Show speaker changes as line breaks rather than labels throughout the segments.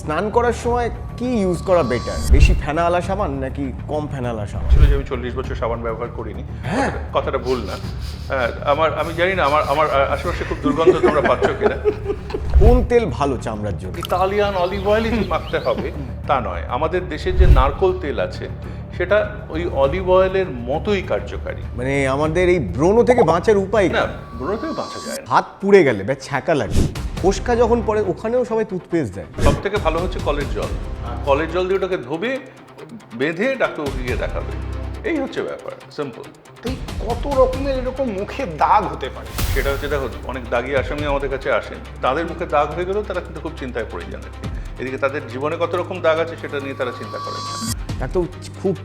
স্নান করার সময় কি ইউজ করা বেটার, বেশি ফেনাওয়ালা সাবান নাকি কম ফেনাওয়ালা সাবান?
ছিল যে আমি 40 বছর সাবান ব্যবহার করিনি,
হ্যাঁ
কথাটা ভুল না। আমি জানি না আমার আশেপাশে খুব দুর্গন্ধ তোমরা পাচ্ছ কিনা।
কোন তেল ভালো চামড়ার জন্য?
ইতালিয়ান অলিভ অয়েলই যে মাখতে হবে তা নয়, আমাদের দেশের যে নারকোল তেল আছে সেটা ওই অলিভ অয়েলের মতোই কার্যকারী।
মানে আমাদের এই ব্রণ থেকে বাঁচার উপায়
না, ব্রণতেও বাঁচা যায় না।
হাত পুড়ে গেলে বা ছ্যাঁকা লাগে, ফোস্কা যখন পড়ে ওখানেও সবাই টুথপেস্ট দেয়।
সব থেকে ভালো হচ্ছে কলের জল। কলের জল দিয়ে ওটাকে ধোবে, বেঁধে ডাক্তারবাবুকে গিয়ে দেখাবে। এই হচ্ছে ব্যাপার, সিম্পল।
এই কত রকমের এরকম মুখে দাগ হতে পারে?
সেটা হচ্ছে, দেখো, অনেক দাগি আসামি আমাদের কাছে আসেন, তাদের মুখে দাগ হয়ে গেলেও তারা কিন্তু খুব চিন্তায় পড়ে যান। এদিকে তাদের জীবনে কত রকম দাগ আছে সেটা নিয়ে তারা চিন্তা করেন না।
এত খুব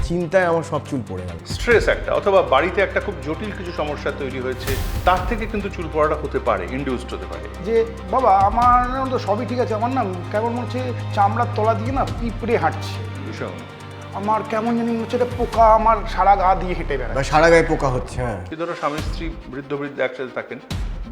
চিন্তায় আমার সব চুল পড়ে গেল।
স্ট্রেস একটা, অথবা বাড়িতে একটা খুব জটিল কিছু সমস্যা তৈরি হয়েছে, তার থেকে কিন্তু চুল পড়াটা হতে পারে, ইনডিউসড হতে পারে।
যে বাবা আমার তো সবই ঠিক আছে, আমার না কেমন মনে হচ্ছে চামড়ার তলা দিয়ে না পিঁপড়ে হাঁটছে,
ভীষণ।
আমার কেমন জানি মনে হচ্ছে একটা পোকা আমার সারা গা দিয়ে হেঁটে
বা
বেড়ায়।
সারা গায়ে পোকা হচ্ছে। হ্যাঁ,
ধরো স্বামী স্ত্রী বৃদ্ধ একসাথে থাকেন,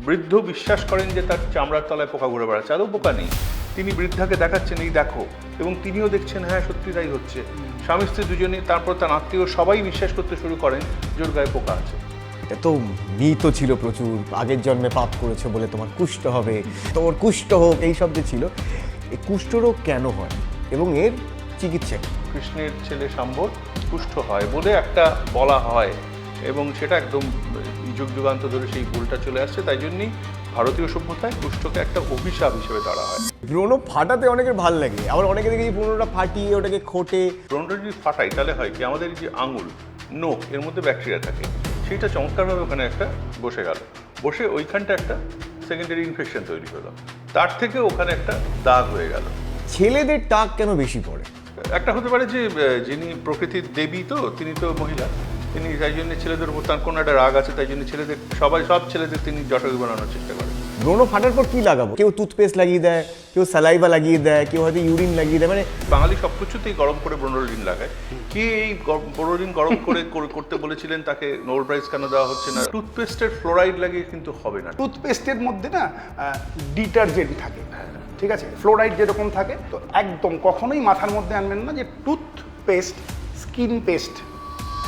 বৃদ্ধ বিশ্বাস করেন যে তার চামড়ার তলায় পোকা ঘুরে বেড়াচ্ছে, আদৌ পোকা নেই। তিনি বৃদ্ধাকে দেখাচ্ছেন এই দেখো, এবং তিনিও দেখছেন হ্যাঁ সত্যি তাই হচ্ছে। স্বামী স্ত্রী দুজনেই, তারপর তার আত্মীয় সবাই বিশ্বাস করতে শুরু করেন জোর গায়ে পোকা আছে।
এটা তো মিথ ছিল প্রচুর, আগের জন্মে পাপ করেছো বলে তোমার কুষ্ঠ হবে, তোমার কুষ্ঠ হোক, এই সব যে ছিল। এই কুষ্ঠরোগ কেন হয় এবং এর চিকিৎসা কি?
কৃষ্ণের ছেলে শাম্বর কুষ্ঠ হয় বলে একটা বলা হয়, এবং সেটা একদম যুগ যুগান্ত ধরে সেই ভুলটা চলে আসছে। তাই জন্যই ভারতীয় সভ্যতায় কুষ্ঠকে একটা অভিশাপ হিসেবে ধরা হয়।
ব্রণ ফাটাতে অনেকের ভাল লাগে, আবার অনেকে দেখি ব্রণটা ফাটিয়ে ওটাকে খোটে।
ব্রণটা যদি ফাটাই তাহলে হয় কি, আমাদের যে আঙুল, নখ, এর মধ্যে ব্যাকটেরিয়া থাকে, সেইটা চমৎকারভাবে ওখানে একটা বসে গেল, বসে ওইখানটা একটা সেকেন্ডারি ইনফেকশন তৈরি হলো, তার থেকে ওখানে একটা দাগ হয়ে গেল।
ছেলেদের টাক কেন বেশি পড়ে?
একটা হতে পারে যে যিনি প্রকৃতির দেবী, তো তিনি তো মহিলা, তিনি তাই জন্য ছেলেদের উপর তার কোনো একটা রাগ আছে, তাই জন্য ছেলেদের সব ছেলেদের তিনি জটায়ু বানানোর চেষ্টা করেন।
ব্রণ ফাটার পর কি লাগাবো? কেউ টুথপেস্ট লাগিয়ে দেয়, কেউ স্যালাইভা লাগিয়ে দেয়, কেউ হয়তো ইউরিন লাগিয়ে দেয়। মানে
বাঙালি সব কিছুতেই গরম করে ব্রোনোলিন লাগায়। কে এই ব্রোনোলিন গরম করে করতে বলেছিলেন, তাকে নোবেল প্রাইজ কেন দেওয়া হচ্ছে না? টুথপেস্টের ফ্লোরাইড লাগিয়ে কিন্তু হবে না।
টুথপেস্টের মধ্যে না ডিটারজেন্ট থাকে, ঠিক আছে, ফ্লোরাইড যেরকম থাকে। তো একদম কখনোই মাথার মধ্যে আনবেন না যে টুথপেস্ট স্কিন পেস্ট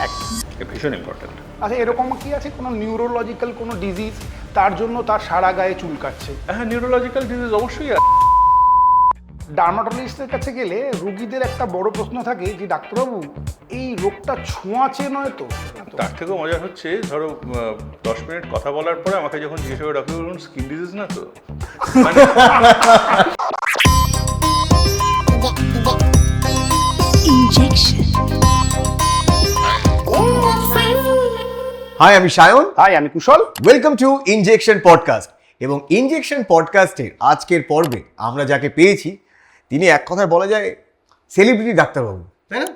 এক।
ভীষণ ইম্পর্টেন্ট।
আচ্ছা, এরকম কি আছে কোনো নিউরোলজিক্যাল কোনো ডিজিজ, তার জন্য তার সারা গায়ে চুল কাটছে?
হ্যাঁ, নিউরোলজিক্যাল ডিজিজ অবশ্যই আছে।
ডার্মাটোলজিস্টের কাছে গেলে রুগীদের একটা বড় প্রশ্ন থাকে যে ডাক্তারবাবু এই রোগটা ছোঁয়াচে নয় তো?
তার থেকেও মজা হচ্ছে, ধরো 10 মিনিট কথা বলার পরে আমাকে যখন জিজ্ঞেস করে ডাক্তার বলুন স্কিন ডিজিজ না তো, মানে
হাই, আমি সায়ন।
হাই, আমি Kushal.
Welcome to injection podcast. এবং ইনজেকশন পডকাস্টের আজকের পর্বে আমরা যাকে পেয়েছি, তিনি এক কথায় বলা যায় সেলিব্রিটি ডাক্তারবাবু, তাই না?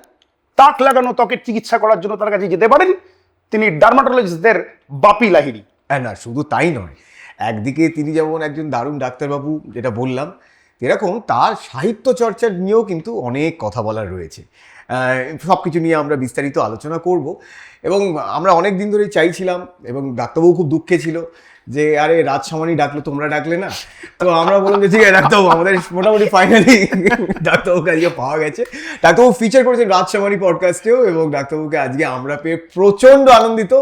তাক লাগানো ত্বকের চিকিৎসা করার জন্য তার কাছে যেতে পারেন, তিনি ডার্মাটোলজিস্টদের বাপি লাহিড়ী।
না, শুধু তাই নয়, একদিকে তিনি যেমন একজন দারুণ ডাক্তারবাবু, যেটা বললাম, এরকম তার সাহিত্য চর্চার নিয়েও কিন্তু অনেক কথা বলার রয়েছে। সব কিছু নিয়ে আমরা বিস্তারিত আলোচনা করব। এবং আমরা অনেক দিন ধরেই চাইছিলাম, এবং ডাক্তারবাবু খুব দুঃখে ছিল যে আরে রাজ সামানি ডাকলো, তোমরা ডাকলে না। তো আমরা বললাম যে ঠিক আছে ডাক্তারবাবু, আমাদের মোটামুটি ফাইনালি ডাক্তারবাবুকে আজকে পাওয়া গেছে। ডাক্তারবাবু ফিচার করেছেন রাজ সামানি পডকাস্টেও, এবং ডাক্তারবাবুকে আজকে আমরা পেয়ে প্রচণ্ড আনন্দিত,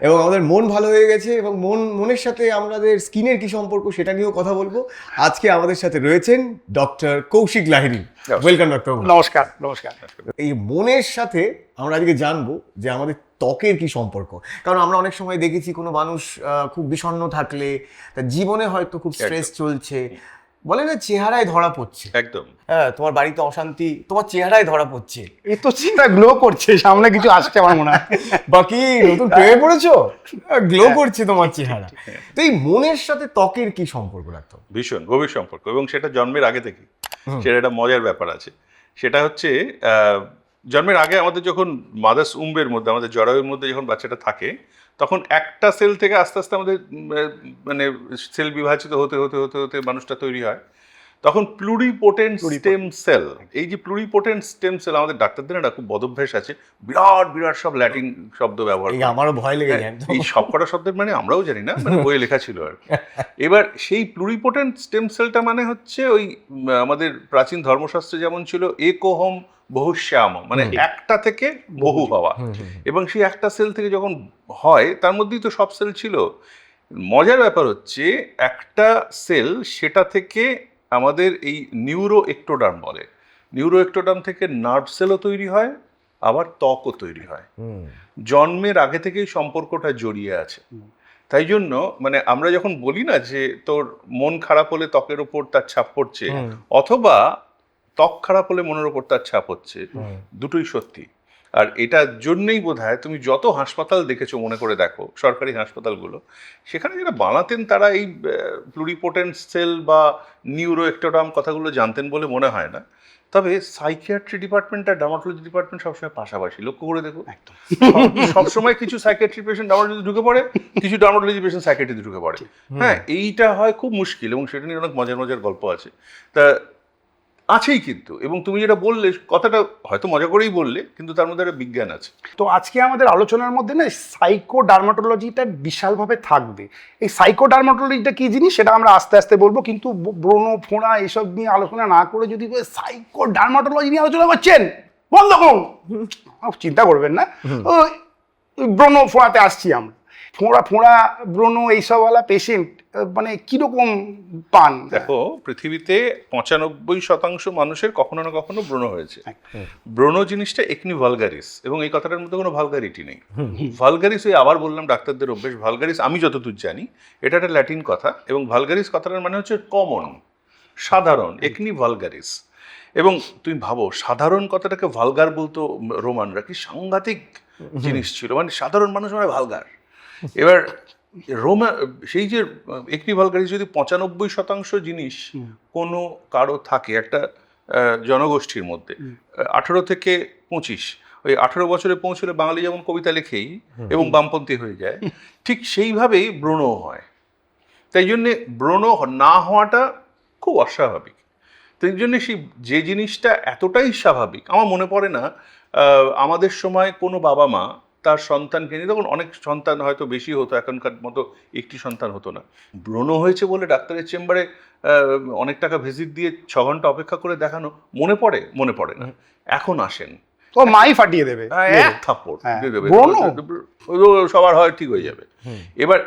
এবং আমাদের মন ভালো হয়ে গেছে। এবং মনের সাথে আমাদের স্কিনের কি সম্পর্ক সেটা নিয়েও কথা বলবো। আজকে আমাদের সাথে রয়েছেন ডক্টর কৌশিক লাহিড়ী। ওয়েলকাম ডাক্তারবাবু।
নমস্কার। নমস্কার।
এই মনের সাথে আমরা আজকে জানবো যে আমাদের ত্বকের কি সম্পর্ক। কারণ আমরা অনেক সময় দেখেছি কোনো মানুষ খুব বিষণ্ণ থাকলে, তার জীবনে হয়তো খুব স্ট্রেস চলছে, বলে না চেহারায় ধরা পড়ছে।
একদম।
হ্যাঁ, তোমার বাড়িতে অশান্তি, তোমার চেহারায় ধরা পড়ছে।
এ তো চেহারা গ্লো করছে, সামনে কিছু আসছে আমার মনে হয়।
বাকি নতুন প্রেমে পড়েছো, গ্লো করছে তোমার চেহারা। তো এই মনের সাথে ত্বকের কি সম্পর্ক রাখতো?
ভীষণ গভীর সম্পর্ক, এবং সেটা জন্মের আগে থেকে। সেটা একটা মজার ব্যাপার আছে। সেটা হচ্ছে জন্মের আগে আমাদের যখন মাদার্স উম্বের মধ্যে, আমাদের জরায়ুর মধ্যে যখন বাচ্চাটা থাকে, তখন একটা সেল থেকে আস্তে আস্তে আমাদের মানে সেল বিভাজিত হতে হতে হতে হতে মানুষটা তৈরি হয়। তখন প্লুরিপোটেন্ট স্টেম সেল, এই যে প্লুরিপোটেন্ট স্টেম সেল, আমাদের ডাক্তারদের না খুব বদভ্যাস আছে, বিরাট বিরাট সব ল্যাটিন শব্দ ব্যবহার
এই
করে।
আমারও ভয় লেগে যায়
এই সবকটা শব্দের মানে আমরাও জানি না, মানে বইয়ে লেখা ছিল আর কি। এবার সেই প্লুরিপোটেন্ট স্টেম সেলটা মানে হচ্ছে ওই আমাদের প্রাচীন ধর্মশাস্ত্রে যেমন ছিল একোহম বহুশ্যাম, মানে একটা থেকে বহু হওয়া, এবং সেই একটা সেল থেকে যখন হয় তার মধ্যেই তো সব সেল ছিল। মজার ব্যাপার হচ্ছে একটা সেল, সেটা থেকে আমাদের এই নিউরো একটোডার্ম বলে, নিউরো একটোডার্ম থেকে নার্ভ সেলও তৈরি হয়, আবার ত্বকও তৈরি হয়। জন্মের আগে থেকেই সম্পর্কটা জড়িয়ে আছে। তাই জন্য মানে আমরা যখন বলি না যে তোর মন খারাপ হলে ত্বকের ওপর তার ছাপ পড়ছে, অথবা ত্বক খারাপ হলে মনের ওপর তার ছাপ হচ্ছে, দুটোই সত্যি। আর এটার জন্যই বোধহয় তুমি যত হাসপাতাল দেখেছো, মনে করে দেখো সরকারি হাসপাতালগুলো, সেখানে যারা বানাতেন তারা এই প্লুরিপোটেন্ট সেল বা নিউরো একটোডার্ম কথাগুলো জানতেন বলে মনে হয় না। তবে সাইকিয়াট্রি ডিপার্টমেন্ট আর ডার্মাটোলজি ডিপার্টমেন্ট সবসময় পাশাপাশি, লক্ষ্য করে দেখো। সবসময় কিছু সাইকিয়াট্রি পেশেন্ট ডার্মাটোলজি ঢুকে পড়ে, কিছু ডার্মাটোলজি পেশেন্ট সাইকিয়াট্রিতে ঢুকে পড়ে। হ্যাঁ, এইটা হয় খুব মুশকিল, এবং সেটা নিয়ে অনেক মজার মজার গল্প আছে। তা আছেই কিন্তু, এবং তুমি যেটা বললে কথাটা হয়তো মজা করেই বললে, কিন্তু তার মধ্যে একটা বিজ্ঞান আছে।
তো আজকে আমাদের আলোচনার মধ্যে না সাইকোডার্মাটোলজিটা বিশালভাবে থাকবে। এই সাইকোডার্মাটোলজিটা কি জিনিস সেটা আমরা আস্তে আস্তে বলবো, কিন্তু ব্রণ ফোঁড়া এসব নিয়ে আলোচনা না করে যদি সাইকোডার্মাটোলজি নিয়ে আলোচনা করছেন, বন্ধ করুন, চিন্তা করবেন না। ব্রণ ফোঁড়াতে আসছি আমরা। ফোঁড়া ব্রণ এইসবওয়ালা পেশেন্ট মানে কিরকম পান?
দেখো, পৃথিবীতে 95% মানুষের কখনো না কখনো ব্রণ হয়েছে। ব্রণ জিনিসটা একনি ভালগারিস, এবং এই কথাটার মধ্যে কোনো ভালগারিটি নেই। ভালগারিস, ওই আবার বললাম ডাক্তারদের অভ্যেস, ভালগারিস আমি যতদূর জানি এটা একটা ল্যাটিন কথা, এবং ভালগারিস কথাটার মানে হচ্ছে কমন, সাধারণ, একনি ভালগারিস। এবং তুমি ভাবো, সাধারণ কথাটাকে ভালগার বলতো রোমানরা, কি সাংঘাতিক জিনিস ছিল, মানে সাধারণ মানুষ মানে ভালগার। এবার সেই যে একটি ভালগারিস, যদি 95% জিনিস কোনো কারো থাকে একটা জনগোষ্ঠীর মধ্যে, 18 থেকে 25, ওই 18 বছরে পৌঁছলে বাঙালি যেমন কবিতা লেখেই এবং বামপন্থী হয়ে যায়, ঠিক সেইভাবেই ব্রণও হয়। তাই জন্যে ব্রণ না হওয়াটা খুব অস্বাভাবিক। তাই জন্য সেই যে জিনিসটা এতটাই স্বাভাবিক, আমার মনে পড়ে না আমাদের সময় কোনো বাবা মা তার সন্তানকে নিয়ে, তখন অনেক সন্তান হয়তো বেশি হতো, এখনকার মতো একটি সন্তান হতো না, ব্রণ হয়েছে বলে ডাক্তারের চেম্বারে অনেক টাকা ভিজিট দিয়ে 6 ঘন্টা অপেক্ষা করে দেখানো, মনে পড়ে না। এখন আসেন,
তো মাই ফাটিয়ে দেবে,
এক থাপ্পড় দিয়ে দেবে,
ব্রণ
সবার হয় ঠিক হয়ে যাবে। এবার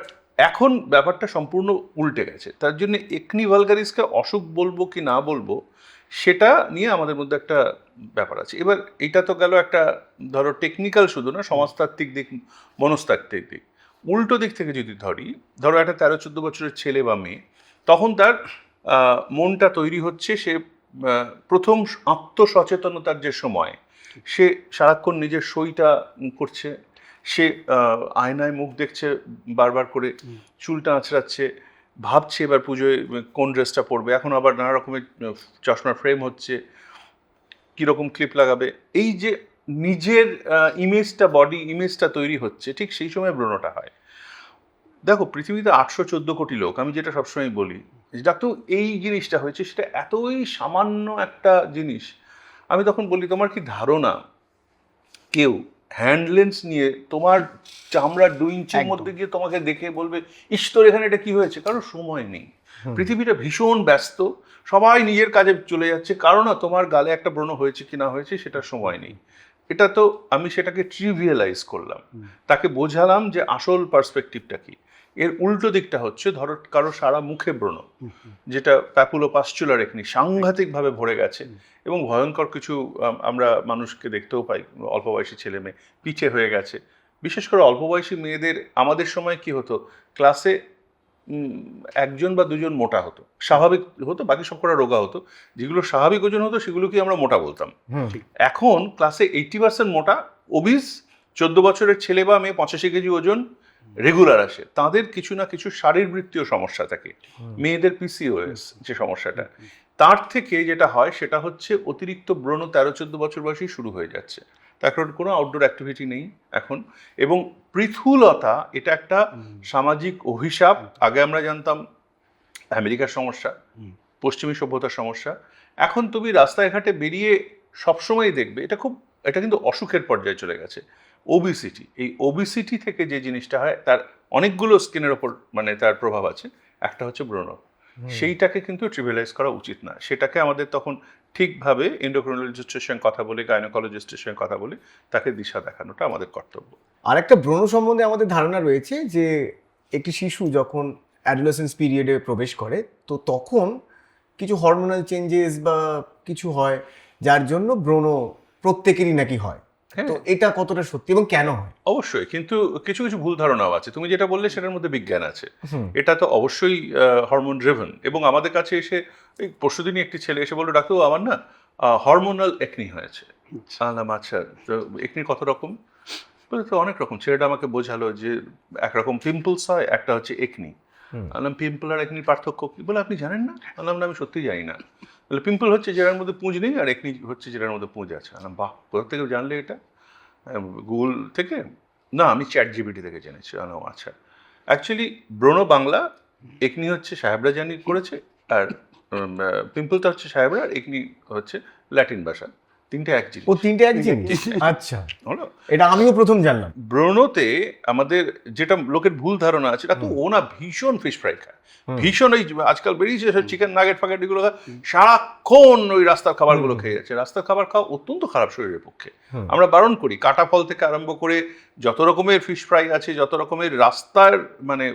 এখন ব্যাপারটা সম্পূর্ণ উল্টে গেছে। তার জন্য একনি ভালগারিসকে অসুখ বলবো কি না বলবো, সেটা নিয়ে আমাদের মধ্যে একটা ব্যাপার আছে। এবার এটা তো গেল একটা, ধরো টেকনিক্যাল শুধু না, সমাজতাত্ত্বিক দিক, মনস্তাত্ত্বিক দিক। উল্টো দিক থেকে যদি ধরো একটা 13-14 বছরের ছেলে বা মেয়ে, তখন তার মনটা তৈরি হচ্ছে, সে প্রথম আত্মসচেতনতার যে সময়, সে সারাক্ষণ নিজের সইটা করছে, সে আয়নায় মুখ দেখছে বারবার করে, চুলটা আঁচড়াচ্ছে, ভাবছে এবার পুজোয় কোন ড্রেসটা পরবে, এখন আবার নানা রকমের চশমার ফ্রেম হচ্ছে, কীরকম ক্লিপ লাগাবে, এই যে নিজের ইমেজটা, বডি ইমেজটা তৈরি হচ্ছে, ঠিক সেই সময় ব্রণটা হয়। দেখো, পৃথিবীতে 814 কোটি লোক, আমি যেটা সবসময় বলি, ডাক্তার এই জিনিসটা হয়েছে, সেটা এতই সামান্য একটা জিনিস। আমি তখন বলি, তোমার কি ধারণা কেউ হ্যান্ড লেন্স নিয়ে তোমার চামড়ার 2 ইঞ্চির মধ্যে গিয়ে তোমাকে দেখে বলবে, তোর এখানে এটা কি হয়েছে? কারণ সময় নেই, পৃথিবীটা ভীষণ ব্যস্ত, সবাই নিজের কাজে চলে যাচ্ছে, কারণ তোমার গালে একটা ব্রণ হয়েছে কি না হয়েছে সেটার সময় নেই। এটা তো আমি সেটাকে ট্রিভিয়ালাইজ করলাম, তাকে বোঝালাম যে আসল পার্সপেক্টিভটা কি। এর উল্টো দিকটা হচ্ছে, ধরো কারো সারা মুখে ব্রণ, যেটা প্যাপুলোপাস্চুলার একনি সাংঘাতিকভাবে ভরে গেছে, এবং ভয়ঙ্কর কিছু আমরা মানুষকে দেখতেও পাই, অল্প বয়সী ছেলে মেয়ে পিছে হয়ে গেছে। বিশেষ করে অল্প বয়সী মেয়েদের, আমাদের সময় কি হতো, ক্লাসে 1জন বা 2জন মোটা হতো, স্বাভাবিক হতো, বাকি সব কটা রোগা হতো। যেগুলো স্বাভাবিক ওজন হতো সেগুলোকে আমরা মোটা বলতাম। এখন ক্লাসে 80% মোটা, ওবিস, 14 বছরের ছেলে বা মেয়ে 85 কেজি ওজন রেগুলার আসে, তাদের কিছু না কিছু শারীরবৃত্তীয় সমস্যা থাকে। মেয়েদের পিসিওএস যে সমস্যাটা, তার থেকে যেটা হয় সেটা হচ্ছে অতিরিক্ত ব্রণ 13-14 বছর বয়সেই শুরু হয়ে যাচ্ছে। তার কারণ কোনো আউটডোর অ্যাক্টিভিটি নেই এখন, এবং পৃথুলতা এটা একটা সামাজিক অভিশাপ। আগে আমরা জানতাম আমেরিকার সমস্যা, পশ্চিমী সভ্যতার সমস্যা। এখন তুমি রাস্তায় ঘাটে বেরিয়ে সবসময় দেখবে এটা কিন্তু অসুখের পর্যায়ে চলে গেছে, ওবিসিটি। এই ওবিসিটি থেকে যে জিনিসটা হয় তার অনেকগুলো স্কিনের ওপর মানে তার প্রভাব আছে। একটা হচ্ছে ব্রণ, সেইটাকে কিন্তু ট্রিভিয়ালাইজ করা উচিত না। সেটাকে আমাদের তখন ঠিকভাবে এন্ডোক্রিনোলজিস্টের সঙ্গে কথা বলে, গাইনোকোলজিস্টের সঙ্গে কথা বলে তাকে দিশা দেখানোটা আমাদের কর্তব্য।
আর একটা ব্রণ সম্বন্ধে আমাদের ধারণা রয়েছে যে একটি শিশু যখন অ্যাডোলেসেন্স পিরিয়ডে প্রবেশ করে তো তখন কিছু হরমোনাল চেঞ্জেস বা কিছু হয় যার জন্য ব্রণ প্রত্যেকেরই নাকি হয়।
হ্যাঁ।
তো এটা কতটা সত্যি এবং কেন হয়?
অবশ্যই, কিন্তু কিছু কিছু ভুল ধারণাও আছে। তুমি যেটা বললে সেটার মধ্যে বিজ্ঞান আছে। এটা তো অবশ্যই হরমোন ড্রিভেন। এবং আমাদের কাছে এসে এই পরশুদিনই একটি ছেলে এসে বললো, ডাক্তারবাবু আমার না হরমোনাল একনি হয়েছে। আলাম আচ্ছা, তো একনি কত রকম? বলে তো অনেক রকম। ছেলেটা আমাকে বোঝালো যে একরকম পিম্পলস হয়, একটা হচ্ছে একনি। আলাম পিম্পল আর একনির পার্থক্য কি? বলে আপনি জানেন না? আলাম না, আমি সত্যিই জানি না। বলে পিম্পল হচ্ছে যেটার মধ্যে পুঁজ নেই, আর একনি হচ্ছে যেটার মধ্যে পুঁজ আছে। আলাম বাহ, কোথা থেকে জানলে এটা? গুগল থেকে? না, আমি ChatGPT থেকে জেনেছি। আলাম আচ্ছা। অ্যাকচুয়ালি ব্রণ বাংলা, একনি হচ্ছে সাহেবরা জানি করেছে, আর পিম্পলটা হচ্ছে সাহেবরা, আর একনি হচ্ছে ল্যাটিন ভাষা। তিনটে এক জিনিস।
ও তিনটে এক জিনিস? আচ্ছা,
হলো।
এটা আমিও প্রথম জানলাম।
ব্রণতে আমাদের যেটা লোকের ভুল ধারণা আছে, তা তো ও না ভীষণ ফিশ ফ্রাই খায়, ভীষণ ওই আজকাল বেরিয়েছে সব চিকেন নাগেট ফাগেট এগুলো খায়, সারাক্ষণ ওই রাস্তার খাবারগুলো খেয়ে যাচ্ছে। রাস্তার খাবার খাওয়া অত্যন্ত খারাপ শরীরের পক্ষে। আমরা বারণ করি, কাটা ফল থেকে আরম্ভ করে যত রকমের ফিশ ফ্রাই আছে, যত রকমের রাস্তার মানে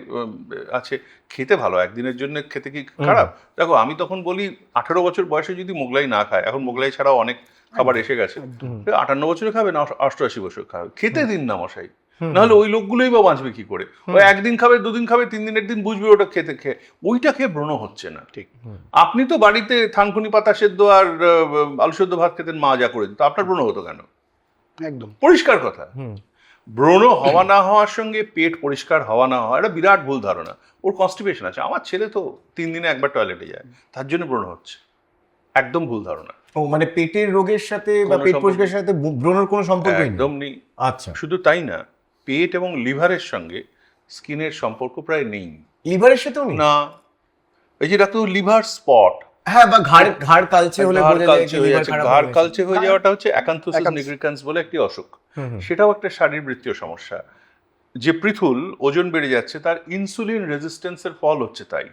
আছে, খেতে ভালো, একদিনের জন্য খেতে কি খারাপ? দেখো আমি তখন বলি 18 বছর বয়সে যদি মোগলাই না খায়, এখন মোগলাই ছাড়াও অনেক খাবার এসে গেছে, 58 বছরে খাবে না 88 বছর খাবে, খেতে দিন না মশাই। নাহলে ওই লোকগুলোই বা বাঁচবে কি করে? ওই একদিন খাবে, দুদিন খাবে, 3 দিনের দিন বুঝবে ওটা খেয়ে ওইটা খেয়ে ব্রণ হচ্ছে না। ঠিক, আপনি তো বাড়িতে থানকুনি পাতা সেদ্ধ আর আলু সেদ্ধ ভাত খেতেন, মা যা করে দিত, আপনার ব্রণ হতো কেন?
একদম
পরিষ্কার কথা। ব্রণ হওয়া না হওয়ার সঙ্গে পেট পরিষ্কার হওয়া না হওয়া এটা বিরাট ভুল ধারণা। ওর কনস্টিপেশন আছে, আমার ছেলে তো 3 দিনে একবার টয়লেটে যায়, তার জন্য ব্রণ হচ্ছে। একদম ভুল ধারণা।
ও মানে পেটের রোগের সাথে বা পেট পরিষ্কারের সাথে ব্রণের কোনো সম্পর্ক নেই?
একদম নেই।
আচ্ছা,
শুধু তাই না, পেট এবং লিভারের সঙ্গে স্কিনের সম্পর্ক প্রায় নেই।
লিভারের সাথেও নেই?
না, এই যে ডাক্তার লিভার স্পট,
হ্যাঁ, বা ঘাড় কালচে হলে বোঝা যায় যে লিভার খারাপ
ঘাড়
হয়েছে।
কালচে হয়ে যাওয়াটা হচ্ছে অ্যাকান্থোসিস নিগ্রিকান্স বলে একটি অসুখ। সেটাও একটা শারীরবৃত্তীয় সমস্যা। যে পৃথুল ওজন বেড়ে যাচ্ছে, তার ইনসুলিন রেজিস্ট্যান্সের ফল হচ্ছে তাই।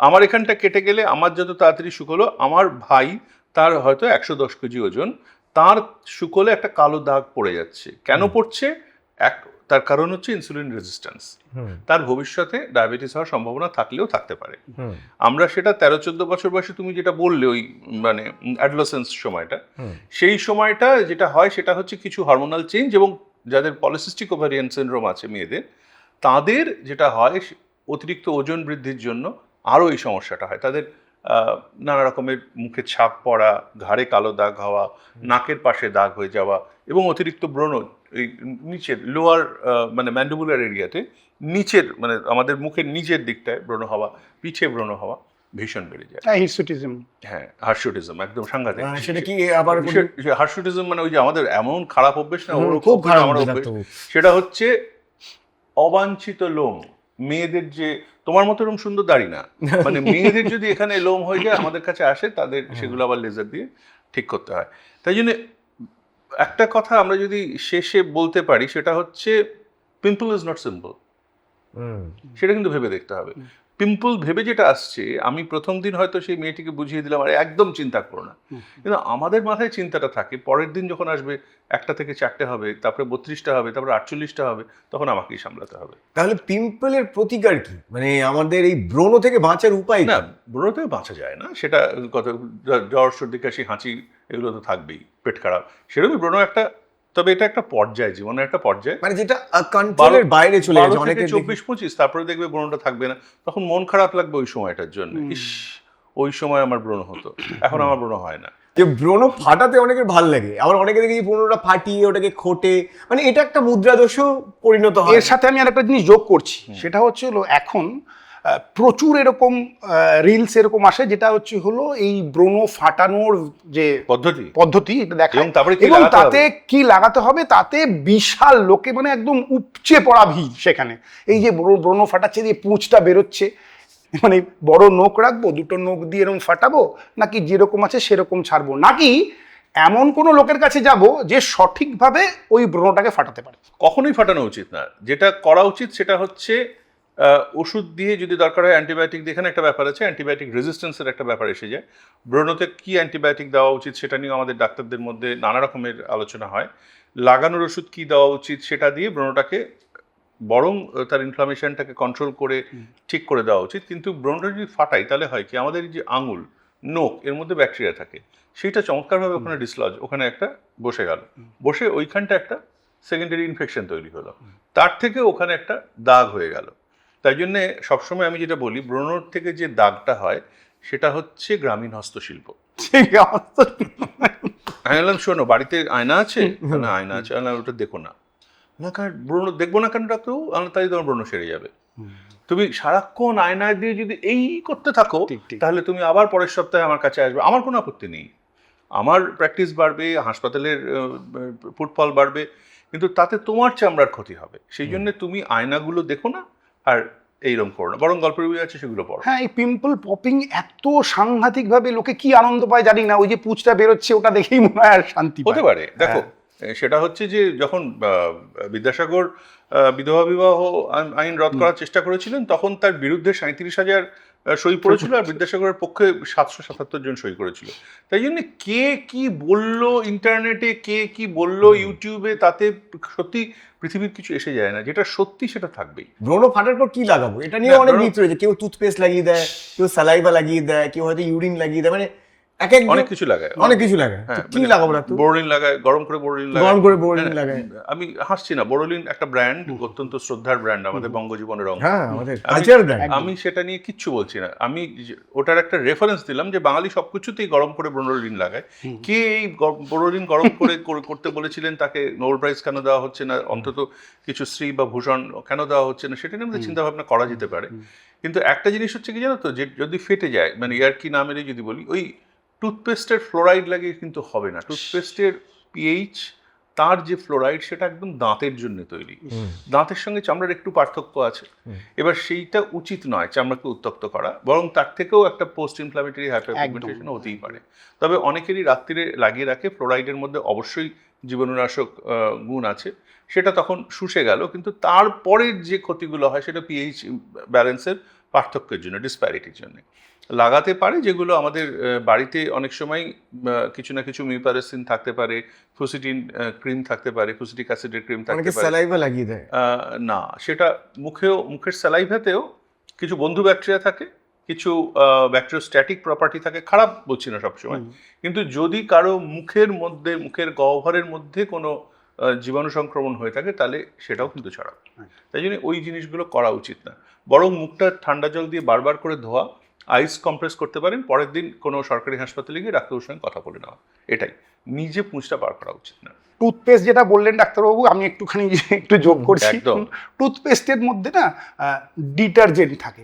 আমার এখানটা কেটে গেলে আমার যত তাড়াতাড়ি শুকলো, আমার ভাই তার হয়তো 110 কেজি ওজন, তার শুকলে একটা কালো দাগ পড়ে যাচ্ছে। কেন পড়ছে? তার কারণ হচ্ছে ইনসুলিন রেজিস্ট্যান্স। তার ভবিষ্যতে ডায়াবেটিস হওয়ার সম্ভাবনা থাকলেও থাকতে পারে। আমরা সেটা 13-14 বছর বয়সে তুমি যেটা বললে, ওই মানে অ্যাডোলেসেন্স সময়টা, সেই সময়টা যেটা হয় সেটা হচ্ছে কিছু হরমোনাল চেঞ্জ, এবং যাদের পলিসিস্টিক ওভারিয়ান সিনড্রোম আছে মেয়েদের, তাদের যেটা হয় অতিরিক্ত ওজন বৃদ্ধির জন্য আরও এই সমস্যাটা হয়। তাদের নানা রকমের মুখে ছাপ পড়া, ঘাড়ে কালো দাগ হওয়া, নাকের পাশে দাগ হয়ে যাওয়া, এবং অতিরিক্ত ব্রণ এই নিচের লোয়ার মানে ম্যান্ডিবুলার এরিয়াতে, নিচের মানে আমাদের মুখের নিচের দিকটায় ব্রণ হওয়া, পিঠে ব্রণ হওয়া ভীষণ বেড়ে যায়।
হিরসুটিজম।
হ্যাঁ, হার্সুটিজম একদম সাংঘাতিক।
সেটা কি আবার?
হার্সুটিজম মানে ওই যে আমাদের এমন খারাপ অভ্যেস না,
খুব খারাপ
অভ্যেস, সেটা হচ্ছে অবাঞ্ছিত লোম। মেয়েদের যে তোমার মতো এরকম সুন্দর দাড়ি না, মানে মেয়েদের যদি এখানে লোম হয়ে যায়, আমাদের কাছে আসে, তাদের সেগুলো আবার লেজার দিয়ে ঠিক করতে হয়। তাই জন্য একটা কথা আমরা যদি শেষে বলতে পারি, সেটা হচ্ছে পিম্পল ইজ নট সিম্পল। সেটা কিন্তু ভেবে দেখতে হবে। পিম্পল ভেবে যেটা আসছে, আমি প্রথম দিন হয়তো সেই মেয়েটিকে বুঝিয়ে দিলাম, আরে একদম চিন্তা করো না, কিন্তু আমাদের মাথায় চিন্তাটা থাকে, পরের দিন যখন আসবে 1টা থেকে 4টে হবে, তারপরে 32টা হবে, তারপরে 48টা হবে, তখন আমাকেই সামলাতে হবে।
তাহলে পিম্পলের প্রতিকার কি? মানে আমাদের এই ব্রণ থেকে বাঁচার উপায়
না, ব্রণ থেকে বাঁচা যায় না, সেটা কত জ্বর সর্দি কাশি হাঁচি এগুলো তো থাকবেই, পেট খারাপ, সেরকমই ব্রণ একটা। তবে এটা একটা পর্যায়, জীবনের একটা পর্যায়,
মানে যেটা কন্ট্রোলের বাইরে চলে যায়। অনেকে
24-25, তারপরে দেখবে ব্রণটা থাকবে না, তখন মন খারাপ লাগবে ওই সময়টার জন্য, ইস ওই সময় আমার ব্রণ হতো, এখন আমার ব্রণ হয় না।
যে ব্রণ ফাটাতে অনেকের ভালো লাগে, আবার অনেকে দেখি ব্রণটা ফাটিয়ে ওটাকে খোটে, মানে এটা একটা মুদ্রা দোষও পরিণত হয়।
এর সাথে আমি আরেকটা জিনিস যোগ করছি, সেটা হচ্ছে হলো এখন প্রচুর এরকম রিলস এরকম আসে, যেটা হচ্ছে হলো এই ব্রণ ফাটানোর যে পদ্ধতি এটা দেখা, এবং তাতে কি লাগাতে হবে, তাতে বিশাল লোকে মানে একদম উপচে পড়া ভিড় সেখানে। এই যে ব্রণ ফাটাচ্ছে, যে পুঁজটা বেরোচ্ছে, মানে বড় নোখ রাখবো, দুটো নোখ দিয়ে এরকম ফাটাবো, নাকি যেরকম আছে সেরকম ছাড়বো, নাকি এমন কোনো লোকের কাছে যাব যে সঠিকভাবে ওই ব্রণটাকে ফাটাতে পারে?
কখনোই ফাটানো উচিত না। যেটা করা উচিত সেটা হচ্ছে ওষুধ দিয়ে, যদি দরকার হয় অ্যান্টিবায়োটিক দিয়ে। এখানে একটা ব্যাপার আছে, অ্যান্টিবায়োটিক রেজিস্ট্যান্সের একটা ব্যাপার এসে যায়। ব্রণতে কি অ্যান্টিবায়োটিক দেওয়া উচিত সেটা নিয়ে আমাদের ডাক্তারদের মধ্যে নানা রকমের আলোচনা হয়। লাগানোর ওষুধ কি দেওয়া উচিত সেটা দিয়ে ব্রণটাকে বরং তার ইনফ্লামেশনটাকে কন্ট্রোল করে ঠিক করে দেওয়া উচিত। কিন্তু ব্রণটা যদি ফাটাই তাহলে হয় কি, আমাদের যে আঙুল, নখ, এর মধ্যে ব্যাকটেরিয়া থাকে, সেইটা চমৎকারভাবে ওখানে ডিসলজ, ওখানে একটা বসে গেল, বসে ওইখানটা একটা সেকেন্ডারি ইনফেকশন তৈরি হলো, তার থেকে ওখানে একটা দাগ হয়ে গেল। তাই জন্যে সবসময় আমি যেটা বলি, ব্রণর থেকে যে দাগটা হয় সেটা হচ্ছে গ্রামীণ হস্তশিল্প। আমি বললাম, শোনো, বাড়িতে আয়না আছে? না, আয়না আছে। না, ওটা দেখো না। না, কারণ ব্রণ দেখবো না কেন ডাক্তার? তাই তোমার ব্রণ সেরে যাবে। তুমি সারাক্ষণ আয়নায় দিয়ে যদি এই করতে থাকো, তাহলে তুমি আবার পরের সপ্তাহে আমার কাছে আসবে, আমার কোনো আপত্তি নেই। আমার প্র্যাকটিস বাড়বে, হাসপাতালের ফুটফল বাড়বে, কিন্তু তাতে তোমার চামড়ার ক্ষতি হবে। সেই জন্য তুমি আয়নাগুলো দেখো না, আর এইরকম করো না, বরং গল্পের বই আছে সেগুলো পড়ো।
হ্যাঁ, এই পিম্পল পপিং এত সাংঘাতিক ভাবে লোকে কি আনন্দ পায় জানি না, ওই যে পুঁচটা বেরোচ্ছে ওটা দেখেই মনে হয় আর শান্তি
হতে পারে। দেখো, সেটা হচ্ছে যে যখন বিদ্যাসাগর বিধবা বিবাহ আইন রদ করার চেষ্টা করেছিলেন, তখন তার বিরুদ্ধে 37,000 সই পড়েছিল, আর বিদ্যাসাগরের পক্ষে 777 জন সই করেছিল। তাই জন্য কে কি বললো ইন্টারনেটে, কে কি বললো ইউটিউবে, তাতে সত্যি পৃথিবীর কিছু এসে যায় না। যেটা সত্যি সেটা থাকবেই।
ব্রণ ফাটার পর কি লাগাবো এটা নিয়ে অনেক মিথ রয়েছে। কেউ টুথপেস্ট লাগিয়ে দেয়, কেউ স্যালাইভা লাগিয়ে দেয়, কেউ হয়তো ইউরিন লাগিয়ে দেয়, মানে
অনেক কিছু লাগায়,
অনেক কিছু লাগায়। কি লাগাবো ডাক্তার?
বোরোলিন লাগায়, গরম করে বোরোলিন লাগায়। আমি হাসছি না, বোরোলিন একটা ব্র্যান্ড, অত্যন্ত শ্রদ্ধার ব্র্যান্ড, আমাদের বঙ্গজীবনের অঙ্গ।
হ্যাঁ, আমাদের কালচারাল ব্র্যান্ড।
আমি সেটা নিয়ে কিচ্ছু বলছি না, আমি ওটার একটা রেফারেন্স দিলাম যে বাঙালি সবকিছুতেই গরম করে বোরোলিন লাগায়। কে এই বোরোলিন গরম করে করতে বলেছিলেন, তাকে নোবেল প্রাইজ কেন দেওয়া হচ্ছে না, অন্তত কিছু শ্রী বা ভূষণ কেন দেওয়া হচ্ছে না, সেটা নিয়ে আমাদের চিন্তা ভাবনা করা যেতে পারে। কিন্তু একটা জিনিস হচ্ছে কি জানো তো, যে যদি ফেটে যায়, মানে ইয়ার কি নামের যদি বলি, ওই টুথপেস্টের ফ্লোরাইড লাগিয়ে কিন্তু হবে না। টুথপেস্টের পিএইচ, তার যে ফ্লোরাইড, সেটা একদম দাঁতের জন্য তৈরি। দাঁতের সঙ্গে চামড়ার একটু পার্থক্য আছে। এবার সেইটা উচিত নয় চামড়াকে উত্তপ্ত করা, বরং তার থেকেও একটা পোস্ট ইনফ্লামেটরি হাইপারপিগমেন্টেশন হতেই পারে। তবে অনেকেরই রাত্রিরে লাগিয়ে রাখে, ফ্লোরাইডের মধ্যে অবশ্যই জীবাণুনাশক গুণ আছে, সেটা তখন শুষে গেল, কিন্তু তারপরের যে ক্ষতিগুলো হয় সেটা পিএইচ ব্যালেন্সের পার্থক্যের জন্য, ডিসপ্যারিটির জন্য লাগাতে পারে। যেগুলো আমাদের বাড়িতে অনেক সময় কিছু না কিছু মিউপারেসিন থাকতে পারে, ফুসিটিন ক্রিম থাকতে পারে, ফুসিটিক অ্যাসিডের ক্রিম থাকতে পারে।
স্যালাইভা লাগিয়ে দেয়
না, সেটা মুখের স্যালাইভাতেও কিছু বন্ধু ব্যাকটেরিয়া থাকে, কিছু ব্যাকটেরিওস্ট্যাটিক প্রপার্টি থাকে, খারাপ বলছি না সবসময়, কিন্তু যদি কারো মুখের গহ্বরের মধ্যে কোনো জীবাণু সংক্রমণ হয়ে থাকে, তাহলে সেটাও কিন্তু ছড়াবে। তাই জন্য ওই জিনিসগুলো করা উচিত না, বরং মুখটা ঠান্ডা জল দিয়ে বারবার করে ধোয়া, আইস কম্প্রেস করতে পারেন, পরের দিন কোনো সরকারি হাসপাতালে গিয়ে ডাক্তারের সঙ্গে কথা বলে নেওয়া, এটাই। নিজে পুঁজটা বার করা উচিত না।
টুথপেস্ট যেটা বললেন ডাক্তারবাবু, আমি একটু যোগ করছি। টুথপেস্টের মধ্যে না ডিটারজেন্ট থাকে,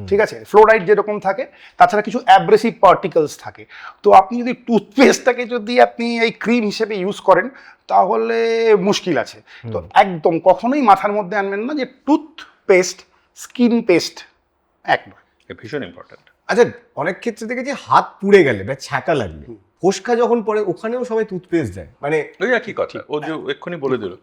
ঠিক আছে, ফ্লোরাইড যেরকম থাকে, তাছাড়া কিছু অ্যাব্রেসিভ পার্টিকেলস থাকে। তো আপনি যদি টুথপেস্টটাকে যদি আপনি এই ক্রিম হিসেবে ইউজ করেন, তাহলে মুশকিল আছে। তো একদম কখনোই মাথার মধ্যে আনবেন না যে টুথপেস্ট স্কিন পেস্ট এক নয়।
ভীষণ ইম্পর্টেন্ট।
আচ্ছা, অনেক ক্ষেত্রে দেখেছি হাত পুড়ে গেলে বা ছ্যাঁকা লাগলে, ফোসকা যখন পড়ে, ওখানেও সবাই টুথপেস্ট দেয়, মানে
ওই একই কথা। ও যে এক্ষুনি বলে দিল,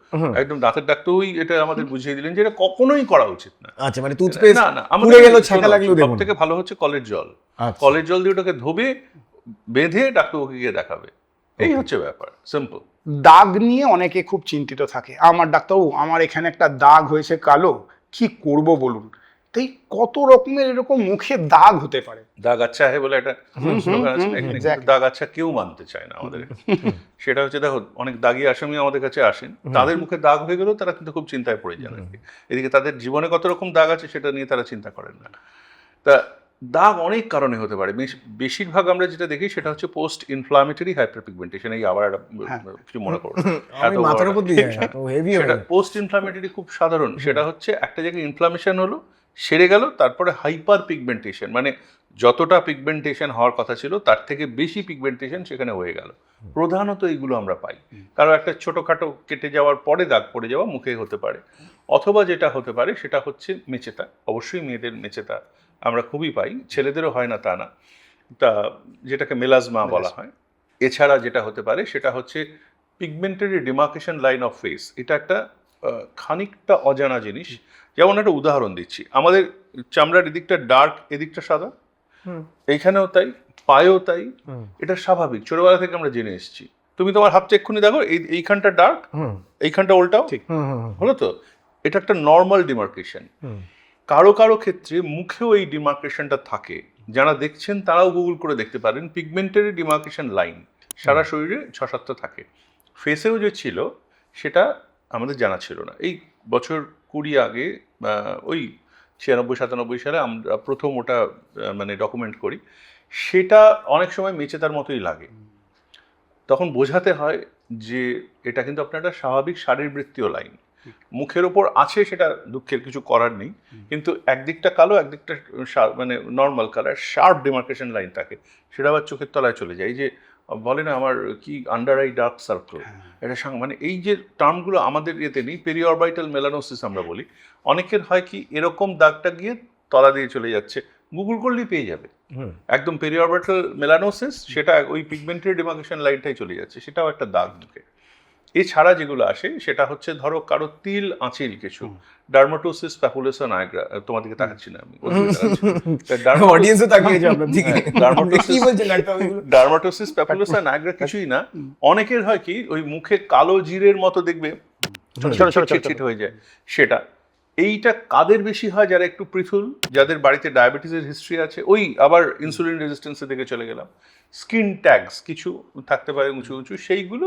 একদম দাঁতের ডাক্তারই এটা আমাদের বুঝিয়ে দিলেন যে এটা কখনোই করা উচিত না।
আচ্ছা, মানে টুথপেস্ট
না,
পুড়ে গেল, ছ্যাঁকা লাগলো,
সব থেকে ভালো হচ্ছে কলের জল। কলের জল দিয়ে ওটাকে ধোবে, বেঁধে ডাক্তারকে গিয়ে দেখাবে, এই হচ্ছে ব্যাপার, সিম্পল।
দাগ নিয়ে অনেকে খুব চিন্তিত থাকে, আমার ডাক্তারবাবু আমার এখানে একটা দাগ হয়েছে কালো, কি করব বলুন। তাই কত রকমের এরকম মুখে দাগ হতে পারে।
দাগ আচ্ছা হে বলে একটা স্লোগান আছে না, দাগ আচ্ছা কেউ মানতে চায় না আমাদের। সেটা হচ্ছে, দেখো, অনেক দাগী আসামি আমাদের কাছে আসেন, তাদের মুখে দাগ হয়ে গেলেও তারা কিন্তু খুব চিন্তায় পড়ে যান। এদিকে তাদের জীবনে কত রকম দাগ আছে সেটা নিয়ে তারা চিন্তা করেন না। তা দাগ অনেক কারণে হতে পারে। বেশিরভাগ আমরা যেটা দেখি সেটা হচ্ছে পোস্ট ইনফ্লামেটরি হাইপারপিগমেন্টেশন। এই আবার কিছু মনে করো, পোস্ট ইনফ্লামেটরি খুব সাধারণ। সেটা হচ্ছে একটা জায়গায় ইনফ্লামেশন হলো, সেরে গেল, তারপরে হাইপার পিগমেন্টেশন, মানে যতটা পিগমেন্টেশন হওয়ার কথা ছিল তার থেকে বেশি পিগমেন্টেশন সেখানে হয়ে গেল। প্রধানত এইগুলো আমরা পাই। কারো একটা ছোটোখাটো কেটে যাওয়ার পরে দাগ পড়ে যাওয়া মুখে হতে পারে, অথবা যেটা হতে পারে সেটা হচ্ছে মেচেতা। অবশ্যই মেয়েদের মেচেতা আমরা খুবই পাই, ছেলেদেরও হয় না তা না, তা যেটাকে মেলাজমা বলা হয়। এছাড়া যেটা হতে পারে সেটা হচ্ছে pigmentary demarcation line of face. এটা একটা খানিকটা অজানা জিনিস। যেমন একটা উদাহরণ দিচ্ছি, আমাদের চামড়ার এদিকটা ডার্ক, এদিকটা সাদা, এইখানেও তাই, পায়েও তাই। এটা স্বাভাবিক, ছোটবেলা থেকে আমরা জেনে এসেছি। তুমি তোমার হাতটা এক্ষুনি দেখো, এইখানটা ডার্ক, এইখানটা উল্টাও, ঠিক হলো তো? এটা একটা নর্মাল ডিমার্কেশন। কারো কারো ক্ষেত্রে মুখেও এই ডিমার্কেশনটা থাকে, যারা দেখছেন তারাও গুগল করে দেখতে পারেন। পিগমেন্টারি ডিমার্কেশন লাইন সারা শরীরে 6-7টা থাকে। ফেসেও যে ছিল সেটা আমাদের জানা ছিল না। এই বছর 20 আগে, ওই 96-97 সালে আমরা প্রথম ওটা মানে ডকুমেন্ট করি। সেটা অনেক সময় মেচেতার মতোই লাগে। তখন বোঝাতে হয় যে এটা কিন্তু আপনার একটা স্বাভাবিক শারীরবৃত্তীয় লাইন। মুখের ওপর আছে, সেটা দুঃখের কিছু করার নেই, কিন্তু একদিকটা কালো, একদিকটা মানে normal colour, sharp demarcation line থাকে। সেটা আবার চোখের তলায় চলে যায়। এই যে বলে না আমার কি আন্ডার আই ডার্ক সার্কেল, এটা মানে এই যে টার্মগুলো আমাদের ইয়েতে নেই। পেরিঅরবাইটাল মেলানোসিস আমরা বলি। অনেকের হয় কি এরকম দাগটা গিয়ে তলা দিয়ে চলে যাচ্ছে, গুগল করলেই পেয়ে যাবে একদম পেরিঅরবাইটাল মেলানোসিস, সেটা ওই পিগমেন্টারি ডিমার্কেশন লাইনটাই চলে যাচ্ছে, সেটাও একটা দাগ মুখে। এছাড়া যেগুলো আসে সেটা হচ্ছে ধরো কারো তিল আঁচিল কিছু, ডার্মাটোসিস প্যাপুলোসা নায়গ্রা। তোমার দিকে তাকাচ্ছি না আমি,
অডিয়েন্সও তাকিয়েছে আপনার দিকে। কি বলছেন ডাক্তারবাবু?
ডার্মাটোসিস প্যাপুলোসা নায়গ্রা কিছুই না। অনেকের হয় কি ওই মুখে কালো জিরের মতো দেখবে ছিট হয়ে যায়, সেটা। এইটা কাদের বেশি হয়? যারা একটু পৃথুল, যাদের বাড়িতে ডায়াবেটিসের হিস্ট্রি আছে, ওই আবার ইনসুলিন রেজিস্ট্যান্সের দিকে চলে গেলাম। স্কিন ট্যাগস কিছু থাকতে পারে উঁচু উঁচু, সেইগুলো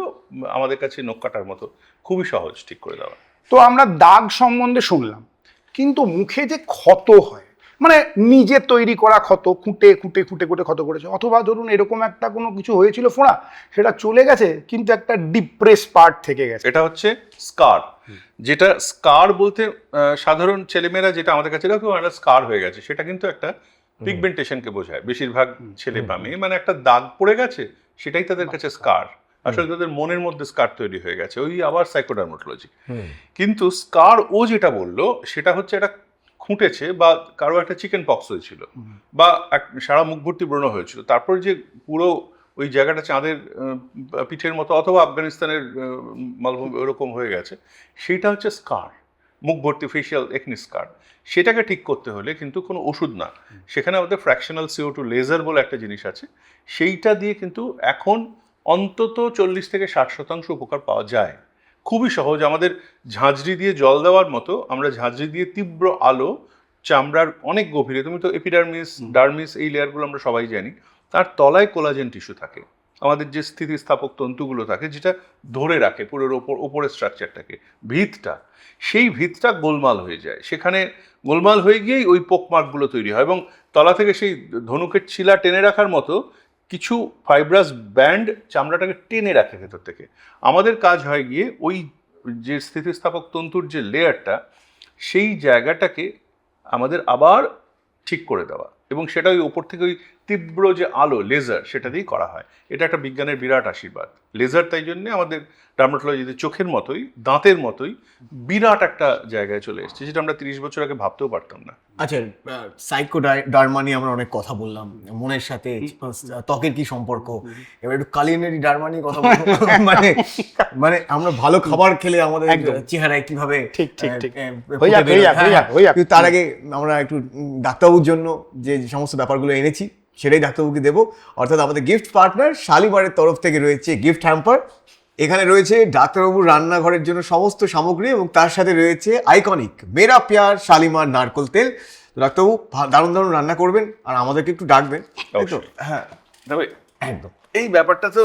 আমাদের কাছে নখ কাটার মতো, খুবই সহজ ঠিক করে দেওয়া।
তো আমরা দাগ সম্বন্ধে শুনলাম, কিন্তু মুখে যে ক্ষত হয়, মানে নিজে তৈরি করা ক্ষত, খুঁটে খুঁটে খুঁটে খুঁটে ক্ষত করেছে, অথবা ধরুন এরকম একটা কোনো কিছু হয়েছিল ফোঁড়া, সেটা চলে গেছে কিন্তু একটা ডিপ্রেস পার্ট থেকে গেছে,
এটা হচ্ছে স্কার। যেটা স্কার বলতে সাধারণ ছেলেমেয়েরা যেটা আমাদের কাছে দেখো একটা স্কার হয়ে গেছে, সেটা কিন্তু একটা পিগমেন্টেশনকে বোঝায় বেশিরভাগ ছেলে বা মেয়ে। মানে একটা দাগ পড়ে গেছে, সেটাই তাদের কাছে স্কার। আসলে তাদের মনের মধ্যে স্কার তৈরি হয়ে গেছে, ওই আবার সাইকোডার্মাটোলজি। কিন্তু স্কার ও যেটা বললো সেটা হচ্ছে একটা খুঁটেছে, বা কারো একটা চিকেন পক্স হয়েছিল, বা সারা মুখ ভর্তি ব্রণ হয়েছিল, তারপর যে পুরো ওই জায়গাটা চাঁদের পিঠের মতো অথবা আফগানিস্তানের মালভূমি ওরকম হয়ে গেছে, সেইটা হচ্ছে স্কার, মুখ ভর্তি ফেশিয়াল একনি স্কার। সেটাকে ঠিক করতে হলে কিন্তু কোনো ওষুধ না, সেখানে আমাদের ফ্র্যাকশনাল CO2 লেজার বলে একটা জিনিস আছে, সেইটা দিয়ে কিন্তু এখন অন্তত 40-60% উপকার পাওয়া যায়। খুবই সহজ। আমাদের ঝাঁঝরি দিয়ে জল দেওয়ার মতো, আমরা ঝাঁঝরি দিয়ে তীব্র আলো চামড়ার অনেক গভীরে, তুমি তো এপিডার্মিস, ডার্মিস, এই লেয়ারগুলো আমরা সবাই জানি, তার তলায় কোলাজেন টিস্যু থাকে, আমাদের যে স্থিতিস্থাপক তন্তুগুলো থাকে, যেটা ধরে রাখে পুরো ওপরের স্ট্রাকচারটাকে, ভিতটা, সেই ভিতটা গোলমাল হয়ে যায়। সেখানে গোলমাল হয়ে গিয়েই ওই পোকমার্কগুলো তৈরি হয়, এবং তলা থেকে সেই ধনুকের ছিলা টেনে রাখার মতো কিছু ফাইব্রাস ব্যান্ড চামড়াটাকে টেনে রাখে ভেতর থেকে। আমাদের কাজ হয় গিয়ে ওই যে স্থিতিস্থাপক তন্তুর যে লেয়ারটা, সেই জায়গাটাকে আমাদের আবার ঠিক করে দেওয়া, এবং সেটা ওই ওপর থেকে ওই তীব্র যে আলো লেজার, সেটা দিয়েই করা হয়। এটা একটা বিজ্ঞানের বিরাট আশীর্বাদ লেজার। তাই জন্যে আমাদের ডার্মাটোলজিতে চোখের মতোই, দাঁতের মতোই বিরাট একটা জায়গায় চলে এসেছে, যেটা আমরা 30 বছর আগে ভাবতেও পারতাম না।
আচ্ছা, সাইকোডার্মা নিয়ে আমরা অনেক কথা বললাম, মনের সাথে ত্বকের কি সম্পর্ক, এবার একটু কালিনারি ডার্মা নিয়ে কথা বলবো। মানে আমরা ভালো খাবার খেলে আমাদের চেহারায় কিভাবে
ঠিক ঠিক ঠিক
ফুটে বেরোয়। কিন্তু তার আগে আমরা একটু ডাক্তারবাবুর জন্য যে সমস্ত ব্যাপারগুলো এনেছি সেটাই ডাক্তারবাবুকে দেবো। অর্থাৎ আমাদের গিফট পার্টনার শালিমারের তরফ থেকে রয়েছে গিফট হ্যাম্পার। এখানে রয়েছে ডাক্তারবাবুর রান্নাঘরের জন্য সমস্ত সামগ্রী, এবং তার সাথে রয়েছে আইকনিক মেরা প্যার শালিমার নারকোল তেল। ডাক্তারবাবু দারুণ দারুণ রান্না করবেন, আর আমাদেরকে একটু ডাকবেন। হ্যাঁ,
একদম। এই ব্যাপারটা তো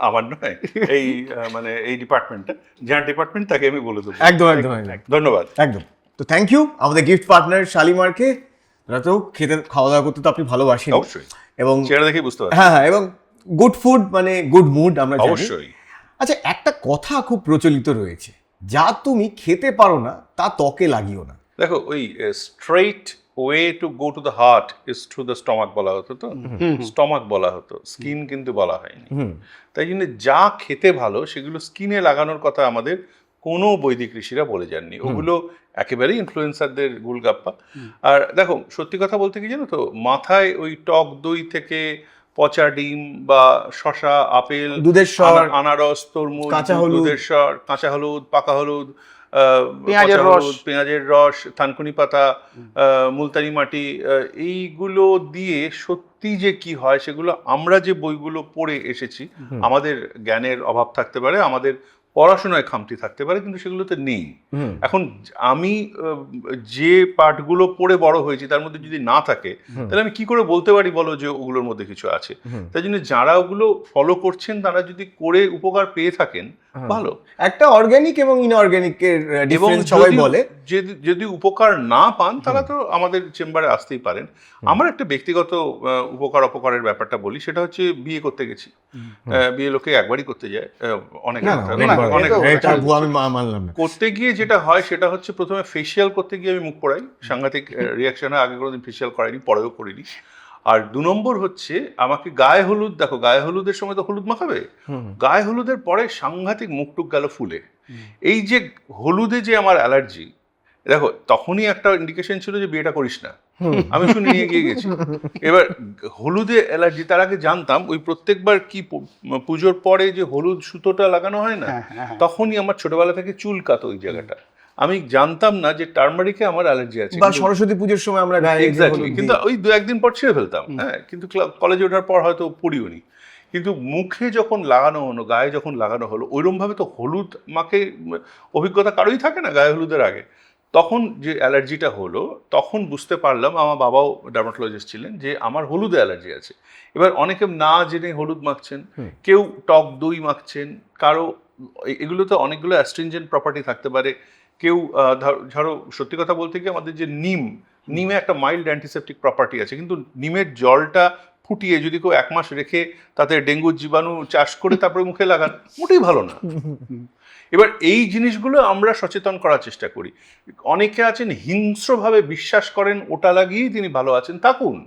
আমার নয়, এই মানে এই ডিপার্টমেন্টটা, যার ডিপার্টমেন্ট তাকে আমি বলে দেবো।
একদম একদম,
ধন্যবাদ।
একদম। তো থ্যাংক ইউ আমাদের গিফট পার্টনার শালিমারকে। ডাক্তারবাবু খেতে খাওয়া দাওয়া করতে তো আপনি ভালোবাসেন
অবশ্যই,
এবং
চেহারা দেখেই বুঝতে পারছি।
হ্যাঁ, এবং গুড ফুড মানে গুড মুড আমরা জানি।
অবশ্যই।
আচ্ছা, একটা কথা খুব প্রচলিত রয়েছে, যা তুমি খেতে পারো না তা ত্বকে লাগিও না।
দেখো, ওই straight way to go to the heart is through the stomach বলা হতো, তো স্টমাক বলা হতো, স্কিন কিন্তু বলা হয়নি। তাই জন্য যা খেতে ভালো সেগুলো স্কিনে লাগানোর কথা আমাদের কোনো বৈদিক ঋষিরা বলে যাননি। ওগুলো একেবারেই ইনফ্লুয়েন্সারদের গুলগাপ্পা। আর দেখো, সত্যি কথা বলতে কি জানো তো, মাথায় ওই টক দই থেকে পচা ডিম বা শশা, আপেল,
দুধের স্বর,
আনারস, তরমুজ,
কাঁচা হলুদ,
দুধের স্বর, কাঁচা হলুদ, পাকা হলুদ,
পেঁয়াজের
পচা
রস।
হলুদ, পেঁয়াজের রস, থানকুনি পাতা, মুলতানি মাটি, এইগুলো দিয়ে সত্যি যে কি হয় সেগুলো আমরা যে বইগুলো পড়ে এসেছি, আমাদের জ্ঞানের অভাব থাকতে পারে, আমাদের পড়াশোনায় খামতি থাকতে পারে, কিন্তু সেগুলোতে নেই। এখন আমি যে পাঠগুলো পড়ে বড় হয়েছি তার মধ্যে যদি না থাকে, তাহলে আমি কি করে বলতে পারি বলো যে ওগুলোর মধ্যে কিছু আছে? তাই জন্য যারা ওগুলো ফলো করছেন তারা যদি করে উপকার পেয়ে থাকেন, ভালো।
একটা অর্গানিক এবং ইনঅর্গানিকের
এবং
ডিফারেন্স সবাই বলে।
যদি উপকার না পান তারা তো আমাদের চেম্বারে আসতেই পারেন। আমার একটা ব্যক্তিগত উপকার অপকারের ব্যাপারটা বলি, সেটা হচ্ছে বিয়ে করতে গেছি। বিয়ে লোকে একবারই করতে যায়, অনেক
আমি মানলাম না।
করতে গিয়ে যেটা হয় সেটা হচ্ছে, প্রথমে ফেসিয়াল করতে গিয়ে আমি মুখ পোড়াই, সাংঘাতিক রিয়াকশন হয়, আগে কোনোদিন ফেসিয়াল করাইনি, পরেও করিনি। আর 2 নম্বর হচ্ছে আমাকে গায়ে হলুদ, দেখো গায়ে হলুদের সময় তো হলুদ মাখাবে, গায়ে হলুদের পরে সাংঘাতিক মুখটুক গেল ফুলে। এই যে হলুদে যে আমার অ্যালার্জি, দেখো তখনই একটা ইন্ডিকেশন ছিল যে বিয়েটা করিস না। আমি শুনে নিয়ে গিয়ে গেছি। এবার হলুদে অ্যালার্জি, তার আগে জানতাম ওই প্রত্যেকবার কি পুজোর পরে যে হলুদ সুতোটা লাগানো হয় না, তখনই আমার ছোটবেলা থেকে চুলকাতো ওই জায়গাটা। আমি জানতাম না যে টার্মারিকে আমার অ্যালার্জি আছে।
বা সরস্বতী পুজোর সময় আমরা গায়ে
এক্স্যাক্টলি, কিন্তু ওই 2-1 দিন পর ছেড়ে ফেলতাম। হ্যাঁ, কিন্তু কলেজে ওঠার পর হয়তো পড়িও নি। কিন্তু মুখে যখন লাগানো হলো, গায়ে যখন লাগানো হলো, ওইরকম ভাবে তো হলুদ মাকে অভিজ্ঞতা কারোই থাকে না গায়ে হলুদের আগে। তখন যে অ্যালার্জিটা হলো, তখন বুঝতে পারলাম, আমার বাবাও ডার্মাটোলজিস্ট ছিলেন, যে আমার হলুদে অ্যালার্জি আছে। এবার অনেকে না জেনে হলুদ মাখছেন, কেউ টক দই মাখছেন, কারো এগুলোতে অনেকগুলো অ্যাস্ট্রিনজেন্ট প্রপার্টি থাকতে পারে। কেউ ধরো সত্যি কথা বলতে কি, আমাদের যে নিমে একটা মাইল্ড অ্যান্টিসেপটিক প্রপার্টি আছে, কিন্তু নিমের জলটা ফুটিয়ে যদি কেউ 1 মাস রেখে তাতে ডেঙ্গুর জীবাণু চাষ করে তারপরে মুখে লাগান, মোটেই ভালো না। এবার এই জিনিসগুলো আমরা সচেতন করার চেষ্টা করি। অনেকে আছেন হিংস্রভাবে বিশ্বাস করেন ওটা লাগিয়েই তিনি ভালো আছেন, থাকুন।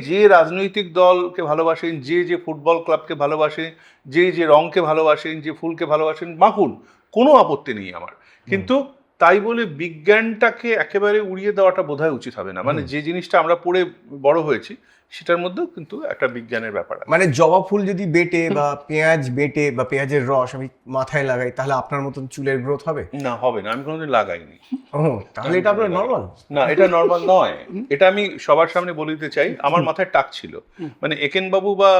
যে রাজনৈতিক দলকে ভালোবাসেন, যে ফুটবল ক্লাবকে ভালোবাসেন, যে রঙকে ভালোবাসেন, যে ফুলকে ভালোবাসেন, মাখুন, কোনো আপত্তি নেই আমার। কিন্তু তাই বলে বিজ্ঞানটাকে একেবারে উড়িয়ে দেওয়াটা বোধহয় উচিত হবে না। মানে যে জিনিসটা আমরা পড়ে বড় হয়েছি সেটার মধ্যেও কিন্তু একটা বিজ্ঞানের ব্যাপার আছে।
মানে জবা ফুল যদি বেটে বা পেঁয়াজ বেটে বা পেঁয়াজের রস আমি মাথায় লাগাই, তাহলে আপনার মতন চুলের গ্রোথ হবে?
না, হবে না। আমি কোনোদিন লাগাইনি।
তাহলে এটা আপনার নর্মাল?
না, এটা নর্মাল নয়। এটা আমি সবার সামনে বলে দিতে চাই, আমার মাথায় টাক ছিল। মানে একেন বাবু বা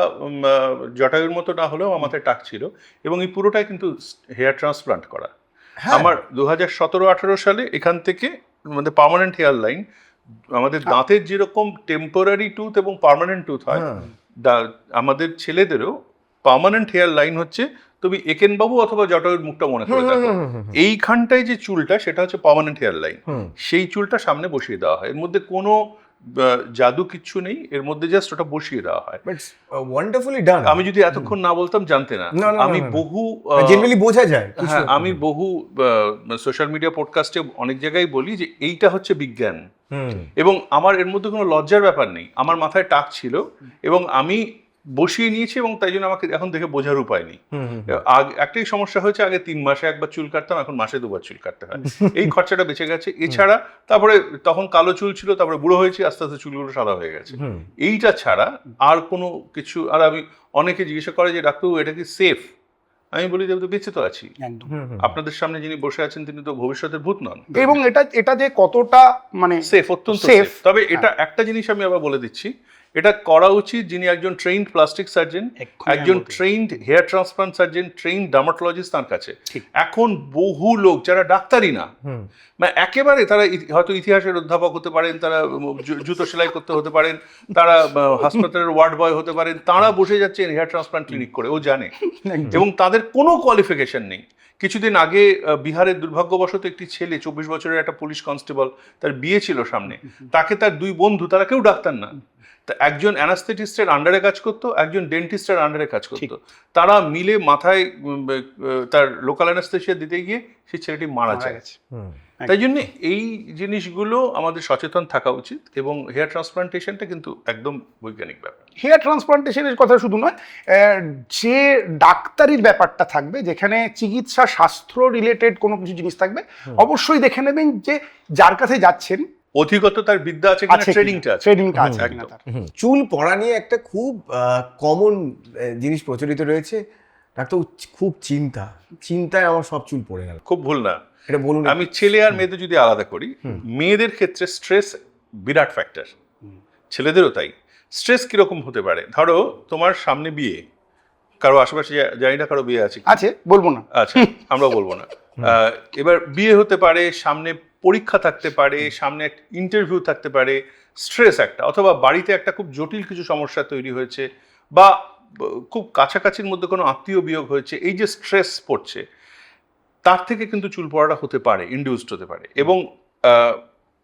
জটায়ুর মতো না হলেও আমার মাথায় টাক ছিল, এবং এই পুরোটাই কিন্তু হেয়ার ট্রান্সপ্লান্ট করা। আমার 2017-18 সালে এখান থেকে আমাদের পার্মানেন্ট হেয়ার লাইন, আমাদের দাঁতের যেরকম টেম্পোরারি টুথ এবং পার্মানেন্ট টুথ হয়, আমাদের ছেলেদেরও পার্মানেন্ট হেয়ার লাইন হচ্ছে, তুমি একেন বাবু অথবা জটায়ুর মুখটা মনে করে দেখো, এইখানটায় যে চুলটা সেটা হচ্ছে পার্মানেন্ট হেয়ার লাইন। সেই চুলটা সামনে বসিয়ে দেওয়া হয়। এর মধ্যে কোনো জাদু কিচ্ছু নেই, এর মধ্যে জাস্ট ওটা বসিয়ে দেওয়া হয়।
ওয়ান্ডারফুলি ডান।
আমি যদি এতক্ষণ না বলতাম জানতে না। আমি বহু
জেনারেলি বোঝা যায়।
হ্যাঁ, আমি বহু সোশ্যাল মিডিয়া পডকাস্টে অনেক জায়গায় বলি যে এইটা হচ্ছে বিজ্ঞান, এবং আমার এর মধ্যে কোনো লজ্জার ব্যাপার নেই। আমার মাথায় টাক ছিল এবং আমি বসিয়ে নিয়েছি, এবং তাই জন্য আমাকে এখন দেখে বোঝার উপায় নেই। একটাই সমস্যা হয়েছে, আগে 3 মাসে একবার চুল কাটতাম, এখন মাসে 2 বার চুল কাটতে হয়। এই খরচাটা বেঁচে গেছে। এছাড়া তারপরে তখন কালো চুল ছিল, তারপরে বুড়ো হয়েছি, আস্তে আস্তে চুলগুলো সাদা হয়ে গেছে। এইটা ছাড়া আর কোনো কিছু। আর আমি অনেকে জিজ্ঞাসা করে যে ডাক্তারবাবু এটা কি সেফ? আমি বলি যে বেঁচে তো আছি। আপনাদের সামনে যিনি বসে আছেন তিনি তো ভবিষ্যতের ভূত নন।
এবং এটা যে কতটা মানে
সেফ, অত্যন্ত সেফ। তবে এটা একটা জিনিস আমি আবার বলে দিচ্ছি, এটা করা উচিত যিনি একজন ট্রেইনড প্লাস্টিক সার্জন, একজন trained hair transplant surgeon, trained dermatologist তার কাছে। এখন বহু লোক যারা ডাক্তারই না, মানে একেবারে তারা হয়তো ইতিহাসের অধ্যাপক হতে পারেন, তারা জুতো সেলাই করতে হতে পারেন, তারা হাসপাতালের ওয়ার্ড বয় হতে পারেন, তারা বসে যাচ্ছেন হেয়ার ট্রান্সপ্লান্ট ক্লিনিক করে, ও জানে, এবং তাদের কোনো কোয়ালিফিকেশন নেই। কিছুদিন আগে বিহারের দুর্ভাগ্যবশত একটি ছেলে, 24 বছরের একটা পুলিশ কনস্টেবল, তার বিয়ে ছিল সামনে, তাকে তার 2 বন্ধু, তারা কেউ ডাক্তার না, একজন অ্যানাস্থেটিস্টের আন্ডারে কাজ করতো, একজন ডেন্টিস্টের আন্ডারে কাজ করতো, তারা মিলে মাথায় তার লোকাল অ্যানাস্থেশিয়া দিতে গিয়ে সেই ছেলেটি মারা যায়। তাই জন্য এই জিনিসগুলো আমাদের সচেতন থাকা উচিত, এবং হেয়ার ট্রান্সপ্লান্টেশনটা কিন্তু একদম বৈজ্ঞানিক ব্যাপার।
হেয়ার ট্রান্সপ্লান্টেশনের কথা শুধু নয়, যে ডাক্তারির ব্যাপারটা থাকবে, যেখানে চিকিৎসা শাস্ত্র রিলেটেড কোনো কিছু জিনিস থাকবে, অবশ্যই দেখে নেবেন যে যার কাছে যাচ্ছেন
অধিগত তার বিদ্যা আছে কিনা, ট্রেনিংটা আছে।
ট্রেনিংটা আছে কিনা
একদম।
তার।
চুল পড়া নিয়ে একটা খুব কমন জিনিস প্রচলিত রয়েছে, ডাক্তার খুব চিন্তায় আমার সব চুল পড়ে গেল।
খুব ভুল না।
এটা বলুন।
আমি ছেলে আর মেয়েদের যদি আলাদা করি, মেয়েদের ক্ষেত্রে স্ট্রেস বিরাট ফ্যাক্টর, ছেলেদেরও তাই। স্ট্রেস কিরকম হতে পারে? ধরো তোমার সামনে বিয়ে, কারো আশেপাশে জানি না কারো বিয়ে আছে কি?
আছে, বলবো না।
আচ্ছা, আমরা বলবো না। এবার বিয়ে হতে পারে, সামনে পরীক্ষা থাকতে পারে, সামনে একটা ইন্টারভিউ থাকতে পারে, স্ট্রেস একটা, অথবা বাড়িতে একটা খুব জটিল কিছু সমস্যা তৈরি হয়েছে, বা খুব কাছাকাছির মধ্যে কোনো আত্মীয় বিয়োগ হয়েছে, এই যে স্ট্রেস পড়ছে, তার থেকে কিন্তু চুল পড়াটা হতে পারে, ইনডিউসড হতে পারে। এবং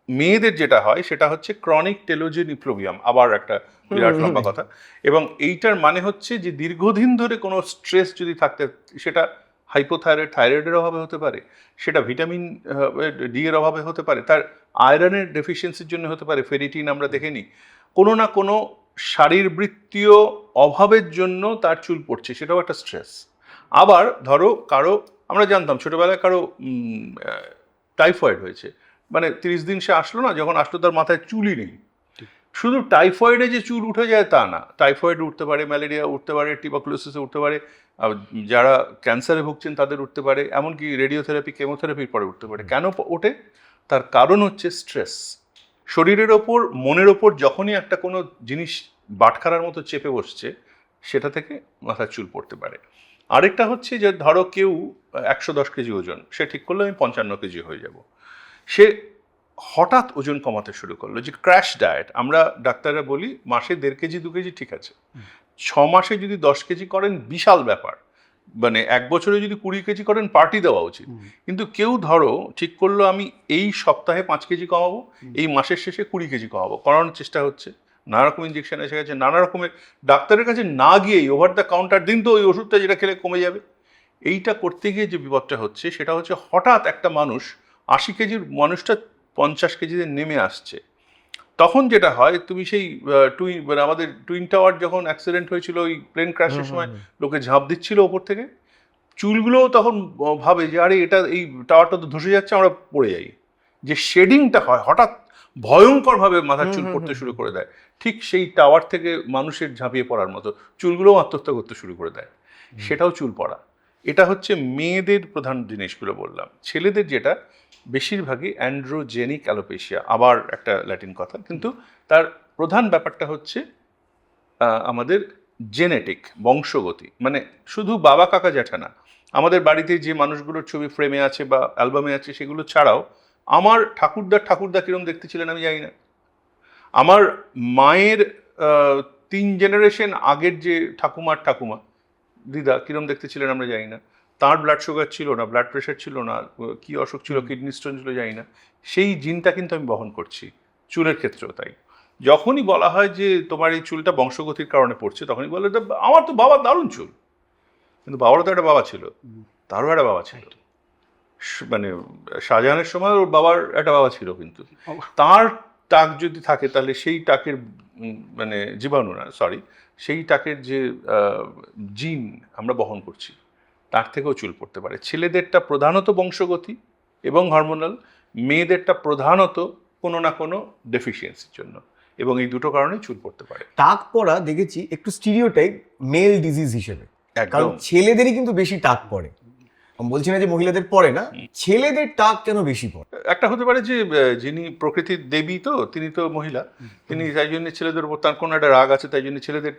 মেয়েদের যেটা হয় সেটা হচ্ছে ক্রনিক টেলোজেন ইপ্লোবিয়াম, আবার একটা বিরাট লম্বা কথা। এবং এইটার মানে হচ্ছে যে দীর্ঘদিন ধরে কোনো স্ট্রেস যদি থাকতে, সেটা থাইরয়েডের অভাবে হতে পারে, সেটা ভিটামিন ডি এর অভাবে হতে পারে, তার আয়রনের ডেফিসিয়েন্সির জন্য হতে পারে, ফেরিটিন আমরা দেখে নিই, কোনো না কোনো শারীরবৃত্তীয় অভাবের জন্য তার চুল পড়ছে, সেটাও একটা স্ট্রেস। আবার ধরো কারো, আমরা জানতাম ছোটবেলায় কারো টাইফয়েড হয়েছে, মানে 30 দিন সে আসলো না, যখন আসলো তার মাথায় চুলই নেই। শুধু টাইফয়েডে যে চুল উঠে যায় তা না, টাইফয়েড উঠতে পারে, ম্যালেরিয়া উঠতে পারে, টিউবারকুলোসিসে উঠতে পারে, যারা ক্যান্সারে ভুগছেন তাদের উঠতে পারে, এমনকি রেডিওথেরাপি, কেমোথেরাপির পরে উঠতে পারে। কেন ওঠে? তার কারণ হচ্ছে স্ট্রেস। শরীরের ওপর, মনের ওপর যখনই একটা কোনো জিনিস বাটখারার মতো চেপে বসছে, সেটা থেকে মাথার চুল পড়তে পারে। আরেকটা হচ্ছে যে ধরো কেউ 110 কেজি ওজন, সে ঠিক করলো আমি 55 কেজি হয়ে যাব, সে হঠাৎ ওজন কমাতে শুরু করলো, যে ক্র্যাশ ডায়েট আমরা ডাক্তাররা বলি, মাসে 1.5 কেজি 2 কেজি ঠিক আছে, 6 মাসে যদি 10 কেজি করেন বিশাল ব্যাপার, মানে 1 বছরে যদি 20 কেজি করেন পার্টি দেওয়া উচিত। কিন্তু কেউ ধরো ঠিক করলো আমি এই সপ্তাহে 5 কেজি কমাবো, এই মাসের শেষে 20 কেজি কমাবো, করানোর চেষ্টা হচ্ছে, নানা রকম ইঞ্জেকশন এসে গেছে, নানা রকমের, ডাক্তারের কাছে না গিয়েই ওভার দ্য কাউন্টার দিন তো ওই ওষুধটা যেটা খেলে কমে যাবে। এইটা করতে গিয়ে যে বিপদটা হচ্ছে সেটা হচ্ছে হঠাৎ একটা মানুষ 80 কেজির মানুষটা 50 কেজিতে নেমে আসছে। তখন যেটা হয়, তুমি সেই মানে আমাদের টুইন টাওয়ার যখন অ্যাক্সিডেন্ট হয়েছিল, ওই প্লেন ক্র্যাশের সময় লোকে ঝাঁপ দিচ্ছিল ওপর থেকে, চুলগুলোও তখন ভাবে যে আরে এটা, এই টাওয়ারটা তো ধসে যাচ্ছে, আমরা পড়ে যাই। যে শেডিংটা হয় হঠাৎ ভয়ঙ্করভাবে মাথার চুল পড়তে শুরু করে দেয়, ঠিক সেই টাওয়ার থেকে মানুষের ঝাঁপিয়ে পড়ার মতো চুলগুলোও আত্মহত্যা করতে শুরু করে দেয়, সেটাও চুল পড়া। এটা হচ্ছে মেয়েদের প্রধান জিনিসগুলো বললাম। ছেলেদের যেটা বেশিরভাগই অ্যান্ড্রোজেনিক অ্যালোপেশিয়া, আবার একটা ল্যাটিন কথা, কিন্তু তার প্রধান ব্যাপারটা হচ্ছে আমাদের জেনেটিক, বংশগতি। মানে শুধু বাবা কাকা জ্যাঠা না, আমাদের বাড়িতে যে মানুষগুলোর ছবি ফ্রেমে আছে বা অ্যালবামে আছে সেগুলো ছাড়াও আমার ঠাকুরদা কিরম দেখতে ছিলেন আমি জানি না, আমার মায়ের 3 জেনারেশন আগের যে ঠাকুমা দিদা কিরম দেখতে ছিলেন আমরা জানি না, তার ব্লাড সুগার ছিল না, ব্লাড প্রেশার ছিল না, কি অসুখ ছিল, কিডনি স্টোন ছিল জানি না, সেই জিনটা কিন্তু আমি বহন করছি। চুলের ক্ষেত্রেও তাই। যখনই বলা হয় যে তোমার এই চুলটা বংশগতির কারণে পড়ছে, তখনই বলে আমার তো বাবার দারুণ চুল, কিন্তু বাবারও তো একটা বাবা ছিল, তারও একটা বাবা ছিল, মানে শাহজাহানের সময় ওর বাবার একটা বাবা ছিল, কিন্তু তার টাক যদি থাকে তাহলে সেই টাকের মানে জীবাণু না, সেই টাকের যে জিন আমরা বহন করছি, তার থেকেও চুল পড়তে পারে। ছেলেদেরটা প্রধানত বংশগতি এবং হরমোনাল, মেয়েদেরটা প্রধানত কোনো না কোনো ডেফিসিয়েন্সির জন্য, এবং এই দুটো কারণেই চুল পড়তে পারে।
টাক পড়া দেখেছি একটু স্টিরিওটাইপ মেল ডিজিজ হিসেবে, কারণ ছেলেদেরই কিন্তু বেশি টাক পড়ে। আমি বলছি না যে মহিলাদের পড়ে না, ছেলেদের টাক কেন বেশি পড়ে?
একটা হতে পারে যে যিনি প্রকৃতির দেবী, তো তিনি তো মহিলা, তিনি তাই জন্য ছেলেদের উপর তার কোনো একটা রাগ আছে, তাই জন্য ছেলেদের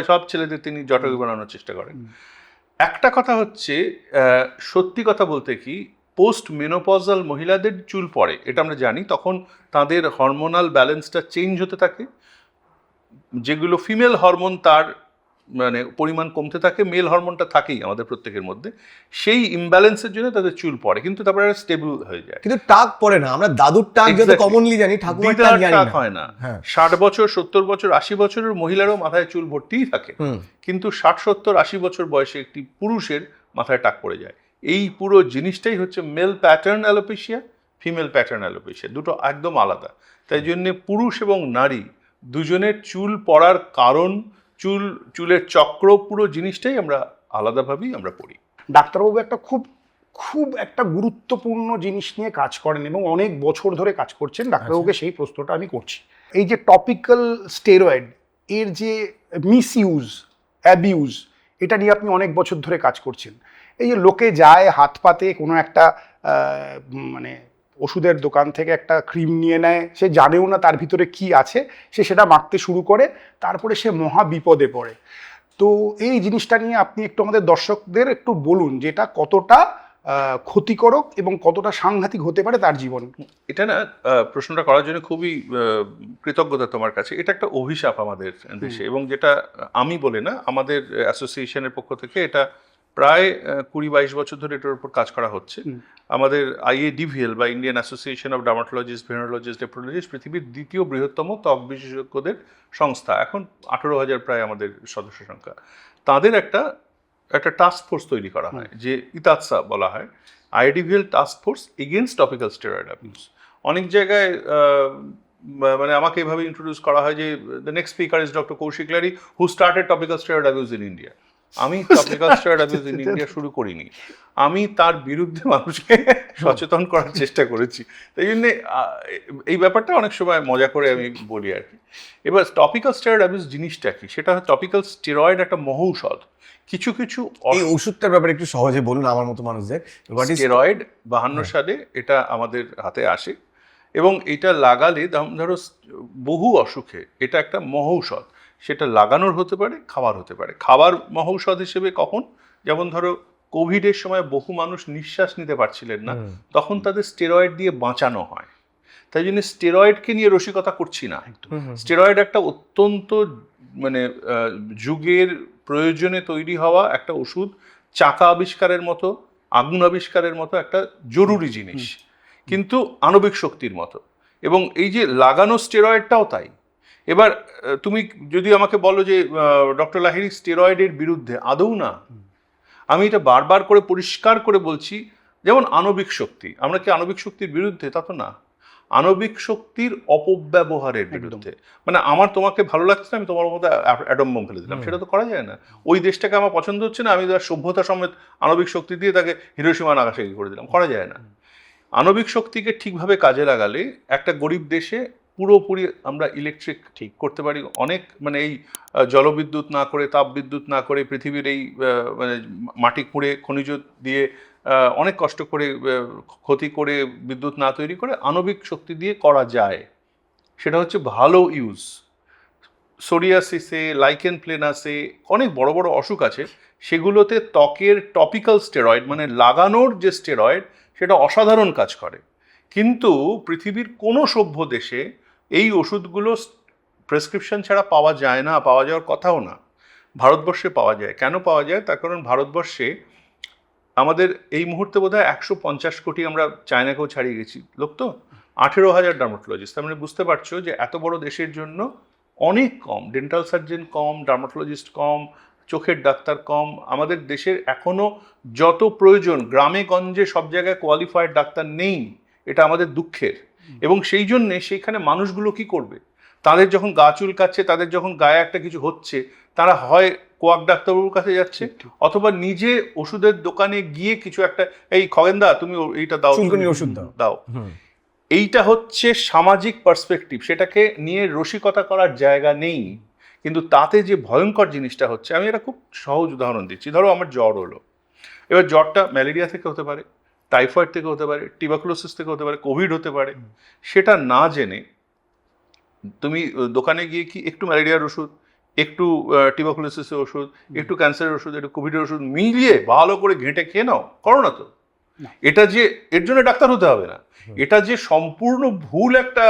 সব ছেলেদের তিনি জটক বানানোর চেষ্টা করেন। একটা কথা হচ্ছে, সত্যি কথা বলতে কি, পোস্ট মেনোপজাল মহিলাদের চুল পড়ে, এটা আমরা জানি, তখন তাদের হরমোনাল ব্যালেন্সটা চেঞ্জ হতে থাকে, যেগুলো ফিমেল হরমোন তার মানে পরিমাণ কমতে থাকে, মেল হরমোনটা থাকেই আমাদের প্রত্যেকের মধ্যে, সেই ইমব্যালেন্সের জন্য তাদের চুল পড়ে, কিন্তু তারপরে স্টেবল হয়ে যায়।
কিন্তু টাক পড়ে না, আমরা দাদুর টাক যত কমনলি জানি, ঠাকুমার টাক জানি না।
হয় না। 60 বছর, 70 বছর, 80 বছরের মহিলারও মাথায় চুল ভর্তিই থাকে, কিন্তু 60, 70, 80 বছর বয়সে একটি পুরুষের মাথায় টাক পড়ে যায়। এই পুরো জিনিসটাই হচ্ছে mail pattern alopecia, female pattern alopecia, দুটো একদম আলাদা। তাই জন্য পুরুষ এবং নারী দুজনের চুল পড়ার কারণ চুলের চক্র, পুরো জিনিসটাই আমরা আলাদাভাবেই আমরা পড়ি।
ডাক্তারবাবু একটা খুব খুব একটা গুরুত্বপূর্ণ জিনিস নিয়ে কাজ করেন এবং অনেক বছর ধরে কাজ করছেন। ডাক্তারবাবুকে সেই প্রশ্নটা আমি করছি, এই যে টপিক্যাল স্টেরয়েড এর যে মিসইউজ, অ্যাবিউজ, এটা নিয়ে আপনি অনেক বছর ধরে কাজ করছেন। এই যে লোকে যায় হাত পাতে কোনো একটা মানে ওষুধের দোকান থেকে একটা ক্রিম নিয়ে নেয়, সে জানেও না তার ভিতরে কি আছে, সে সেটা মাখতে শুরু করে, তারপরে সে মহা বিপদে পড়ে। তো এই জিনিসটা নিয়ে আপনি একটু আমাদের দর্শকদের একটু বলুন যে এটা কতটা ক্ষতিকারক এবং কতটা সাংঘাতিক হতে পারে তার জীবন।
এটা না, প্রশ্নটা করার জন্য খুবই কৃতজ্ঞতা তোমার কাছে। এটা একটা অভিশাপ আমাদের দেশে, এবং যেটা আমি বলে না, আমাদের অ্যাসোসিয়েশনের পক্ষ থেকে এটা প্রায় 20-22 বছর ধরে এটার উপর কাজ করা হচ্ছে। আমাদের IADVL বা Indian association of dermatologists, venereologists, nephrologists পৃথিবীর দ্বিতীয় বৃহত্তম ত্বক বিশেষজ্ঞদের সংস্থা। এখন 18,000 প্রায় আমাদের সদস্য সংখ্যা। তাদের একটা টাস্ক ফোর্স তৈরি করা হয়, যে ইতাৎসা বলা হয়, IADVL task force against topical steroid abuse. অনেক জায়গায় মানে আমাকে এভাবে ইন্ট্রোডিউস করা হয় যে the next speaker is doctor Kaushik Lahiri, who started topical steroid abuse in India. আমি topical steroid abuse in India শুরু করিনি, আমি তার বিরুদ্ধে মানুষকে সচেতন করার চেষ্টা করেছি। তাই জন্যে এই ব্যাপারটা অনেক সময় মজা করে আমি বলি আর কি। এবার টপিক্যাল স্টেরয়েড অ্যাবিউজ জিনিসটা কি, সেটা টপিক্যাল স্টেরয়েড একটা মহৌষধ। কিছু
এই ওষুধটার ব্যাপারে একটু সহজে বলুন আমার মতো মানুষদের।
স্টেরয়েড 52 সালে এটা আমাদের হাতে আসে, এবং এটা লাগালে ধরো বহু অসুখে এটা একটা মহৌষধ। সেটা লাগানোর হতে পারে, খাবার হতে পারে। খাবার মহৌষধ হিসেবে কখন, যেমন ধরো কোভিডের সময় বহু মানুষ নিঃশ্বাস নিতে পারছিলেন না, তখন তাদের স্টেরয়েড দিয়ে বাঁচানো হয়। তাই জন্য স্টেরয়েডকে নিয়ে রসিকতা করছি না। স্টেরয়েড একটা অত্যন্ত মানে যুগের প্রয়োজনে তৈরি হওয়া একটা ওষুধ, চাকা আবিষ্কারের মতো, আগুন আবিষ্কারের মতো একটা জরুরি জিনিস, কিন্তু আণবিক শক্তির মতো। এবং এই যে লাগানো স্টেরয়েডটাও তাই। এবার তুমি যদি আমাকে বলো যে ডক্টর লাহিড়ী স্টেরয়েডের বিরুদ্ধে, আদৌ না। আমি এটা বারবার করে পরিষ্কার করে বলছি, যেমন আণবিক শক্তি, আমরা কি আণবিক শক্তির বিরুদ্ধে? তা তো না। আণবিক শক্তির অপব্যবহারের বিরুদ্ধে। মানে আমার তোমাকে ভালো লাগছে না, আমি তোমার মধ্যে অ্যাটম বোম ফেলে দিলাম, সেটা তো করা যায় না। ওই দেশটাকে আমার পছন্দ হচ্ছে না, আমি তার সভ্যতা সমেত আণবিক শক্তি দিয়ে তাকে হিরোশিমা নাগাসাকি করে দিলাম, করা যায় না। আণবিক শক্তিকে ঠিকভাবে কাজে লাগালে একটা গরিব দেশে পুরোপুরি আমরা ইলেকট্রিক ঠিক করতে পারি। অনেক মানে এই জলবিদ্যুৎ না করে, তাপবিদ্যুৎ না করে, পৃথিবীর এই মানে মাটি খুঁড়ে খনিজ দিয়ে অনেক কষ্ট করে ক্ষতি করে বিদ্যুৎ না তৈরি করে আণবিক শক্তি দিয়ে করা যায়। সেটা হচ্ছে ভালো ইউজ। সোরিয়াসিসে, লাইকেন প্লেনাসে অনেক বড় বড় অসুখ আছে, সেগুলোতে ত্বকের টপিক্যাল স্টেরয়েড মানে লাগানোর যে স্টেরয়েড, সেটা অসাধারণ কাজ করে। কিন্তু পৃথিবীর কোনো সভ্য দেশে এই ওষুধগুলো প্রেসক্রিপশন ছাড়া পাওয়া যায় না, পাওয়া যাওয়ার কথাও না। ভারতবর্ষে পাওয়া যায়। কেন পাওয়া যায়? তার কারণ ভারতবর্ষে আমাদের এই মুহূর্তে বোধহয় 150 কোটি, আমরা চায়নাকেও ছাড়িয়ে গেছি লোক, তো 18,000 ডার্মাটোলজিস্ট। তার মানে বুঝতে পারছো যে এত বড় দেশের জন্য অনেক কম, ডেন্টাল সার্জন কম, ডার্মাটোলজিস্ট কম, চোখের ডাক্তার কম। আমাদের দেশের এখনো যত প্রয়োজন, গ্রামে গঞ্জে সব জায়গায় কোয়ালিফাইড ডাক্তার নেই, এটা আমাদের দুঃখের। এবং সেই জন্যে সেইখানে মানুষগুলো কি করবে? তাদের যখন গা চুলকাচ্ছে, তাদের যখন গায়ে একটা কিছু হচ্ছে, তারা হয় কোয়াক ডাক্তারবাবুর কাছে যাচ্ছে, অথবা নিজে ওষুধের দোকানে গিয়ে কিছু একটা, এই খগেনদা তুমি এইটা দাও,
ওষুধ
দাও। এইটা হচ্ছে সামাজিক পার্সপেক্টিভ, সেটাকে নিয়ে রসিকতা করার জায়গা নেই। কিন্তু তাতে যে ভয়ঙ্কর জিনিসটা হচ্ছে, আমি এটা খুব সহজ উদাহরণ দিচ্ছি। ধরো আমার জ্বর হলো, এবার জ্বরটা ম্যালেরিয়া থেকে হতে পারে, টাইফয়েড থেকে হতে পারে, টিউবারকুলোসিস থেকে হতে পারে, কোভিড হতে পারে। সেটা না জেনে তুমি দোকানে গিয়ে কি একটু ম্যালেরিয়ার ওষুধ, একটু টিউবারকুলোসিসের ওষুধ, একটু ক্যান্সারের ওষুধ, একটু কোভিডের ওষুধ মিলিয়ে ভালো করে ঘেঁটে খেয়ে নাও, করো না তো। এটা যে এর জন্য ডাক্তার হতে হবে না, এটা যে সম্পূর্ণ ভুল একটা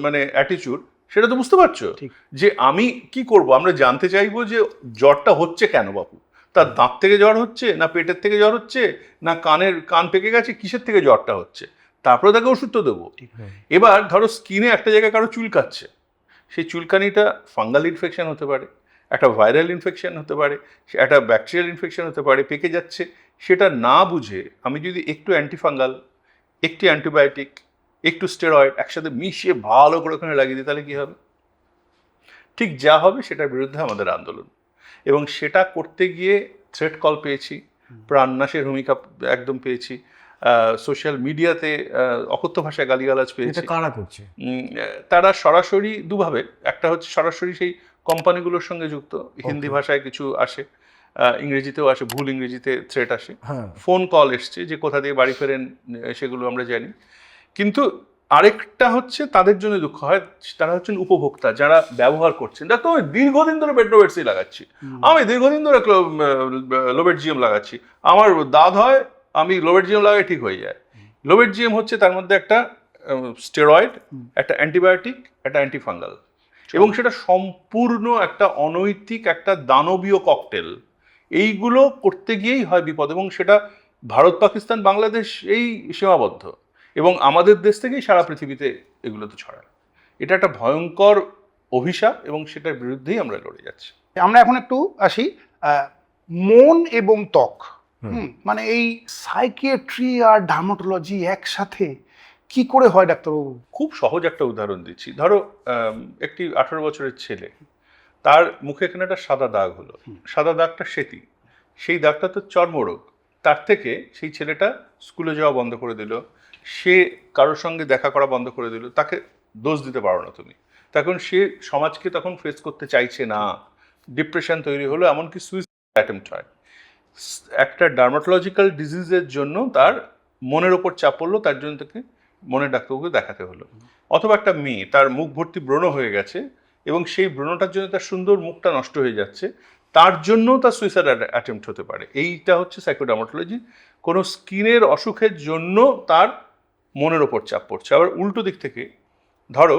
মানে অ্যাটিচিউড, সেটা তো বুঝতে পারছো। যে আমি কি করব, আমরা জানতে চাইবো যে জ্বরটা হচ্ছে কেন বাপু, তার দাঁত থেকে জ্বর হচ্ছে, না পেটের থেকে জ্বর হচ্ছে, না কান পেকে গেছে, কিসের থেকে জ্বরটা হচ্ছে, তারপরে তাকে ওষুধ তো দেবো। এবার ধরো স্কিনে একটা জায়গায় কারো চুলকাচ্ছে, সেই চুলকানিটা ফাঙ্গাল ইনফেকশন হতে পারে, একটা ভাইরাল ইনফেকশন হতে পারে, একটা ব্যাকটেরিয়াল ইনফেকশন হতে পারে, পেকে যাচ্ছে। সেটা না বুঝে আমি যদি একটু অ্যান্টিফাঙ্গাল, একটু অ্যান্টিবায়োটিক, একটু স্টেরয়েড একসাথে মিশিয়ে ভালো করে ওখানে লাগিয়ে দিই, তাহলে কী হবে? ঠিক যা হবে সেটার বিরুদ্ধে আমাদের আন্দোলন, এবং সেটা করতে গিয়ে থ্রেট কল পেয়েছি, প্রাণনাশের ভূমিকা একদম পেয়েছি, সোশ্যাল মিডিয়াতে অকথ্য ভাষায় গালিগালাজ
এটা
পেয়েছি।
কারা করছে?
তারা সরাসরি দুভাবে, একটা হচ্ছে সরাসরি সেই কোম্পানিগুলোর সঙ্গে যুক্ত, হিন্দি ভাষায় কিছু আসে, ইংরেজিতেও আসে, ভুল ইংরেজিতে থ্রেট আসে,
হ্যাঁ।
ফোন কল এসছে যে কোথা দিয়ে বাড়ি ফেরেন, সেগুলো আমরা জানি। কিন্তু আরেকটা হচ্ছে তাদের জন্য দুঃখ হয়, তারা হচ্ছেন উপভোক্তা যারা ব্যবহার করছেন। দেখো আমি দীর্ঘদিন ধরে পেট্রোভেটসি লাগাচ্ছি, আমি দীর্ঘদিন ধরে লোবেট জিএম লাগাচ্ছি, আমার দাঁত হয়, আমি লোবেট জিএম লাগাই ঠিক হয়ে যায়। লোবেট জিএম হচ্ছে তার মধ্যে একটা স্টেরয়েড, একটা অ্যান্টিবায়োটিক, একটা অ্যান্টিফাঙ্গাল, এবং সেটা সম্পূর্ণ একটা অনৈতিক একটা দানবীয় ককটেল। এইগুলো করতে গিয়েই হয় বিপদ, এবং সেটা ভারত, পাকিস্তান, বাংলাদেশ এই সীমাবদ্ধ, এবং আমাদের দেশ থেকেই সারা পৃথিবীতে এগুলোতে ছড়ায়। এটা একটা ভয়ঙ্কর অভিশাপ, এবং সেটার বিরুদ্ধেই আমরা লড়ে যাচ্ছি।
আমরা এখন একটু আসি মন এবং ত্বক, মানে এই সাইকিয়াট্রি আর ডার্মাটোলজি একসাথে কি করে হয় ডাক্তারবাবু?
খুব সহজ একটা উদাহরণ দিচ্ছি। ধরো একটি 18 বছরের ছেলে, তার মুখে এখানে একটা সাদা দাগ হলো, সাদা দাগটা সেতি, সেই দাগটা তো চর্মরোগ। তার থেকে সেই ছেলেটা স্কুলে যাওয়া বন্ধ করে দিল, সে কারোর সঙ্গে দেখা করা বন্ধ করে দিল, তাকে দোষ দিতে পারো না তুমি। তখন সে সমাজকে তখন ফেস করতে চাইছে না, ডিপ্রেশন তৈরি হলো, এমনকি সুইসাইড অ্যাটেম্প্ট হয়। একটা ডার্মাটোলজিক্যাল ডিজিজের জন্য তার মনের ওপর চাপ পড়লো, তার জন্য তাকে মনের ডাক্তারবাবুকে দেখাতে হলো। অথবা একটা মেয়ে, তার মুখ ভর্তি ব্রণ হয়ে গেছে, এবং সেই ব্রণটার জন্য তার সুন্দর মুখটা নষ্ট হয়ে যাচ্ছে, তার জন্য তার সুইসাইড অ্যাটেম্প্ট হতে পারে। এইটা হচ্ছে সাইকোডার্মাটোলজি। কোনো স্কিনের অসুখের জন্য তার মনের ওপর চাপ পড়ছে। আবার উল্টো দিক থেকে ধরো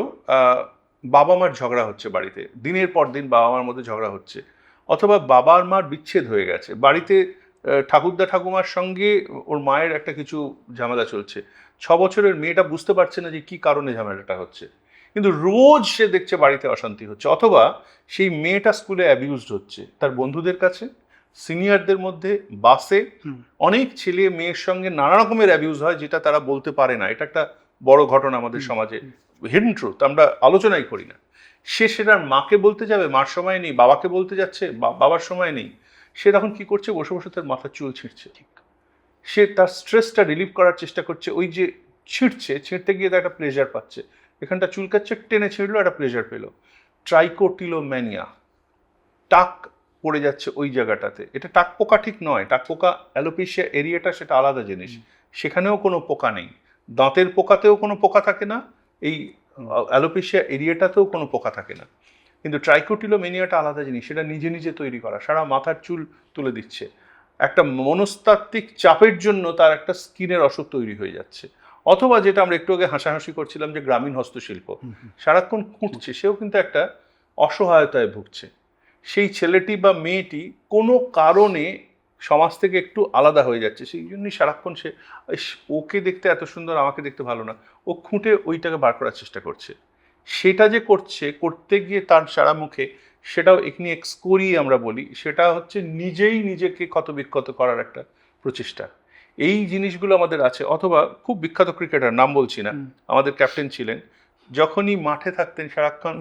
বাবা মার ঝগড়া হচ্ছে বাড়িতে, দিনের পর দিন বাবা মার মধ্যে ঝগড়া হচ্ছে, অথবা বাবার মার বিচ্ছেদ হয়ে গেছে, বাড়িতে ঠাকুরদা ঠাকুমার সঙ্গে ওর মায়ের একটা কিছু ঝামেলা চলছে, 6 বছরের মেয়েটা বুঝতে পারছে না যে কি কারণে ঝামেলাটা হচ্ছে, কিন্তু রোজ সে দেখছে বাড়িতে অশান্তি হচ্ছে। অথবা সেই মেয়েটা স্কুলে অ্যাবিউজড হচ্ছে, তার বন্ধুদের কাছে, সিনিয়রদের মধ্যে, বাসে অনেক ছেলে মেয়ের সঙ্গে নানা রকমের অ্যাবিউজ হয়, যেটা তারা বলতে পারে না। এটা একটা বড় ঘটনা আমাদের সমাজে, হিডেন ট্রুথ, আমরা আলোচনাই করি না। সে সেটার মাকে বলতে যাবে, মার সময় নেই, বাবাকে বলতে যাচ্ছে, বাবার সময় নেই। সে তখন কি করছে, বসে বসে তার মাথার চুল ছিঁড়ছে। ঠিক, সে তার স্ট্রেসটা রিলিভ করার চেষ্টা করছে, ওই যে ছিঁড়তে গিয়ে তার একটা প্লেজার পাচ্ছে, এখানটা চুলকাচ্ছে, টেনে ছিঁড়লো, একটা প্লেজার পেলো। ট্রাইকোটিলোম্যানিয়া, টাক পড়ে যাচ্ছে ওই জায়গাটাতে। এটা টাক পোকা ঠিক নয়, টাক পোকা অ্যালোপেশিয়া এরিয়াটা সেটা আলাদা জিনিস, সেখানেও কোনো পোকা নেই। দাঁতের পোকাতেও কোনো পোকা থাকে না, এই অ্যালোপেশিয়া এরিয়াটাতেও কোনো পোকা থাকে না। কিন্তু ট্রাইকোটিলোমেনিয়াটা আলাদা জিনিস, সেটা নিজে নিজে তৈরি করা, সারা মাথার চুল তুলে দিচ্ছে। একটা মনস্তাত্ত্বিক চাপের জন্য তার একটা স্কিনের অসুখ তৈরি হয়ে যাচ্ছে। অথবা যেটা আমরা একটু আগে হাসাহাসি করছিলাম, যে গ্রামীণ হস্তশিল্প সারাক্ষণ খুঁটছে, সেও কিন্তু একটা অসহায়তায় ভুগছে। সেই ছেলেটি বা মেয়েটি কোনো কারণে সমাজ থেকে একটু আলাদা হয়ে যাচ্ছে, সেই জন্যই সারাক্ষণ সে, ওকে দেখতে এত সুন্দর, আমাকে দেখতে ভালো না, ও খুঁটে ওইটাকে বার করার চেষ্টা করছে। সেটা যে করতে গিয়ে তার সারা মুখে, সেটাও এখানে এক্সকোরি আমরা বলি, সেটা হচ্ছে নিজেই নিজেকে ক্ষতবিক্ষত করার একটা প্রচেষ্টা। এই জিনিসগুলো আমাদের আছে। অথবা খুব বিখ্যাত ক্রিকেটার, নাম বলছি না, আমাদের ক্যাপ্টেন ছিলেন, যখনই মাঠে থাকতেন সারাক্ষণ,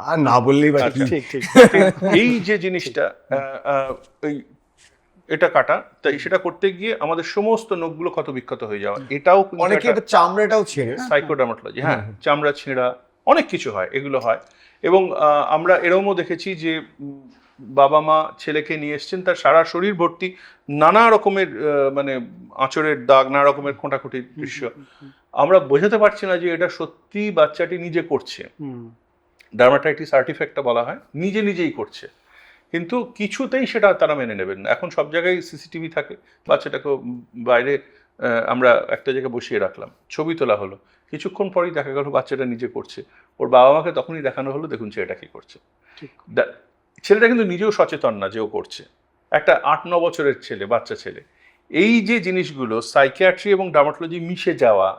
আর না বললেই বা কি।
ঠিক ঠিক
এই যে জিনিসটা ওই এটা কাটা, তাই সেটা করতে গিয়ে আমাদের সমস্ত নখগুলো ক্ষতবিক্ষত হয়ে যাওয়া, এটাও
অনেকে এটা চামড়াটাও ছেড়ে।
সাইকোডার্মাটোলজি। হ্যাঁ, চামড়া ছেঁড়া, অনেক কিছু হয়, এগুলো হয়। এবং আমরা এরকমও দেখেছি যে বাবা মা ছেলেকে নিয়ে এসছেন, তার সারা শরীর ভর্তি নানা রকমের মানে আঁচড়ের দাগ, নানা রকমের খোঁটাখুঁটির দৃশ্য। আমরা বোঝাতে পারছি না যে এটা সত্যি বাচ্চাটি নিজে করছে, ডার্মাটাইটিস আর্টিফ্যাক্টটা বলা হয়, নিজে নিজেই করছে, কিন্তু কিছুতেই সেটা তারা মেনে নেবেন না। এখন সব জায়গায় সিসিটিভি থাকে, বাচ্চাটাকে বাইরে আমরা একটা জায়গায় বসিয়ে রাখলাম, ছবি তোলা হলো, কিছুক্ষণ পরেই দেখা গেল বাচ্চাটা নিজে করছে, ওর বাবা মাকে তখনই দেখানো হলো, দেখুন ছেলেটা কি করছে। ছেলেটা কিন্তু নিজেও সচেতন না যে ও করছে, একটা 8-9 বছরের ছেলে, বাচ্চা ছেলে। এই যে জিনিসগুলো, সাইকিয়াট্রি এবং ডার্মাটোলজি মিশে যাওয়া,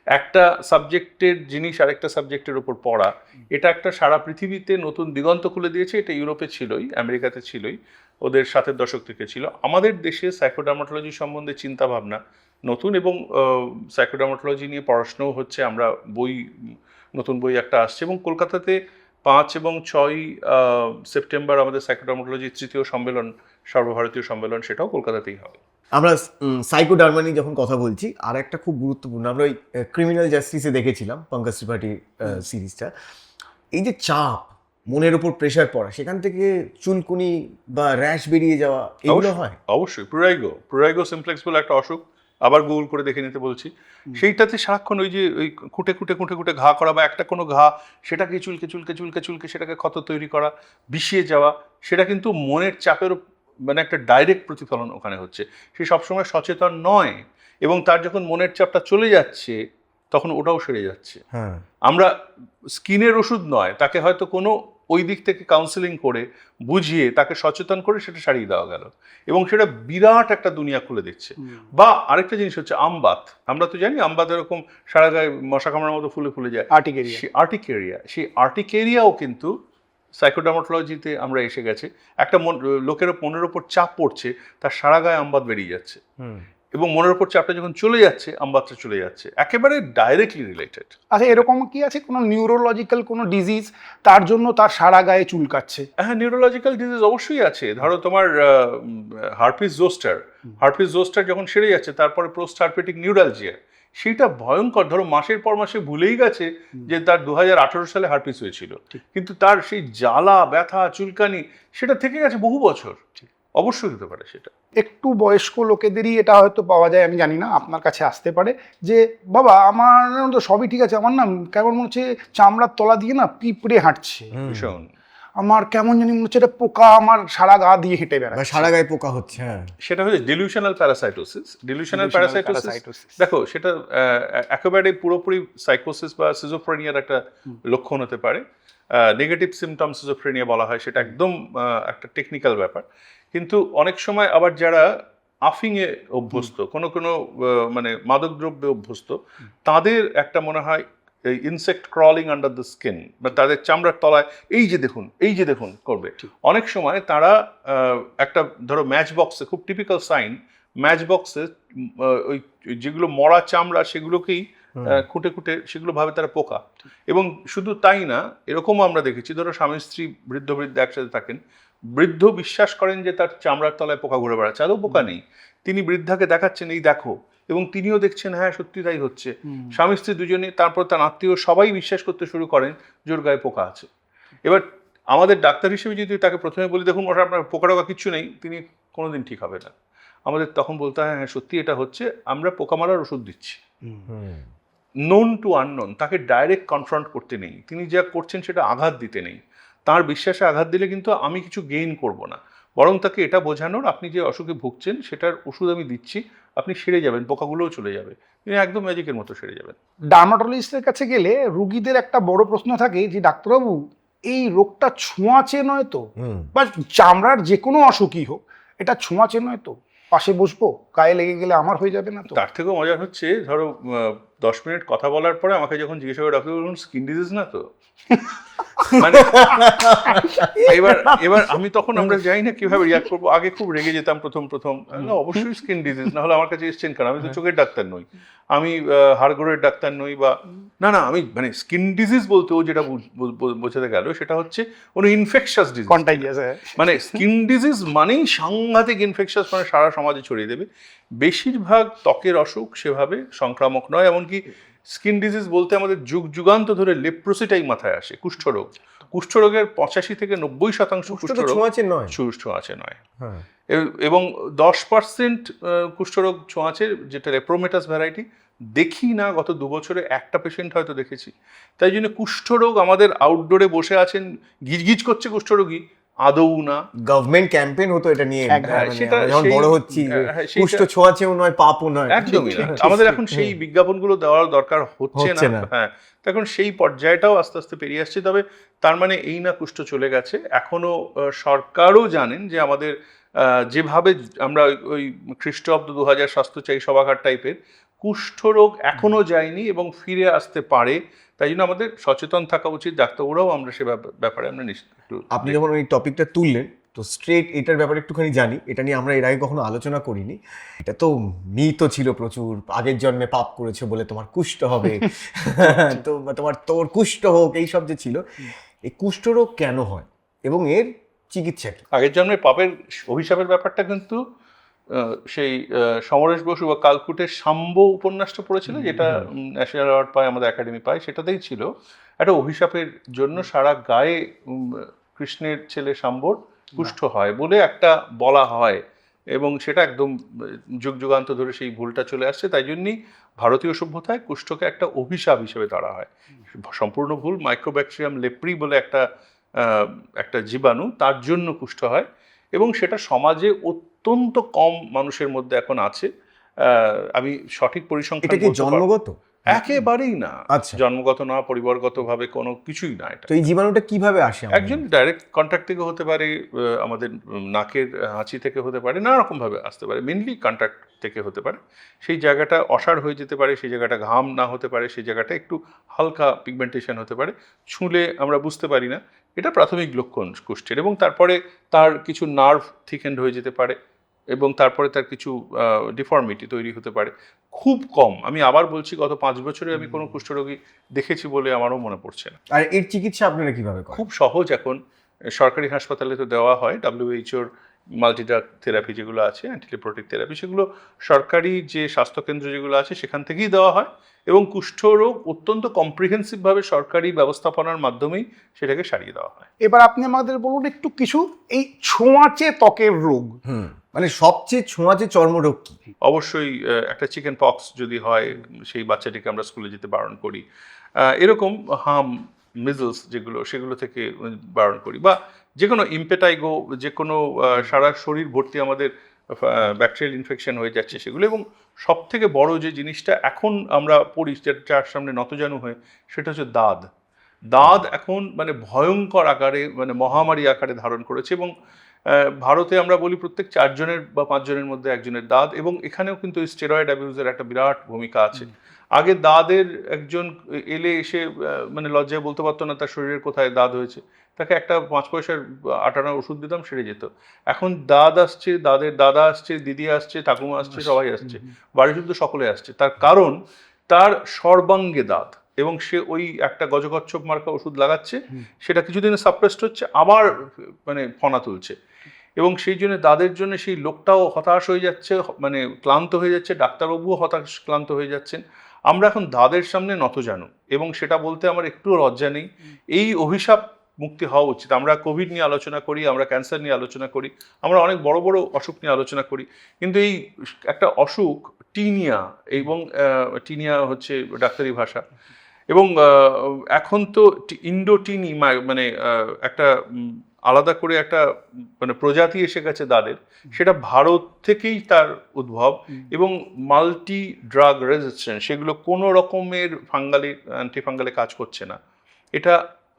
একটা সাবজেক্টের জিনিস আরেকটা সাবজেক্টের উপর পড়া, এটা একটা সারা পৃথিবীতে নতুন দিগন্ত খুলে দিয়েছে। এটা ইউরোপে ছিলই, আমেরিকাতে ছিলই, ওদের 7-এর দশক থেকে ছিল। আমাদের দেশে সাইকোডার্মাটোলজি সম্বন্ধে চিন্তা ভাবনা নতুন, এবং সাইকোডার্মাটোলজি নিয়ে পড়াশোনাও হচ্ছে। আমরা নতুন বই একটা আসছে, এবং কলকাতাতে 5 এবং 6 সেপ্টেম্বর আমাদের সাইকোডার্মাটোলজির তৃতীয় সম্মেলন, সর্বভারতীয় সম্মেলন, সেটাও কলকাতাতেই হবে।
আমরা সাইকোডার্মা নিয়ে যখন কথা বলছি, আর একটা খুব গুরুত্বপূর্ণ, আমরা ওই ক্রিমিনাল জাস্টিসে দেখেছিলাম পঙ্কজ ত্রিপাঠীর সিরিজটা, এই যে চাপ, মনের উপর প্রেশার পড়া, সেখান থেকে চুলকুনি বা র্যাশ বেরিয়ে যাওয়া, এগুলো হয়।
অবশ্যই প্রুরাইগো সিমপ্লেক্স বলে একটা অসুখ, আবার গুগল করে দেখে নিতে বলছি। সেইটাতে সারাক্ষণ ওই যে ওই খুঁটে ঘা করা, বা একটা কোনো ঘা সেটাকে চুলকে সেটাকে ক্ষত তৈরি করা, বিষিয়ে যাওয়া, সেটা কিন্তু মনের চাপের মানে একটা ডাইরেক্ট প্রতিফলন ওখানে হচ্ছে। সে সবসময় সচেতন নয়, এবং তার যখন মনের চাপটা চলে যাচ্ছে তখন ওটাও সেরে যাচ্ছে।
হ্যাঁ,
আমরা স্কিনের ওষুধ নয়, তাকে হয়তো কোনো ওই দিক থেকে কাউন্সেলিং করে বুঝিয়ে তাকে সচেতন করে সেটা সারিয়ে দেওয়া গেল, এবং সেটা বিরাট একটা দুনিয়া খুলে দিচ্ছে। বা আরেকটা জিনিস হচ্ছে আমবাত। আমরা তো জানি আমবাত এরকম সারা গায়ে মশা কামড়ার মতো ফুলে যায়, আর্টিকেরিয়া। সেই আর্টিকেরিয়াও কিন্তু সাইকোডার্মাটোলজিতে আমরা এসে গেছে। একটা লোকের মনের ওপর চাপ পড়ছে, তার সারা গায়ে আমবাত বেরিয়ে যাচ্ছে, এবং মনের ওপর চাপটা যখন চলে যাচ্ছে আমবাতটা চলে যাচ্ছে, একেবারে ডাইরেক্টলি রিলেটেড।
আচ্ছা, এরকম কি আছে কোনো নিউরোলজিক্যাল কোনো ডিজিজ, তার জন্য তার সারা গায়ে চুলকাচ্ছে?
হ্যাঁ, নিউরোলজিক্যাল ডিজিজ অবশ্যই আছে। ধরো তোমার হার্পিস জোস্টার যখন সেরে যাচ্ছে, তারপরে পোস্ট হার্পেটিক নিউরালজিয়া, সেটা ভয়ঙ্কর। ধরো মাসের পর মাসে ভুলেই গেছে যে তার 2018 সালে হার্পিস হয়েছিল, কিন্তু তার সেই জ্বালা, ব্যথা, চুলকানি সেটা থেকে গেছে বহু বছর। অবশ্যই হতে পারে সেটা।
একটু বয়স্ক লোকেদেরই এটা হয়তো পাওয়া যায়, আমি জানি না, আপনার কাছে আসতে পারে যে বাবা আমার তো সবই ঠিক আছে, আমার না কেমন মনে হচ্ছে চামড়ার তলা দিয়ে না পিঁপড়ে হাঁটছে,
ভীষণ
আমার কেমন জানি মনে হচ্ছে এটা পোকা আমার সারা গা দিয়ে হেঁটে বেড়াচ্ছে,
সারা গায়ে পোকা হচ্ছে। হ্যাঁ,
সেটা হচ্ছে ডিলিউশনাল প্যারাসাইটোসিস। দেখো, সেটা একেবারে পুরোপুরি সাইকোসিস বা সিজোফ্রেনিয়ার একটা লক্ষণ হতে পারে। নেগেটিভ সিমটম সিজোফ্রেনিয়া বলা হয়, সেটা একদম একটা টেকনিক্যাল ব্যাপার। কিন্তু অনেক সময় আবার যারা আফিংয়ে অভ্যস্ত, কোনো মানে মাদকদ্রব্যে অভ্যস্ত, তাদের একটা মনে হয় insect crawling under the skin, বা তাদের চামড়ার তলায় এই যে দেখুন করবে। অনেক সময় তারা একটা ধরো ম্যাচ বক্সে, খুব টিপিক্যাল সাইন, ম্যাচ বক্সে ওই যেগুলো মরা চামড়া সেগুলোকেই খুঁটে সেগুলো ভাবে তারা পোকা। এবং শুধু তাই না, এরকমও আমরা দেখেছি, ধরো স্বামী স্ত্রী বৃদ্ধ একসাথে থাকেন, বৃদ্ধ বিশ্বাস করেন যে তার চামড়ার তলায় পোকা ঘুরে বেড়াচ্ছে, আদৌ পোকা নেই। তিনি বৃদ্ধাকে দেখাচ্ছেন এই দেখো, এবং তিনিও দেখছেন হ্যাঁ সত্যি তাই হচ্ছে। স্বামী স্ত্রী দুজনে, তারপর তার আত্মীয় সবাই বিশ্বাস করতে শুরু করেন জোর গায়ে পোকা আছে। এবার আমাদের ডাক্তার হিসেবে যদি তাকে প্রথমে বলি দেখুন আপনার পোকা টোকা কিচ্ছু নেই, তিনি কোনোদিন ঠিক হবে না। আমাদের তখন বলতে হয় হ্যাঁ সত্যি এটা হচ্ছে, আমরা পোকা মারার ওষুধ দিচ্ছি। নোন টু আননোন, তাকে ডাইরেক্ট কনফ্রন্ট করতে নেই, তিনি যা করছেন সেটা আঘাত দিতে নেই। তার বিশ্বাসে আঘাত দিলে কিন্তু আমি কিছু গেইন করব না, বরং তাকে এটা বোঝানোর আপনি যে অসুখে ভুগছেন সেটার ওষুধ আমি দিচ্ছি, আপনি সেরে যাবেন, পোকাগুলোও চলে যাবে, তিনি একদম ম্যাজিকের মতো সেরে যাবেন।
ডার্মাটোলজিস্টের কাছে গেলে রুগীদের একটা বড় প্রশ্ন থাকে যে ডাক্তারবাবু এই রোগটা ছোঁয়াচে নয় তো, বা চামড়ার যে কোনো অসুখই হোক এটা ছোঁয়াচে নয় তো, পাশে বসবো গায়ে লেগে গেলে আমার হয়ে যাবে না তো?
তার থেকেও মজার হচ্ছে, ধরো 10 মিনিট কথা বলার পরে আমাকে যখন জিজ্ঞাসা করে ডাক্তার বলুন স্কিন ডিজিজ না তো, মানে এবার আমি তখন, আমরা জানি না কিভাবে রিয়াক্ট করবো। আগে খুব রেগে যেতাম প্রথম না অবশ্যই স্কিন ডিজিজ, না হলে আমার কাছে এসছেন কেন, আমি তো চোখের ডাক্তার নই, আমি হাড়গোড়ের ডাক্তার নই, বা না আমি মানে স্কিন ডিজিজ বলতে ও যেটা বোঝাতে গেল সেটা হচ্ছে কোনো ইনফেকশাস ডিজিজ, মানে স্কিন ডিজিজ মানেই সাংঘাতিক ইনফেকশাস, মানে সারা সমাজে ছড়িয়ে দেবে। বেশিরভাগ ত্বকের অসুখ সেভাবে সংক্রামক নয়, এমনকি স্কিন ডিজিজ বলতে আমাদের যুগান্ত ধরে লেপ্রোসিটাই মাথায় আসে, কুষ্ঠরোগের 85 থেকে 90% কুষ্ঠরোগ ছোঁয়াচে নয়, এবং 10% কুষ্ঠরোগ ছোঁয়াচে, যেটা লেপ্রোমেটাস ভ্যারাইটি, দেখি না গত 2 বছরে একটা পেশেন্ট হয়তো দেখেছি। তাই জন্য কুষ্ঠরোগ আমাদের আউটডোরে বসে আছেন, গিজগিজ করছে কুষ্ঠরোগী, আদৌ না।
গভর্নমেন্ট ক্যাম্পেইন হতো এটা নিয়ে, যখন বড় হচ্ছি কুষ্ঠ ছোঁয়াচেও নয় পাপও নয়,
একদমই না। আমাদের এখন সেই বিজ্ঞাপনগুলো দেওয়ার দরকার হচ্ছে না। হ্যাঁ, তখন সেই পর্যায়টাও আস্তে আস্তে পেরিয়ে আসছে। তবে তার মানে এই না কুষ্ঠ চলে গেছে, এখনো সরকারও জানেন যে আমাদের যেভাবে আমরা ওই খ্রিস্টাব্দ 2000 স্বাস্থ্য চাই সভাঘাট টাইপের, কুষ্ঠরোগ এখনো যায়নি এবং ফিরে আসতে পারে। তাই জন্য আমাদের সচেতন থাকা উচিত, ডাক্তারবাবুরাও আমরা সে ব্যাপারে আমরা নিশ্চিত।
আপনি যখন ওই টপিকটা তুললেন, তো স্ট্রেট এটার ব্যাপারে একটুখানি জানি, এটা নিয়ে আমরা এর আগে কখনো আলোচনা করিনি। এটা তো মিথও ছিল প্রচুর, আগের জন্মে পাপ করেছে বলে তোমার কুষ্ঠ হবে, তো তোর কুষ্ঠ হোক, এইসব যে ছিল, এই কুষ্ঠরোগ কেন হয় এবং এর চিকিৎসা কি?
আগের জন্মের পাপের অভিশাপের ব্যাপারটা কিন্তু সেই সমরেশ বসু বা কালকুটের শাম্ব উপন্যাসটা পড়েছিল, যেটা ন্যাশনাল অ্যাওয়ার্ড পায়, আমাদের একাডেমি পায়, সেটাতেই ছিল একটা অভিশাপের জন্য সারা গায়ে কৃষ্ণের ছেলে শাম্বর কুষ্ঠ হয় বলে একটা বলা হয়, এবং সেটা একদম যুগ যুগান্ত ধরে সেই ভুলটা চলে আসছে। তাই জন্যই ভারতীয় সভ্যতায় কুষ্ঠকে একটা অভিশাপ হিসেবে ধরা হয়। সম্পূর্ণ ভুল। মাইক্রোব্যাকটেরিয়াম লেপ্রি বলে একটা জীবাণু, তার জন্য কুষ্ঠ হয়, এবং সেটা সমাজে অত্যন্ত কম মানুষের মধ্যে এখন আছে। আমি সঠিক পরিসংখ্যান
এটা কি
বলতে পারবো না।
জন্মগত?
একেবারেই না।
আচ্ছা।
জন্মগত না, পরিবারগতভাবে কোনো কিছুই না এটা।
তো এই জীবাণুটা কিভাবে আসে আমাদের?
একজন ডাইরেক্ট কন্ট্যাক্ট থেকে হতে পারে, আমাদের নাকের হাঁচি থেকে হতে পারে, নানা রকমভাবে আসতে পারে, মেনলি কন্ট্যাক্ট থেকে হতে পারে। সেই জায়গাটা অসাড় হয়ে যেতে পারে, সেই জায়গাটা ঘাম না হতে পারে, সেই জায়গাটা একটু হালকা পিগমেন্টেশন হতে পারে, ছুঁলে আমরা বুঝতে পারি না। এটা প্রাথমিক লক্ষণ কুষ্ঠের। এবং তারপরে তার কিছু নার্ভ থিকেন্ড হয়ে যেতে পারে, এবং তারপরে তার কিছু ডিফর্মিটি তৈরি হতে পারে। খুব কম, আমি আবার বলছি, গত 5 বছরে আমি কোনো কুষ্ঠরোগী দেখেছি বলে আমারও মনে পড়ছে না।
আর এর চিকিৎসা আপনারা কিভাবে করেন?
খুব সহজ। এখন সরকারি হাসপাতালে তো দেওয়া হয় WHOর মাল্টিড্রাগ থেরাপি যেগুলো আছে, অ্যান্টিলিপ্রোটিক থেরাপি, সেগুলো সরকারি যে স্বাস্থ্যকেন্দ্র যেগুলো আছে সেখান থেকেই দেওয়া হয়, এবং কুষ্ঠরোগ অত্যন্ত কম্প্রিহেন্সিভভাবে সরকারি ব্যবস্থাপনার মাধ্যমেই সেটাকে সারিয়ে দেওয়া হয়।
এবার আপনি আমাদের বলুন একটু কিছু এই ছোঁয়াচে ত্বকের রোগ।
মানে সবচেয়ে ছোঁয়াচে চর্মরোগ কি?
অবশ্যই একটা চিকেন পক্স যদি হয়, সেই বাচ্চাটিকে আমরা স্কুলে যেতে বারণ করি। এরকম হাম, মিজলস যেগুলো, সেগুলো থেকে বারণ করি। বা যে কোনো ইম্পেটাইগো, যে কোনো সারা শরীর ভর্তি আমাদের ব্যাকটেরিয়াল ইনফেকশন হয়ে যাচ্ছে সেগুলো। এবং সব থেকে বড় যে জিনিসটা এখন আমরা পড়ি, যার সামনে নতজানু হয়ে, সেটা হচ্ছে দাঁত। দাঁত এখন মানে ভয়ঙ্কর আকারে, মানে মহামারী আকারে ধারণ করেছে। এবং ভারতে আমরা বলি প্রত্যেক 4 জনের বা 5 জনের মধ্যে একজনের দাঁত। এবং এখানেও কিন্তু স্টেরয়েড অ্যাবিউজের একটা বিরাট ভূমিকা আছে। আগে দাঁতের একজন এলে এসে মানে লজ্জায় বলতে পারতো না তার শরীরের কোথায় দাঁত হয়েছে, তাকে একটা 5 পয়সার আটানার ওষুধ দিতাম, সেরে যেত। এখন দাঁত আসছে, দাদা আসছে, দিদি আসছে, ঠাকুমা আসছে, সবাই আসছে, বাড়ি শুধু সকলে আসছে। তার কারণ তার সর্বাঙ্গে দাঁত, এবং সে ওই একটা গজকচ্ছপ মার্কা ওষুধ লাগাচ্ছে, সেটা কিছুদিনে সাপ্রেসড হচ্ছে, আবার মানে ফনা তুলছে। এবং সেই জন্য দাঁতের জন্য সেই লোকটাও হতাশ হয়ে যাচ্ছে, মানে ক্লান্ত হয়ে যাচ্ছে, ডাক্তারবাবুও হতাশ ক্লান্ত হয়ে যাচ্ছেন। আমরা এখন দাঁতের সামনে নতজানু, এবং সেটা বলতে আমার একটুও লজ্জা নেই। এই অভিশাপ মুক্তি হওয়া উচিত। আমরা কোভিড নিয়ে আলোচনা করি, আমরা ক্যান্সার নিয়ে আলোচনা করি, আমরা অনেক বড় বড় অসুখ নিয়ে আলোচনা করি, কিন্তু এই একটা অসুখ টিনিয়া, এবং টিনিয়া হচ্ছে ডাক্তারি ভাষা, এবং এখন তো ইন্ডোটিনি, মানে একটা আলাদা করে একটা মানে প্রজাতি এসে গেছে দাঁতের, সেটা ভারত থেকেই তার উদ্ভব, এবং মাল্টি ড্রাগ রেজিস্ট্যান্ট, সেগুলো কোনো রকমের অ্যান্টিফাঙ্গালে কাজ করছে না। এটা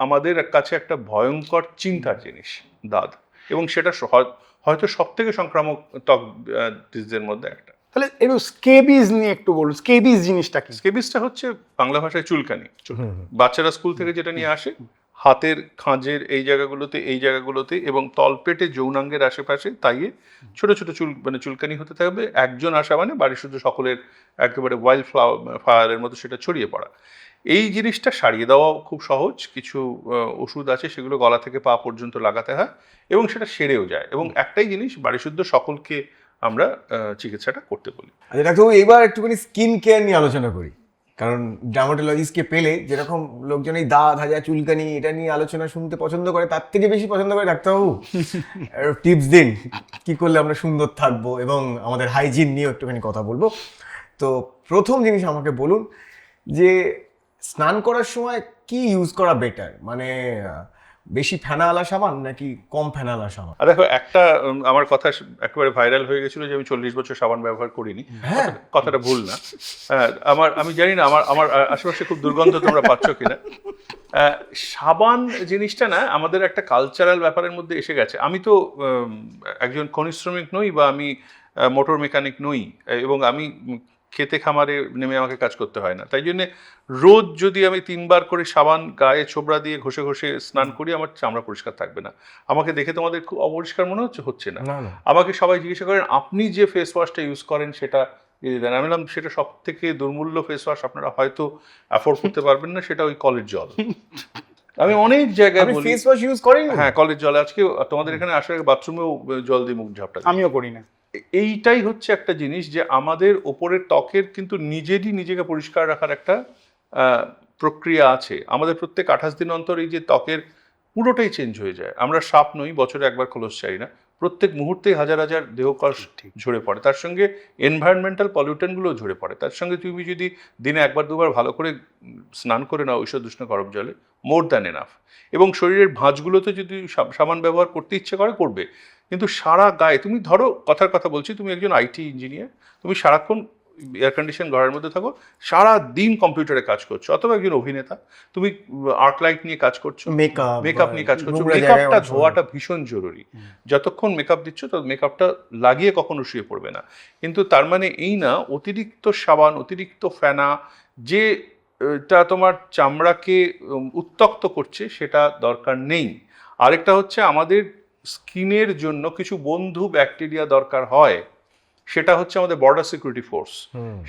আমাদের কাছে একটা ভয়ঙ্কর চিন্তার জিনিস দাঁত, এবং সেটা হয়তো সব থেকে সংক্রামক ত্বক ডিজিজের মধ্যে একটা।
তাহলে একটু স্কেবিজ নিয়ে একটু বলুন, স্কেবিজ জিনিসটা কি?
স্কেবিসটা হচ্ছে বাংলা ভাষায় চুলকানি। বাচ্চারা স্কুল থেকে যেটা নিয়ে আসে, হাতের খাঁজের এই জায়গাগুলোতে এবং তলপেটে যৌনাঙ্গের আশেপাশে তাইয়ে ছোট ছোট মানে চুলকানি হতে থাকবে। একজন আসা মানে বাড়ির শুধু সকলের একেবারে ওয়াইল্ড ফায়ারের মতো সেটা ছড়িয়ে পড়া। এই জিনিসটা সারিয়ে দেওয়া খুব সহজ। কিছু ওষুধ আছে, সেগুলো গলা থেকে পা পর্যন্ত লাগাতে হয়, এবং সেটা সেরেও যায়। এবং একটাই জিনিস, বাড়ি শুদ্ধ সকলকে আমরা চিকিৎসাটা করতে বলি।
আচ্ছা ডাক্তারবাবু, এবার একটুখানি স্কিন কেয়ার নিয়ে আলোচনা করি। কারণ ডার্মাটোলজিস্টকে পেলে যেরকম লোকজন এই দাঁত, হাজা, চুলকানি এটা নিয়ে আলোচনা শুনতে পছন্দ করে, তার থেকে বেশি পছন্দ করে ডাক্তারবাবু টিপস দিন কি করলে আমরা সুন্দর থাকবো, এবং আমাদের হাইজিন নিয়েও একটুখানি কথা বলবো। তো প্রথম জিনিস আমাকে বলুন যে স্নান করার সময় কি ইউজ করা বেটার, মানে বেশি ফেনাওয়ালা সাবান নাকি কম ফেনাওয়ালা সাবান?
আর দেখো, একটা আমার কথা একেবারে ভাইরাল হয়ে গেছিল যে আমি 40 বছর সাবান ব্যবহার করিনি। কথাটা ভুল না। আমি জানি না আমার আশেপাশে খুব দুর্গন্ধ তোমরা পাচ্ছ কিনা। সাবান জিনিসটা না আমাদের একটা কালচারাল ব্যাপারের মধ্যে এসে গেছে। আমি তো একজন খনিজ শ্রমিক নই, বা আমি মোটর মেকানিক নই, এবং আমি খেতে খামারে নেমে আমাকে কাজ করতে হয় না। তাই জন্যে রোজ যদি আমি 3 বার করে সাবান গায়ে ছোবড়া দিয়ে ঘষে ঘষে স্নান করি, আমার চামড়া পরিষ্কার থাকবে না। আমাকে দেখে তোমাদের খুব অপরিষ্কার মনে হচ্ছে না। আমাকে সবাই জিজ্ঞাসা করেন আপনি যে ফেস ওয়াশটা ইউজ করেন সেটা দেন। আমি বললাম সেটা সব থেকে দুর্মূল্য ফেস ওয়াশ, আপনারা হয়তো অ্যাফোর্ড করতে পারবেন না, সেটা ওই কলের জল। আমি অনেক জায়গায়
আপনি
বলি
ফেস ওয়াশ ইউজ করেন?
হ্যাঁ, কলের জলে আজকে তোমাদের এখানে আসার আগে বাথরুমেও জল দিয়ে মুখ ঝাপটা দিই।
আমিও করি না।
এইটাই হচ্ছে একটা জিনিস যে আমাদের ওপরের ত্বকের কিন্তু নিজেকে পরিষ্কার রাখার একটা প্রক্রিয়া আছে। আমাদের প্রত্যেক 28 দিন অন্তর এই যে ত্বকের পুরোটাই চেঞ্জ হয়ে যায়। আমরা সাপ নই, বছরে একবার খোলস চাই না, প্রত্যেক মুহূর্তেই হাজার হাজার দেহকোষ ঝরে পড়ে, তার সঙ্গে এনভায়রনমেন্টাল পলিউটেন্টগুলো ঝরে পড়ে, তার সঙ্গে তুমি যদি দিনে একবার দুবার ভালো করে স্নান করে নাও ঐশ্বর উষ্ণ গরম জলে, মোর দ্যান এনাফ। এবং শরীরের ভাঁজগুলোতে যদি সাবান ব্যবহার করতে ইচ্ছে করবে, কিন্তু সারা গায়ে তুমি ধরো, কথার কথা বলছি, তুমি একজন আইটি ইঞ্জিনিয়ার, তুমি সারাক্ষণ এয়ার কন্ডিশন ঘরের মধ্যে থাকো, সারা দিন কম্পিউটারে কাজ করছো, অথবা একজন অভিনেতা, তুমি আর্ট লাইট নিয়ে কাজ করছো, মেকআপ নিয়ে কাজ করছো, মেকআপটা ধোয়াটা ভীষণ জরুরি। যতক্ষণ মেকআপ দিচ্ছ তত মেকআপটা লাগিয়ে কখনো শুয়ে পড়বে না। কিন্তু তার মানে এই না অতিরিক্ত সাবান, অতিরিক্ত ফেনা যেটা তোমার চামড়াকে উত্তক্ত করছে সেটা দরকার নেই। আরেকটা হচ্ছে আমাদের স্কিনের জন্য কিছু বন্ধু ব্যাকটেরিয়া দরকার হয়, সেটা হচ্ছে আমাদের বর্ডার সিকিউরিটি ফোর্স।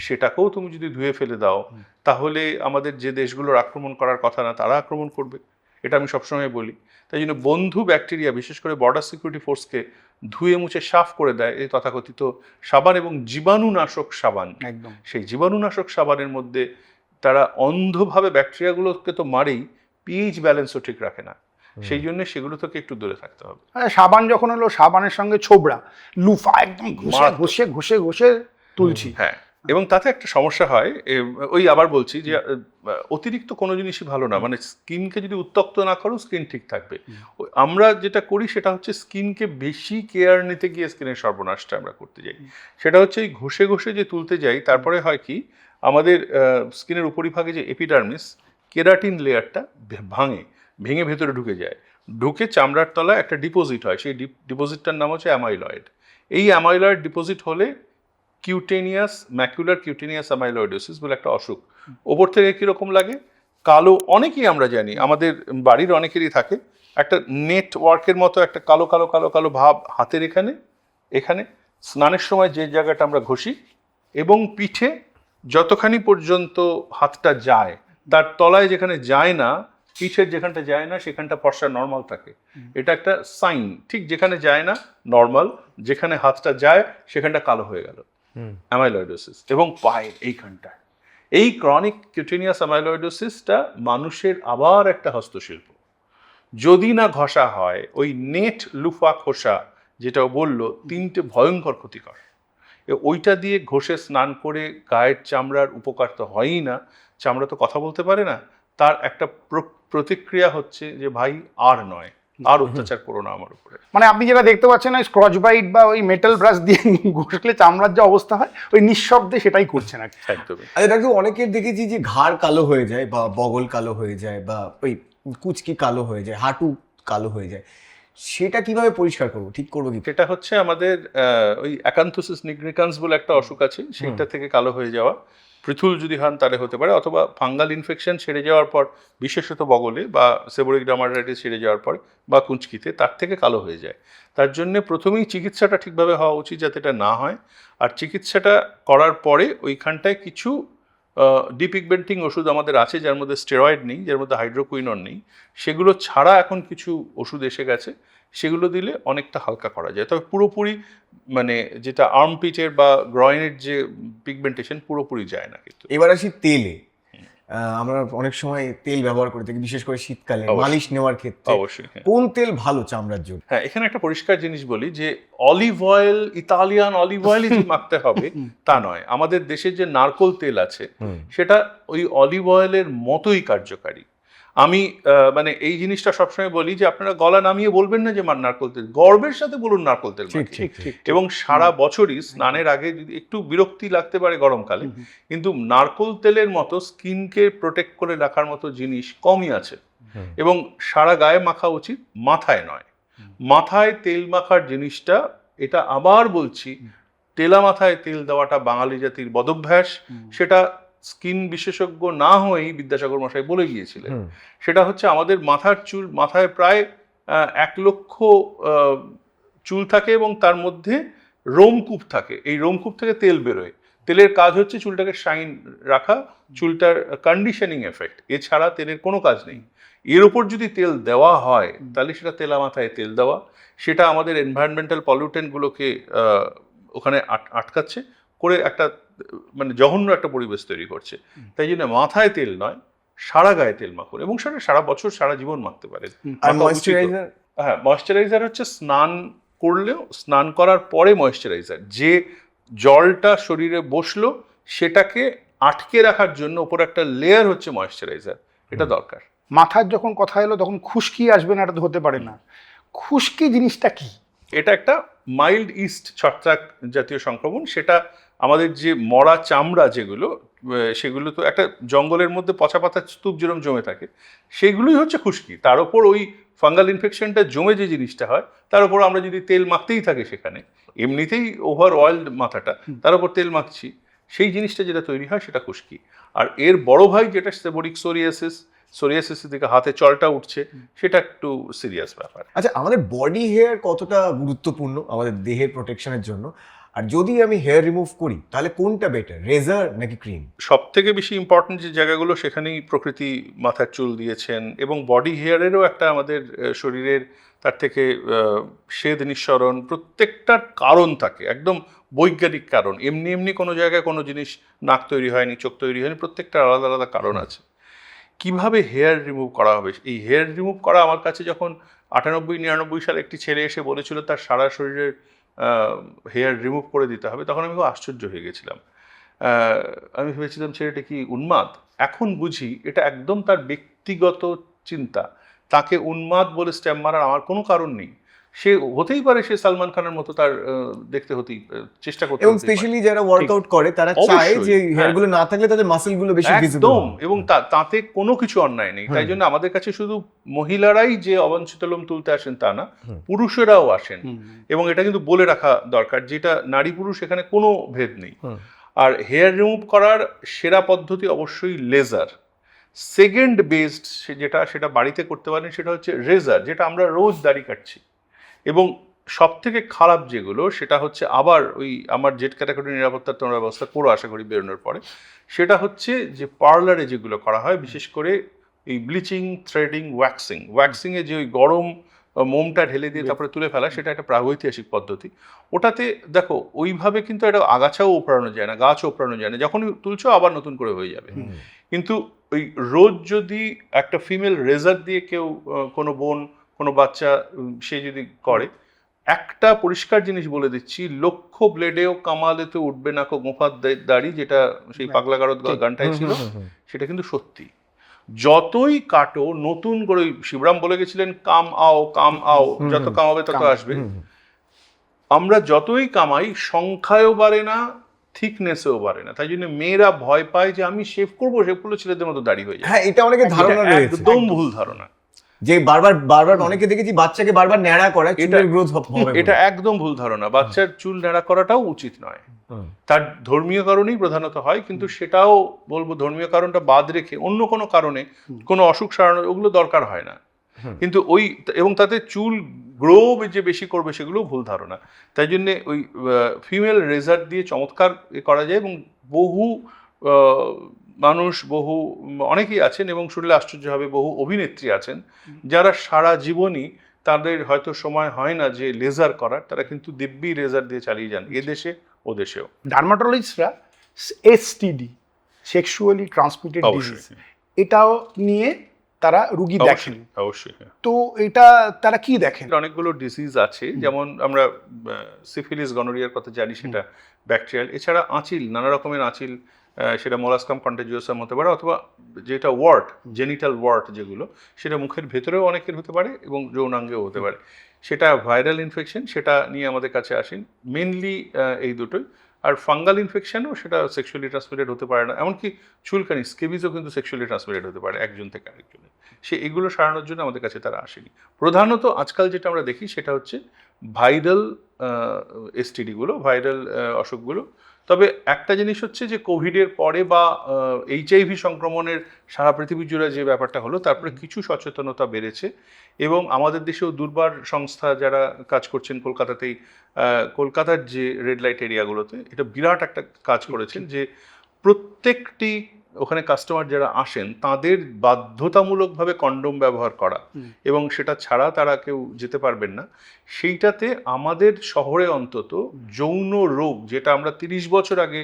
সেটাকেও তুমি যদি ধুয়ে ফেলে দাও, তাহলে আমাদের যে দেশগুলোর আক্রমণ করার কথা না তারা আক্রমণ করবে, এটা আমি সবসময় বলি। তাই জন্য বন্ধু ব্যাকটেরিয়া, বিশেষ করে বর্ডার সিকিউরিটি ফোর্সকে ধুয়ে মুছে সাফ করে দেয় এই তথাকথিত সাবান এবং জীবাণুনাশক সাবান।
একদম।
সেই জীবাণুনাশক সাবানের মধ্যে তারা অন্ধভাবে ব্যাকটেরিয়াগুলোকে তো মারেই, পিএইচ ব্যালেন্সও ঠিক রাখে না। সেই জন্য সেগুলো থেকে একটু দূরে থাকতে হবে।
সাবান যখন হলো, সাবানের সঙ্গে ছোবড়া, লুফা একদম ঘষে তুলছি।
হ্যাঁ, এবং তাতে একটা সমস্যা হয়, ওই আবার বলছি যে অতিরিক্ত কোনো জিনিসই ভালো না। মানে স্কিনকে যদি উত্তক্ত না করো, স্কিন ঠিক থাকবে। আমরা যেটা করি সেটা হচ্ছে স্কিনকে বেশি কেয়ার নিতে গিয়ে স্কিনের সর্বনাশটা আমরা করতে যাই। সেটা হচ্ছে এই ঘষে যে তুলতে যাই, তারপরে হয় কি, আমাদের স্কিনের উপরিভাগে যে এপিডার্মিস, কেরাটিন লেয়ারটা ভেঙে ভেতরে ঢুকে চামড়ার তলায় একটা ডিপোজিট হয়। সেই ডিপোজিটটার নাম হচ্ছে অ্যামাইলয়েড। এই অ্যামাইলয়েড ডিপোজিট হলে ম্যাকুলার কিউটেনিয়াস অ্যামাইলয়েডোসিস বলে একটা অসুখ। ওপর থেকে কীরকম লাগে, কালো, অনেকেই আমরা জানি, আমাদের বাড়ির অনেকেরই থাকে, একটা নেটওয়ার্কের মতো একটা কালো কালো কালো কালো ভাব হাতের এখানে স্নানের সময় যে জায়গাটা আমরা ঘষি, এবং পিঠে যতখানি পর্যন্ত হাতটা যায়, তার তলায় যেখানে যায় না, পিঠের যেখানটা যায় না, সেখানটা ফর্সা নর্মাল থাকে। এটা একটা সাইন। ঠিক যেখানে যায় না নর্মাল, যেখানে হাতটা যায় সেখানটা কালো হয়ে গেল, অ্যামাইলয়েডোসিস। এবং পায়ে এইখানটায় এই ক্রনিক কিউটেনিয়াস অ্যামাইলয়েডোসিসটা মানুষের আবার একটা হস্তশিল্প। যদি না ঘষা হয়, ওই নেট লুফা খোসা যেটাও বললো, 3টে ভয়ঙ্কর ক্ষতিকর, ওইটা দিয়ে ঘষে স্নান করে গায়ের চামড়ার উপকার তো হয়ই না, চামড়া তো কথা বলতে পারে না, তার একটা প্রতিক্রিয়া হচ্ছে যে ভাই আর নয়, আর অত্যাচার করো না আমার উপরে।
মানে আপনি যেটা দেখতে পাচ্ছেন, ওই স্ক্রচ বাইট বা ওই মেটাল ব্রাশ দিয়ে ঘষলে চামড়ার যে অবস্থা হয়, ওই নিঃশব্দে সেটাই করছেন আর কি।
একদমই।
আচ্ছা ডাক্তার, অনেকের দেখেছি যে ঘাড় কালো হয়ে যায়, বা বগল কালো হয়ে যায়, বা ওই কুচকি কালো হয়ে যায়, হাঁটু কালো হয়ে যায়, সেটা কিভাবে পরিষ্কার করবো, ঠিক করবো কি?
সেটা হচ্ছে আমাদের ওই অ্যাকান্থোসিস নিগ্রিকান্স বলে একটা অসুখ আছে, সেইটা থেকে কালো হয়ে যাওয়া। পৃথুল যদি হন তাহলে হতে পারে, অথবা ফাঙ্গাল ইনফেকশন সেরে যাওয়ার পর, বিশেষত বগলে, বা সেবোরিক ডার্মাটাইটিস সেরে যাওয়ার পর, বা কুঁচকিতে, তার থেকে কালো হয়ে যায়। তার জন্য প্রথমেই চিকিৎসাটা ঠিকভাবে হওয়া উচিত যাতে এটা না হয়। আর চিকিৎসাটা করার পরে ওইখানটায় কিছু ডিপিগমেন্টিং ওষুধ আমাদের আছে, যার মধ্যে স্টেরয়েড নেই, যার মধ্যে হাইড্রোকুইনন নেই, সেগুলো ছাড়া এখন কিছু ওষুধ এসে গেছে, সেগুলো দিলে অনেকটা হালকা করা যায়। তবে পুরোপুরি, মানে যেটা আর্মপিটের বা গ্রয়েনের যে পিগমেন্টেশন, পুরোপুরি যায় না। কিন্তু
এবার আসি তেলে। আমরা অনেক সময় তেল ব্যবহার করে থাকি, বিশেষ করে শীতকালে মালিশ নেওয়ার ক্ষেত্রে।
অবশ্যই।
কোন তেল ভালো চামড়ার জন্য?
হ্যাঁ, এখানে একটা পরিষ্কার জিনিস বলি যে অলিভ অয়েল, ইতালিয়ান অলিভ অয়েলই যে মাখতে হবে তা নয়। আমাদের দেশের যে নারকোল তেল আছে, সেটা ওই অলিভ অয়েলের মতোই কার্যকারী। আমি মানে এই জিনিসটা সবসময় বলি যে আপনারা গলা নামিয়ে বলবেন না যে নারকোল তেল, গর্বের সাথে বলুন নারকোল তেল। এবং সারা বছরই স্নানের আগে যদি একটু বিরক্তি লাগতে পারে গরমকালে, কিন্তু নারকোল তেলের মতো স্কিনকে প্রোটেক্ট করে রাখার মতো জিনিস কমই আছে। এবং সারা গায়ে মাখা উচিত, মাথায় নয়। মাথায় তেল মাখার জিনিসটা, এটা আবার বলছি, তেলা মাথায় তেল দেওয়াটা বাঙালি জাতির বদভ্যাস। সেটা স্কিন বিশেষজ্ঞ না হয়েই বিদ্যাসাগর মশাই বলে গিয়েছিলেন। সেটা হচ্ছে আমাদের মাথায় প্রায় 1 লক্ষ চুল থাকে, এবং তার মধ্যে রোমকূপ থাকে। এই রোমকূপ থেকে তেল বেরোয়। তেলের কাজ হচ্ছে চুলটাকে শাইন রাখা, চুলটার কন্ডিশনিং এফেক্ট, এছাড়া তেলের কোনো কাজ নেই। এর উপর যদি তেল দেওয়া হয় তাহলে সেটা তেলা মাথায় তেল দেওয়া, সেটা আমাদের এনভায়রনমেন্টাল পলিউটেন্টগুলোকে ওখানে আটকাচ্ছে, করে একটা মানে জঘন্য একটা পরিবেশ তৈরি করছে। তাই জন্য মাথায় তেল নয়, সারা গায়ে তেল মাখুন, এবং সেটা সারা বছর সারা জীবন মাখতে পারেন।
আর
মাখা উচিত।
ময়েশ্চারাইজার?
হ্যাঁ, ময়েশ্চারাইজার হচ্ছে স্নান করলেও, স্নান করার পরে ময়েশ্চারাইজার, যে জলটা শরীরে বসলো সেটাকে আটকে রাখার জন্য ওপর একটা লেয়ার হচ্ছে ময়েশ্চারাইজার, এটা দরকার।
মাথার যখন কথা এলো তখন খুশকি আসবে না, এটা তো হতে পারে না। খুশকি জিনিসটা কি?
এটা একটা মাইল্ড ইস্ট ছত্রাক জাতীয় সংক্রমণ। সেটা আমাদের যে মরা চামড়া যেগুলো, সেগুলো তো একটা জঙ্গলের মধ্যে পচা পাতার স্তূপ যেরকম জমে থাকে, সেগুলোই হচ্ছে খুশকি। তার উপর ওই ফাঙ্গাল ইনফেকশনটা জমে যে জিনিসটা হয়, তার উপর আমরা যদি তেল মাখতেই থাকি, সেখানে এমনিতেই ওভার অয়েলড মাথাটা, তার উপর তেল মাখছি, সেই জিনিসটা যেটা তৈরি হয় সেটা খুশকি। আর এর বড় ভাই যেটা সেবোরিক সোরিয়াসিসের দিকে হাতে চলটা উঠছে, সেটা একটু সিরিয়াস ব্যাপার।
আচ্ছা, আমাদের বডি হেয়ার কতটা গুরুত্বপূর্ণ আমাদের দেহের প্রোটেকশনের জন্য? আর যদি আমি হেয়ার রিমুভ করি তাহলে কোনটা বেটার, রেজার নাকি ক্রিম?
সব থেকে বেশি ইম্পর্টেন্ট যে জায়গাগুলো, সেখানেই প্রকৃতি মাথার চুল দিয়েছেন, এবং বডি হেয়ারেরও একটা আমাদের শরীরের তার থেকে শ্বেদ নিঃসরণ, প্রত্যেকটার কারণ থাকে, একদম বৈজ্ঞানিক কারণ। এমনি এমনি কোনো জায়গায় কোনো জিনিস নাক তৈরি হয়নি, চোখ তৈরি হয়নি, প্রত্যেকটার আলাদা আলাদা কারণ আছে। কিভাবে হেয়ার রিমুভ করা হবে, এই হেয়ার রিমুভ করা আমার কাছে যখন 98-99 সালে একটি ছেলে এসে বলেছিল তার সারা শরীরের হেয়ার রিমুভ করে দিতে হবে, তখন আমি খুব আশ্চর্য হয়ে গেছিলাম। আমি ভেবেছিলাম ছেলেটা কি উন্মাদ। এখন বুঝি এটা একদম তার ব্যক্তিগত চিন্তা। তাকে উন্মাদ বলে স্ট্যাম্প মারার আমার কোনো কারণ নেই। সে হতেই পারে, সে সালমান খানের মতো, তার দেখতে হতেই চেষ্টা করতে,
এবং স্পেশালি যারা ওয়ার্কআউট করে তারা চায়
অবশ্যই,
যে
হ্যাঁ।
হেয়ার গুলো না থাকলে তাদের মাসল গুলো বেশি ভিজিবল
একদম, এবং তাতে কোনো কিছু অন্যায় নেই। তাই জন্য আমাদের কাছে শুধু মহিলারাই যে অবাঞ্ছিত লোম তুলতে আসেন তা না, পুরুষেরাও আসেন, এবং এটা কিন্তু বলে রাখা দরকার, যেটা নারী পুরুষ এখানে কোনো ভেদ নেই। আর হেয়ার রিমুভ করার সেরা পদ্ধতি অবশ্যই লেজার। সেকেন্ড বেসড সেটা বাড়িতে করতে পারেন, সেটা হচ্ছে রেজার, যেটা আমরা রোজ দাড়ি কাটছি। এবং সব থেকে খারাপ যেগুলো, সেটা হচ্ছে আবার ওই আমার জেড ক্যাটাগরি নিরাপত্তার তোমরা ব্যবস্থা করো আশা করি বেরোনোর পরে, সেটা হচ্ছে যে পার্লারে যেগুলো করা হয়, বিশেষ করে এই ব্লিচিং, থ্রেডিং, ওয়্যাক্সিংয়ে যে ওই গরম মোমটা ঢেলে দিয়ে তারপরে তুলে ফেলা, সেটা একটা প্রাগৈতিহাসিক পদ্ধতি। ওটাতে দেখো ওইভাবে কিন্তু একটা আগাছাও ওপড়ানো যায় না, গাছও ওপড়ানো যায় না, যখনই তুলছো আবার নতুন করে হয়ে যাবে। কিন্তু ওই রোজ যদি একটা ফিমেল রেজার দিয়ে কেউ, কোনো বোন, কোনো বাচ্চা, সে যদি করে, একটা পরিষ্কার জিনিস বলে দিচ্ছি, লক্ষ ব্লেডেও কামালেতে উঠবে না কো গোফার দাড়ি, যেটা সেই পাগলা গারদ গানটাই ছিল, সেটা কিন্তু সত্যি। যতই কাটো নতুন করে, শিবরাম বলে গেছিলেন কাম আও, যত কামাবে তত আসবে। আমরা যতই কামাই, সংখ্যায়ও বাড়ে না, থিকনেসেও বাড়ে না। তাই জন্য মেয়েরা ভয় পায় যে আমি শেভ করবো ছেলেদের মতো দাড়ি হয়ে যায়।
হ্যাঁ, এটা অনেকের ধারণা রয়েছে,
একদম ভুল ধারণা।
যে বারবার অনেকে দেখেছি বাচ্চাকে বারবার ন্যাড়া করায়, চুলের গ্রোথ হবে।
এটা একদম ভুল ধারণা। বাচ্চার চুল ন্যাড়া করাটাও উচিত নয়, তার ধর্মীয় কারণেই প্রধানত হয়, কিন্তু সেটাও বলবো ধর্মীয় কারণটা বাদ রেখে অন্য কোনো কারণে, কোনো অসুখ সারানো, ওগুলো দরকার হয় না। কিন্তু ওই, এবং তাতে চুল গ্রো যে বেশি করবে, সেগুলো ভুল ধারণা। তাই জন্যে ওই ফিমেল রেজার দিয়ে চমৎকার করা যায়, এবং বহু মানুষ, অনেকেই আছেন, এবং শুনলে আশ্চর্য হবে, বহু অভিনেত্রী আছেন যারা সারা জীবনই, তাদের হয়তো সময় হয় না যে লেজার করার, তারা কিন্তু দিব্যি রেজার দিয়ে চালিয়ে যান, এদেশে ও দেশেও।
ডার্মাটোলজিস্টরা এসটিডি, সেক্সুয়ালি ট্রান্সমিটেড ডিজিজ,
অবশ্যই,
এটাও নিয়ে তারা রুগী দেখেন।
অবশ্যই।
তো এটা তারা কি দেখেন?
অনেকগুলো ডিজিজ আছে, যেমন আমরা সিফিলিস, গনোরিয়ার কথা জানি, সেটা ব্যাকটেরিয়াল। এছাড়া আঁচিল, নানা রকমের আঁচিল, সেটা মোলাস্কাম কন্টাজিওসাম হতে পারে, অথবা যেটা ওয়ার্ট, জেনিটাল ওয়ার্ট যেগুলো, সেটা মুখের ভেতরেও অনেকের হতে পারে এবং যৌনাঙ্গেও হতে পারে। সেটা ভাইরাল ইনফেকশন, সেটা নিয়ে আমাদের কাছে আসেন মেনলি এই দুটোই। আর ফাঙ্গাল ইনফেকশনও সেটা সেক্সুয়ালি ট্রান্সমিটেড হতে পারে না, এমনকি চুলকানি, স্কেবিজও কিন্তু সেক্সুয়ালি ট্রান্সমিটেড হতে পারে একজন থেকে আরেকজনে। এগুলো সারানোর জন্য আমাদের কাছে তারা আসেনি। প্রধানত আজকাল যেটা আমরা দেখি সেটা হচ্ছে ভাইরাল এসটিডিগুলো, ভাইরাল অসুখগুলো, তবে একটা জিনিস হচ্ছে যে কোভিডের পরে বা HIV সংক্রমণের সারা পৃথিবী জুড়ে যে ব্যাপারটা হলো, তারপরে কিছু সচেতনতা বেড়েছে এবং আমাদের দেশেও দুর্বার সংস্থা যারা কাজ করছেন কলকাতাতেই, কলকাতার যে রেড লাইট এরিয়াগুলোতে এটা বিরাট একটা কাজ করেছেন যে প্রত্যেকটি ওখানে কাস্টমার যারা আসেন তাদের বাধ্যতামূলকভাবে কন্ডোম ব্যবহার করা এবং সেটা ছাড়া তারা কেউ যেতে পারবেন না। সেইটাতে আমাদের শহরে অন্তত যৌন রোগ, যেটা আমরা 30 বছর আগে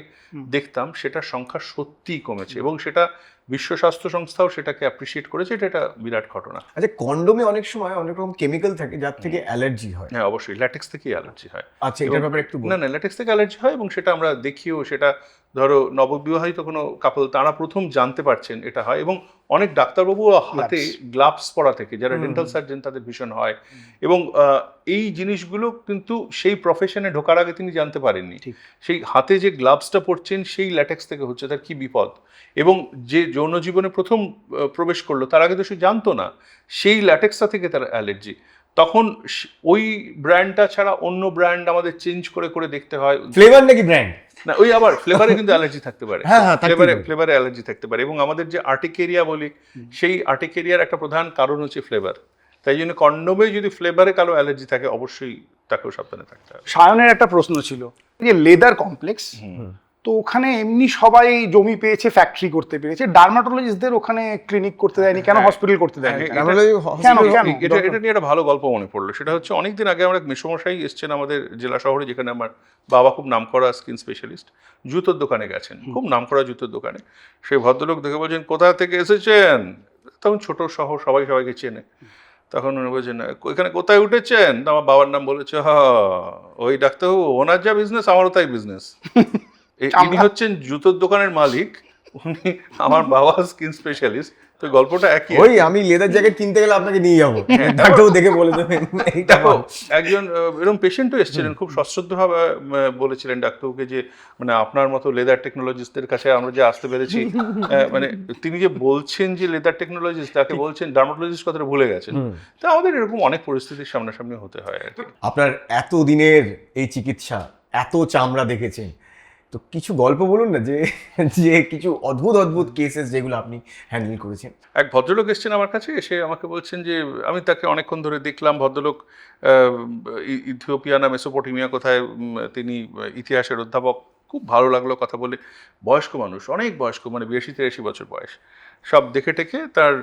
দেখতাম, সেটার সংখ্যা সত্যিই কমেছে এবং সেটা বিশ্ব স্বাস্থ্য সংস্থাও সেটাকে অ্যাপ্রিসিয়েট করেছে। এটা বিরাট ঘটনা।
আচ্ছা, কন্ডোমে অনেক সময় অনেক রকম কেমিক্যাল থাকে যার থেকে অ্যালার্জি হয়।
হ্যাঁ, অবশ্যই ল্যাটেক্স থেকেই অ্যালার্জি হয়।
আচ্ছা, এটার ব্যাপারে একটু
না, ল্যাটেক্স থেকে অ্যালার্জি হয় এবং সেটা আমরা দেখিও। সেটা ধরো নববিবাহিত কোনো কাপল, তারা প্রথম জানতে পারছেন এটা হয় এবং অনেক ডাক্তারবাবু হাতে গ্লাভস পরা থেকে, যারা ডেন্টাল সার্জন তাদের ভীষণ হয় এবং এই জিনিসগুলো কিন্তু সেই প্রফেশনে ঢোকার আগে তিনি জানতে পারেননি। সেই হাতে যে গ্লাভসটা পরছেন সেই ল্যাটেক্স থেকে হচ্ছে, তার কি বিপদ। এবং যে যৌন জীবনে প্রথম প্রবেশ করলো তার আগে তো সে জানতো না, সেই ল্যাটেক্সটা থেকে তার অ্যালার্জি। তখন ওই ব্র্যান্ডটা ছাড়া অন্য ব্র্যান্ড আমাদের চেঞ্জ করে করে দেখতে হয়।
ফ্লেভার নাকি ব্র্যান্ড
না, ওই আবার ফ্লেভারে কিন্তু অ্যালার্জি থাকতে পারে। ফ্লেভারে অ্যালার্জি থাকতে পারে এবং আমাদের যে আর্টিকেরিয়া বলি, সেই আর্টিকেরিয়ার একটা প্রধান কারণ হচ্ছে ফ্লেভার। তাই জন্য কন্ডোমে যদি ফ্লেভারে কারো অ্যালার্জি থাকে অবশ্যই তাকেও সাবধানে থাকতে হবে।
সায়নের একটা প্রশ্ন ছিল, যে লেদার কমপ্লেক্স, তো ওখানে এমনি সবাই জমি পেয়েছে, ফ্যাক্টরি করতে পেরেছে, ডার্মাটোলজিস্টদের ওখানে ক্লিনিক করতে দেয়নি কেন, হসপিটাল করতে দেয়নি কেন?
এটা নিয়ে একটা ভালো গল্প মনে পড়লো। সেটা হচ্ছে অনেকদিন আগে আমরা মেসমশাই এসছেন আমাদের জেলা শহরে, যেখানে আমার বাবা খুব নামকরা স্কিন স্পেশালিস্ট, জুতোর দোকানে গেছেন, খুব নামকরা জুতোর দোকানে। সেই ভদ্রলোক দেখে বলছেন, কোথা থেকে এসেছেন? তখন ছোট শহর, সবাই সবাইকে চেনে। তখন উনি বলছেন, এখানে কোথায় উঠেছেন? আমার বাবার নাম বলেছে, ওই ডাক্তারবাবু, ওনার যা বিজনেস আমারও তাই বিজনেস। ইনি হচ্ছেন জুতোর দোকানের মালিক, উনি আমার বাবা স্কিন স্পেশালিস্ট। তো গল্পটা একই।
ওই আমি লেদার জ্যাকেট কিনতে গেলে আপনাকে নিয়ে যাবো, ডাক্তারবাবু দেখে বলে দেবেন।
দেখো, একজন এরকম পেশেন্টও এসেছিলেন, খুব সশ্রদ্ধভাবে বলেছিলেন ডাক্তারবাবুকে যে মানে আপনার মতো লেদার টেকনোলজিস্টদের কাছে আমরা যে আসতে পেরেছি, মানে তিনি যে বলছেন যে লেদার টেকনোলজিস্ট, তাকে বলছেন ডার্মাটোলজিস্ট, কথাটা ভুলে গেছেন। তো আমাদের এরকম অনেক পরিস্থিতির সামনাসামনি হতে হয় আর কি।
আপনার এত দিনের এই চিকিৎসা, এত চামড়া দেখেছেন, তো কিছু গল্প বলুন না, যে যে কিছু অদ্ভুত অদ্ভুত কেসেস যেগুলো আপনি হ্যান্ডেল করেছেন।
এক ভদ্রলোক এসেছেন আমার কাছে, এসে আমাকে বলছেন যে আমি তাকে অনেকক্ষণ ধরে দেখলাম। ভদ্রলোক ইথিওপিয়া না মেসোপটেমিয়া কোথায় তিনি ইতিহাসের অধ্যাপক, খুব ভালো লাগলো কথা বলে। বয়স্ক মানুষ, অনেক বয়স্ক, মানে 82-83 বছর বয়স। সব দেখে টেকে তার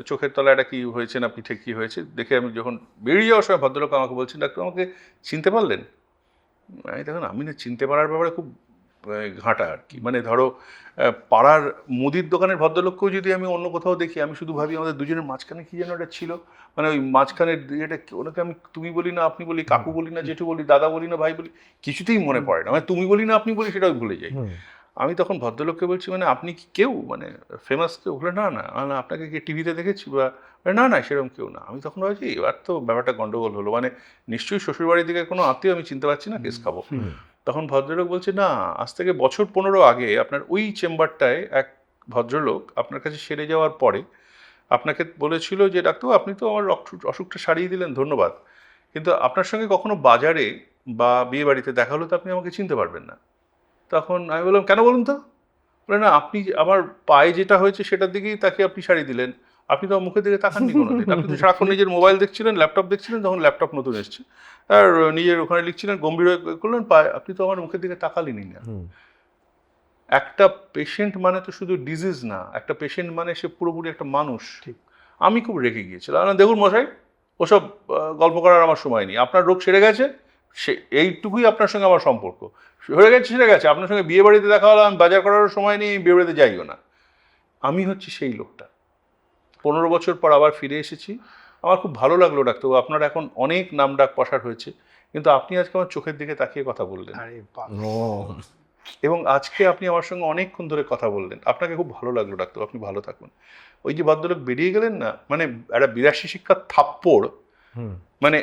চোখের তলায় একটা কী হয়েছে না পিঠে কী হয়েছে দেখে আমি যখন বেরিয়ে যাওয়ার সময় ভদ্রলোক আমাকে বলছেন, ডাক্তার আমাকে চিনতে পারলেন? দেখুন, আমি না চিনতে পারার ব্যাপারে খুব ঘাঁটা আর কি। মানে ধরো পাড়ার মুদির দোকানের ভদ্রলোককেও যদি আমি অন্য কোথাও দেখি, আমি শুধু ভাবি আমাদের দুজনের মাঝখানে কি যেন একটা ছিল, মানে ওই মাঝখানের এটা, ওনাকে আমি তুমি বলি না আপনি বলি, কাকু বলি না জেঠু বলি, দাদা বলি না ভাই বলি, কিছুতেই মনে পড়ে না। মানে তুমি বলি না আপনি বলি, সেটাও ভুলে যাই। আমি তখন ভদ্রলোককে বলছি, মানে আপনি কি কেউ মানে ফেমাস কেউ? বলে না না, আপনাকে কি টিভিতে দেখেছি, বা না না সেরকম কেউ না। আমি তখন ভাবছি এবার তো ব্যাপারটা গন্ডগোল হলো, মানে নিশ্চয়ই শ্বশুরবাড়ির দিকে কোনো আত্মীয় আমি চিনতে পারছি না, কেস খাবো। তখন ভদ্রলোক বলছে, না, আজ থেকে বছর 15 আগে আপনার ওই চেম্বারটায় এক ভদ্রলোক আপনার কাছে সেরে যাওয়ার পরে আপনাকে বলেছিল যে ডাক্তার আপনি তো আমার অসুখটা সারিয়ে দিলেন, ধন্যবাদ, কিন্তু আপনার সঙ্গে কখনো বাজারে বা বিয়ে বাড়িতে দেখা হলো তো আপনি আমাকে চিনতে পারবেন না। তখন আমি বললাম, কেন বলুন তো? বলে, না, আপনি আমার পায়ে যেটা হয়েছে সেটার দিকেই তাকে আপনি সারিয়ে দিলেন, আপনি তো আমার মুখের দিকে তাকাননি কোনোদিন। আপনি তো সারাক্ষণ নিজের মোবাইল দেখছিলেন, ল্যাপটপ দেখছিলেন, তখন ল্যাপটপ নতুন এসছে, আর নিজের ওখানে লিখছিলেন, গম্ভীর হয়ে করলেন, আপনি তো আমার মুখের দিকে তাকালেনই না। একটা পেশেন্ট মানে তো শুধু ডিজিজ না, একটা পেশেন্ট মানে সে পুরোপুরি একটা মানুষ। আমি খুব রেগে গিয়েছিলাম। দেখুন মশাই, ওসব গল্প করার আমার সময় নেই, আপনার রোগ সেরে গেছে, সে এইটুকুই আপনার সঙ্গে আমার সম্পর্ক, সেরে গেছে। আপনার সঙ্গে বিয়ে বাড়িতে দেখা হলো, আমি বাজার করারও সময় নেই, বিয়ে বাড়িতে যাইও না। আমি হচ্ছি সেই লোকটা। 15 বছর পর আবার ফিরে এসেছি। আমার খুব ভালো লাগলো ডাক্তারবাবু, আপনার এখন অনেক নাম ডাক প্রসার হয়েছে, কিন্তু আপনি আজকে আমার চোখের দিকে তাকিয়ে কথা বললেন, এবং আজকে আপনি আমার সঙ্গে অনেকক্ষণ ধরে কথা বললেন। আপনাকে খুব ভালো লাগলো ডাক্তার, আপনি ভালো থাকুন। ওই যে ভদ্রলোক বেরিয়ে গেলেন না, মানে একটা 82 শিক্ষার থাপ্পড়। মানে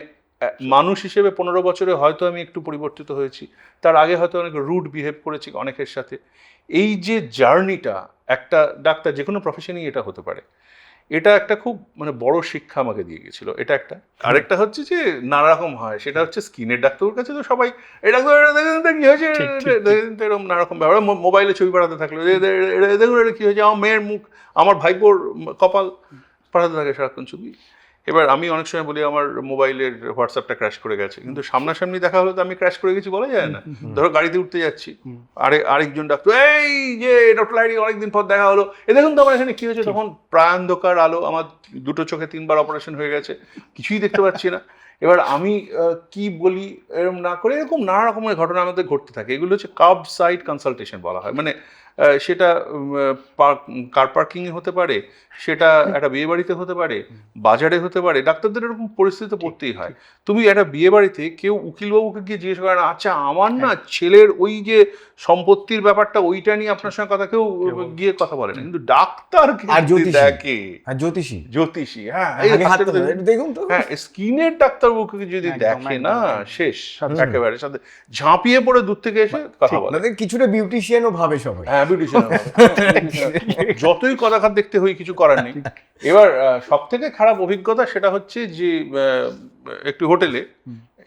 মানুষ হিসেবে 15 বছরে হয়তো আমি একটু পরিবর্তিত হয়েছি, তার আগে হয়তো অনেক রুড বিহেভ করেছি অনেকের সাথে। এই যে জার্নিটা, একটা ডাক্তার যে কোনো প্রফেশনেই এটা হতে পারে, এটা একটা খুব মানে বড় শিক্ষা আমাকে দিয়ে গেছিল, এটা একটা। আরেকটা হচ্ছে যে নানা রকম হয়, সেটা হচ্ছে স্কিনের ডাক্তারের কাছে তো সবাই এই ডাক্তার এটা দেখেন তো কি হয়েছে, দেখেন তো এরকম নানা রকম ব্যাপার। মোবাইলে ছবি পাঠাতে থাকলো, দেখুন এটা কি হয়েছে, আমার মেয়ের মুখ, আমার ভাইপোর কপাল, পাঠাতে থাকে সারাক্ষণ ছবি। এবার আমি অনেক সময় বলি আমার মোবাইলের হোয়াটসঅ্যাপটা ক্র্যাশ করে গেছে, কিন্তু সামনাসামনি দেখা হলে তো আমি ক্র্যাশ করে গেছি বলা যায় না। ধরো গাড়িতে উঠতে যাচ্ছি, আরেকজন ডাক্তার, এই যে ডক্টর লাইরি অনেকদিন পর দেখা হলো, এ দেখুন তো আমার এখানে কি হয়েছে, তখন প্রায়ন্ধকার আলো, আমার দুটো চোখে 3বার অপারেশন হয়ে গেছে, কিছুই দেখতে পাচ্ছি না। এবার আমি কি বলি এরকম না করে, এরকম নানা রকমের ঘটনা আমাদের ঘটতে থাকে। এগুলো হচ্ছে কার্ব সাইড কনসালটেশন বলা হয়। মানে সেটা কার পার্কিংয়ে হতে পারে, সেটা একটা বিয়ে বাড়িতে হতে পারে, বাজারে হতে পারে। ডাক্তারদের এরকম পরিস্থিতিতে পড়তেই হয়। তুমি একটা বিয়ে বাড়িতে কেউ উকিলবাবুকে গিয়ে জিজ্ঞেস করে না, আচ্ছা আমার না ছেলের ওই যে সম্পত্তির ব্যাপারটা ওইটা নিয়ে আপনার সঙ্গে কথা কেউ গিয়ে কথা বলে না, কিন্তু ডাক্তার দেখে,
আর
জ্যোতিষী, হ্যাঁ
দেখুন তো,
হ্যাঁ স্কিনের ডাক্তারবাবুকে যদি দেখে না, শেষ একেবারে, সাথে ঝাঁপিয়ে পড়ে দূর থেকে এসে কথা বলে।
কিছুটা বিউটিশিয়ানও ভাবে সবাই,
হ্যাঁ বিউটিশিয়ান, যতই কদাঘাত দেখতে হই কিছু করার নেই। এবার সব থেকে খারাপ অভিজ্ঞতা সেটা হচ্ছে যে একটু হোটেলে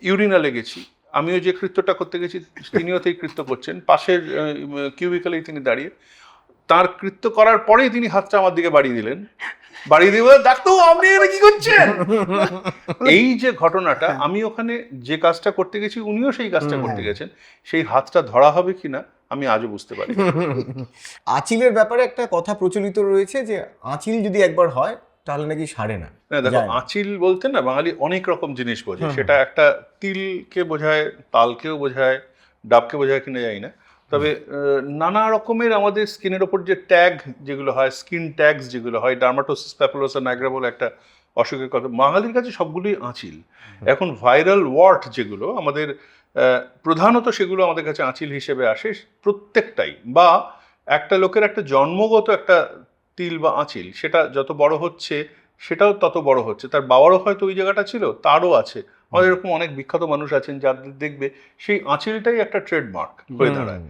ইউরিনালে গেছি, আমিও যে কৃত্যটা করতে গেছি তিনিও সেই কৃত্য করছেন, পাশের কিউবিকলেই তিনি দাঁড়িয়ে, তার কৃত্য করার পরেই তিনি হাতটা আমার দিকে বাড়িয়ে দিলেন, বাড়িয়ে দিয়ে ডাক্তার আপনি এখানে কি করছেন। এই যে ঘটনাটা, আমি ওখানে যে কাজটা করতে গেছি উনিও সেই কাজটা করতে গেছেন, সেই হাতটা ধরা হবে কিনা আমি আজও বুঝতে পারি।
আঁচিলের ব্যাপারে একটা কথা প্রচলিত রয়েছে যে আঁচিল যদি একবার হয় তাহলে নাকি সারে না।
দেখো আঁচিল বলতে না বাঙালি অনেক রকম জিনিস বোঝে, সেটা একটা তিলকে বোঝায়, তালকেও বোঝায়, ডাবকে বোঝায় কিনা জানি না, তবে নানা রকমের আমাদের স্কিনের ওপর যে ট্যাগ যেগুলো হয়, স্কিন ট্যাগস যেগুলো হয়, ডার্মাটোসিস প্যাপুলোসা নাইগ্রা বলে একটা অসুখের কথা, বাঙালির কাছে সবগুলোই আঁচিল। এখন ভাইরাল ওয়ার্ট যেগুলো আমাদের প্রধানত, সেগুলো আমাদের কাছে আঁচিল হিসেবে আসে প্রত্যেকটাই। বা একটা লোকের একটা জন্মগত একটা তিল বা আঁচিল, সেটা যত বড় হচ্ছে সেটাও তত বড় হচ্ছে, তার বাবারও হয়তো ওই জায়গাটা ছিল, তারও আছে। আমাদের এরকম অনেক বিখ্যাত মানুষ আছেন যাদের দেখবে সেই আঁচিলটাই একটা ট্রেডমার্ক হয়ে দাঁড়ায়।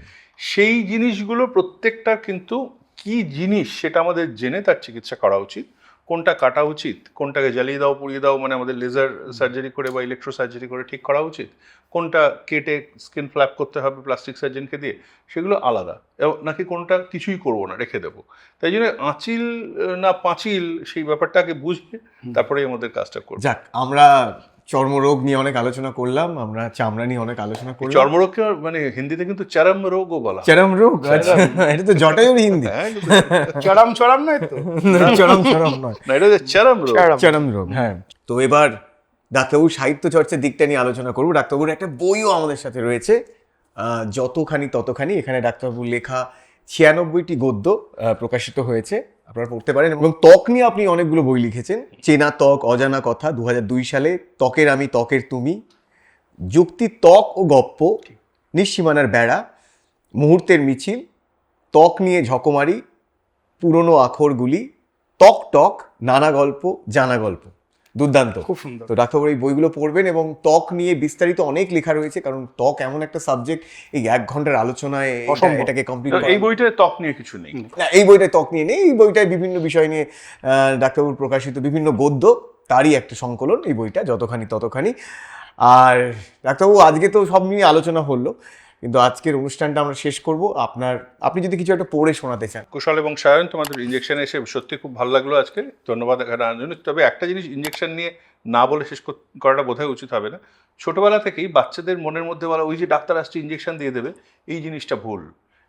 সেই জিনিসগুলো প্রত্যেকটা কিন্তু কি জিনিস সেটা আমাদের জেনে তার চিকিৎসা করা উচিত। কোনটা কাটা উচিত, কোনটাকে জ্বালিয়ে দাও, পুড়িয়ে দাও, মানে আমাদের লেজার সার্জারি করে বা ইলেকট্রো সার্জারি করে ঠিক করা উচিত, কোনটা কেটে স্কিন ফ্ল্যাপ করতে হবে প্লাস্টিক সার্জনকে দিয়ে, সেগুলো আলাদা, নাকি কোনটা কিছুই করবো না রেখে দেবো। তাই জন্য আঁচিল না পাঁচিল সেই ব্যাপারটাকে বুঝে তারপরেই আমাদের কাজটা করবো।
যাক, আমরা চর্মরোগ নিয়ে অনেক আলোচনা করলাম, আমরা চামড়া নিয়ে অনেক আলোচনা করলাম।
চর্মরোগকে মানে হিন্দিতে কিন্তু চরম রোগও বলা।
চরম রোগ, এটা তো জটায়ুর হিন্দি।
চরম চরম নয় তো,
চরম চরম নয়,
না এটা চরম রোগ,
চরম রোগ। হ্যাঁ, তো এবার ডাক্তারবাবু সাহিত্য চর্চার দিকটা নিয়ে আলোচনা করবো। ডাক্তারবাবুর একটা বইও আমাদের সাথে রয়েছে, যতখানি ততখানি। এখানে ডাক্তারবাবুর লেখা 96টি গদ্য প্রকাশিত হয়েছে, আপনারা পড়তে পারেন। এবং ত্বক নিয়ে আপনি অনেকগুলো বই লিখেছেন, চেনা ত্বক, অজানা কথা 2002 সালে, ত্বকের আমি ত্বকের তুমি, যুক্তি, ত্বক ও গপ্প, নিঃসীমানার বেড়া, মুহূর্তের মিছিল, ত্বক নিয়ে ঝকমারি, পুরনো আখরগুলি, ত্বক টক, নানা গল্প, জানা গল্প। দুর্দান্ত,
খুব সুন্দর।
তো ডাক্তারবাবু এই বইগুলো পড়বেন, এবং ত্বক নিয়ে বিস্তারিত অনেক লেখা রয়েছে, কারণ ত্বক এমন একটা সাবজেক্ট এই 1 ঘন্টার আলোচনায় এটাকে কমপ্লিট করা।
এই বইটায় ত্বক নিয়ে কিছু নেই,
না, এই বইটায় ত্বক নিয়ে নেই। এই বইটায় বিভিন্ন বিষয় নিয়ে ডাক্তারবাবুর প্রকাশিত বিভিন্ন গদ্য, তারই একটা সংকলন এই বইটা, যতখানি ততখানি। আর ডাক্তারবাবু আজকে তো সব নিয়ে আলোচনা হলো, কিন্তু আজকের অনুষ্ঠানটা আমরা শেষ করব আপনি যদি কিছু একটা পড়ে শোনাতে চান।
কুশল এবং সায়ন, তোমাদের ইঞ্জেকশন এসে সত্যি খুব ভালো লাগলো আজকে, ধন্যবাদ এখানে আনার জন্য। তবে একটা জিনিস ইঞ্জেকশন নিয়ে না বলে শেষ করাটা বোধহয় উচিত হবে না। ছোটবেলা থেকেই বাচ্চাদের মনের মধ্যে বলা ওই যে ডাক্তার আসছে ইঞ্জেকশন দিয়ে দেবে, এই জিনিসটা ভুল।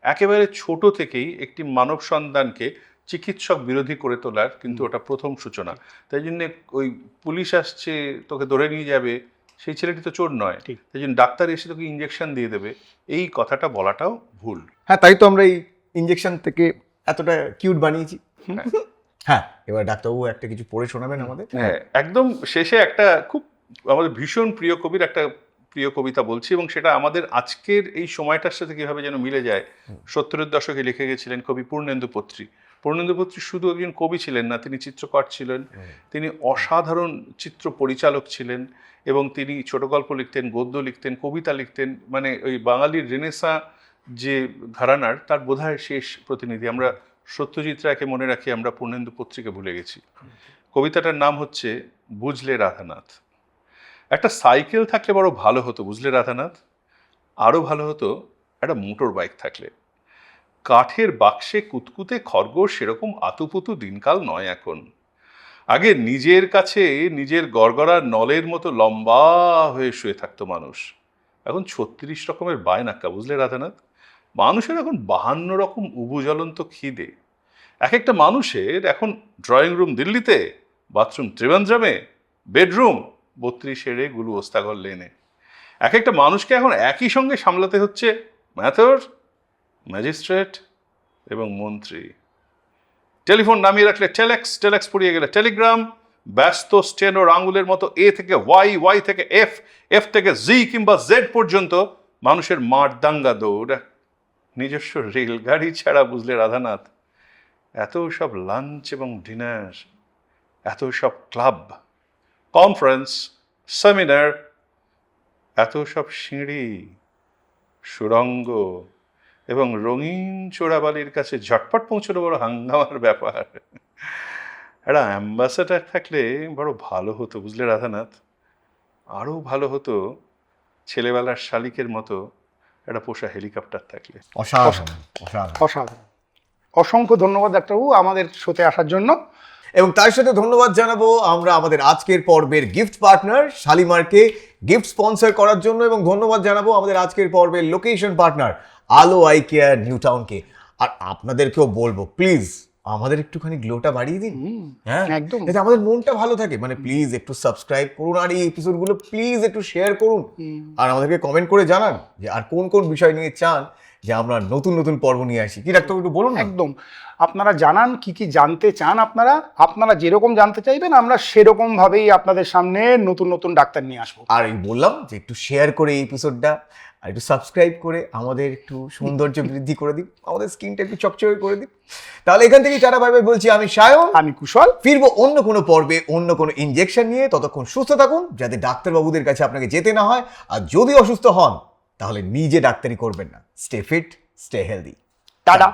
একেবারে ছোট থেকেই একটি মানব সন্তানকে চিকিৎসক বিরোধী করে তোলার কিন্তু ওটা প্রথম সূচনা। তাই জন্য ওই পুলিশ আসছে তোকে ধরে নিয়ে যাবে, সেই ছেলেটি তো চোর নয়, তাই জন্য ডাক্তার এসে তোকে ইঞ্জেকশন দিয়ে দেবে, এই কথাটা বলাটাও ভুল।
হ্যাঁ, তাই তো আমরা এই ইঞ্জেকশন থেকে এতটা কিউট বানিয়েছি। হ্যাঁ, এবার ডাক্তারবাবু একটা কিছু পড়ে শোনাবেন আমাদের।
হ্যাঁ, একদম শেষে একটা খুব আমাদের ভীষণ প্রিয় কবির একটা প্রিয় কবিতা বলছি, এবং সেটা আমাদের আজকের এই সময়টার সাথে কিভাবে যেন মিলে যায়। 70-এর দশকে লিখে গেছিলেন কবি পূর্ণেন্দু পত্রী। পূর্ণেন্দু পত্রী শুধু একজন কবি ছিলেন না, তিনি চিত্রকর ছিলেন, তিনি অসাধারণ চিত্র পরিচালক ছিলেন, এবং তিনি ছোট গল্প লিখতেন, গদ্য লিখতেন, কবিতা লিখতেন। মানে ওই বাঙালির রেনেসাঁ যে ঘরানার, তার বোধহয় শেষ প্রতিনিধি। আমরা সত্যজিৎ রায়কে মনে রাখি, আমরা পূর্ণেন্দু পত্রিকা ভুলে গেছি। কবিতাটার নাম হচ্ছে বুঝলে রাধানাথ। একটা সাইকেল থাকলে বড় ভালো হতো, বুঝলে রাধানাথ। আরও ভালো হতো একটা মোটর বাইক থাকলে। কাঠের বাক্সে কুতকুতে খরগোশ সেরকম আতুপুতু দিনকাল নয় এখন। আগে নিজের কাছে নিজের গড়গড়ার নলের মতো লম্বা হয়ে শুয়ে থাকতো মানুষ। এখন 36 রকমের বায়নাক্কা, বুঝলে রাধানাথ। মানুষের এখন 52 রকম উবুজ্বলন্ত খিদে। এক একটা মানুষের এখন ড্রয়িং রুম দিল্লিতে, বাথরুম ত্রিবেন্দ্রমে, বেডরুম 32 গুলু ওস্তাগর লেনে। এক একটা মানুষকে এখন একই সঙ্গে সামলাতে হচ্ছে ম্যাথর, ম্যাজিস্ট্রেট এবং মন্ত্রী। টেলিফোন নামিয়ে রাখলে টেলেক্স, টেলেক্স পুড়িয়ে গেলে টেলিগ্রাম, ব্যস্ত স্টেনোর আঙুলের মতো এ থেকে ওয়াই, ওয়াই থেকে এফ, এফ থেকে জি কিংবা জেড পর্যন্ত মানুষের মাঠ দাঙ্গা দৌড়। নিজস্ব রেলগাড়ি ছাড়া, বুঝলে রাধানাথ, এত সব লাঞ্চ এবং ডিনার, এত সব ক্লাব, কনফারেন্স, সেমিনার, এত সব সিঁড়ি, সুড়ঙ্গ এবং রঙিন চোরাবালির কাছে ঝটপট পৌঁছানো বড় হাঙ্গামার ব্যাপার। একটা অ্যাম্বাসেডার থাকলে বড় ভালো হতো, বুঝলে রাধানাথ। আরও ভালো হতো ছেলেবেলার শালিকের মতো একটা পোষা হেলিকপ্টার থাকলে।
অসাধারণ, অসাধারণ।
অসাধারণ। অসংখ্য ধন্যবাদ ডাক্তারবাবু আমাদের শোতে আসার জন্য।
এবং তার সাথে ধন্যবাদ জানাবো আমরা আমাদের আজকের পর্বের গিফট পার্টনার শালিমারকে গিফট স্পন্সর করার জন্য, এবং ধন্যবাদ জানাবো আমাদের আজকের পর্বের লোকেশন পার্টনার আলো আই কেয়ার নিউ টাউনকে। আর আপনাদেরকেও বলবো, প্লিজ আমাদের একটুখানি গ্লোটা বাড়িয়ে দিন। হ্যাঁ,
একদম।
যাতে আমাদের মনটা ভালো থাকে। মানে প্লিজ একটু সাবস্ক্রাইব করুন, আর এই এপিসোডগুলো প্লিজ একটু শেয়ার করুন, আর আমাদেরকে কমেন্ট করে জানান যে আর কোন কোন বিষয় নিয়ে চান যে আমরা নতুন নতুন পর্ব নিয়ে আসি। কি ডাক্তার একটু বলুন না?
একদম, আপনারা জানান কি কি জানতে চান। আপনারা যেরকম জানতে চাইবেন আমরা সেরকম ভাবেই আপনাদের সামনে নতুন নতুন ডাক্তার নিয়ে আসবো।
আর এই বললাম যে একটু শেয়ার করে এই এপিসোডটা, আর একটু সাবস্ক্রাইব করে আমাদের একটু সৌন্দর্য বৃদ্ধি করে দিন, আমাদের স্কিনটা একটু চকচকে করে দিন। তাহলে এখান থেকে টাটা বাই বাই বলছি। আমি সায়ন,
আমি কুশল।
ফিরবো অন্য কোনো পর্বে অন্য কোনো ইনজেকশন নিয়ে। ততক্ষণ সুস্থ থাকুন, যাতে ডাক্তারবাবুদের কাছে আপনাকে যেতে না হয়। আর যদি অসুস্থ হন তাহলে নিজে ডাক্তারি করবেন না। Stay fit, stay healthy.
Tata.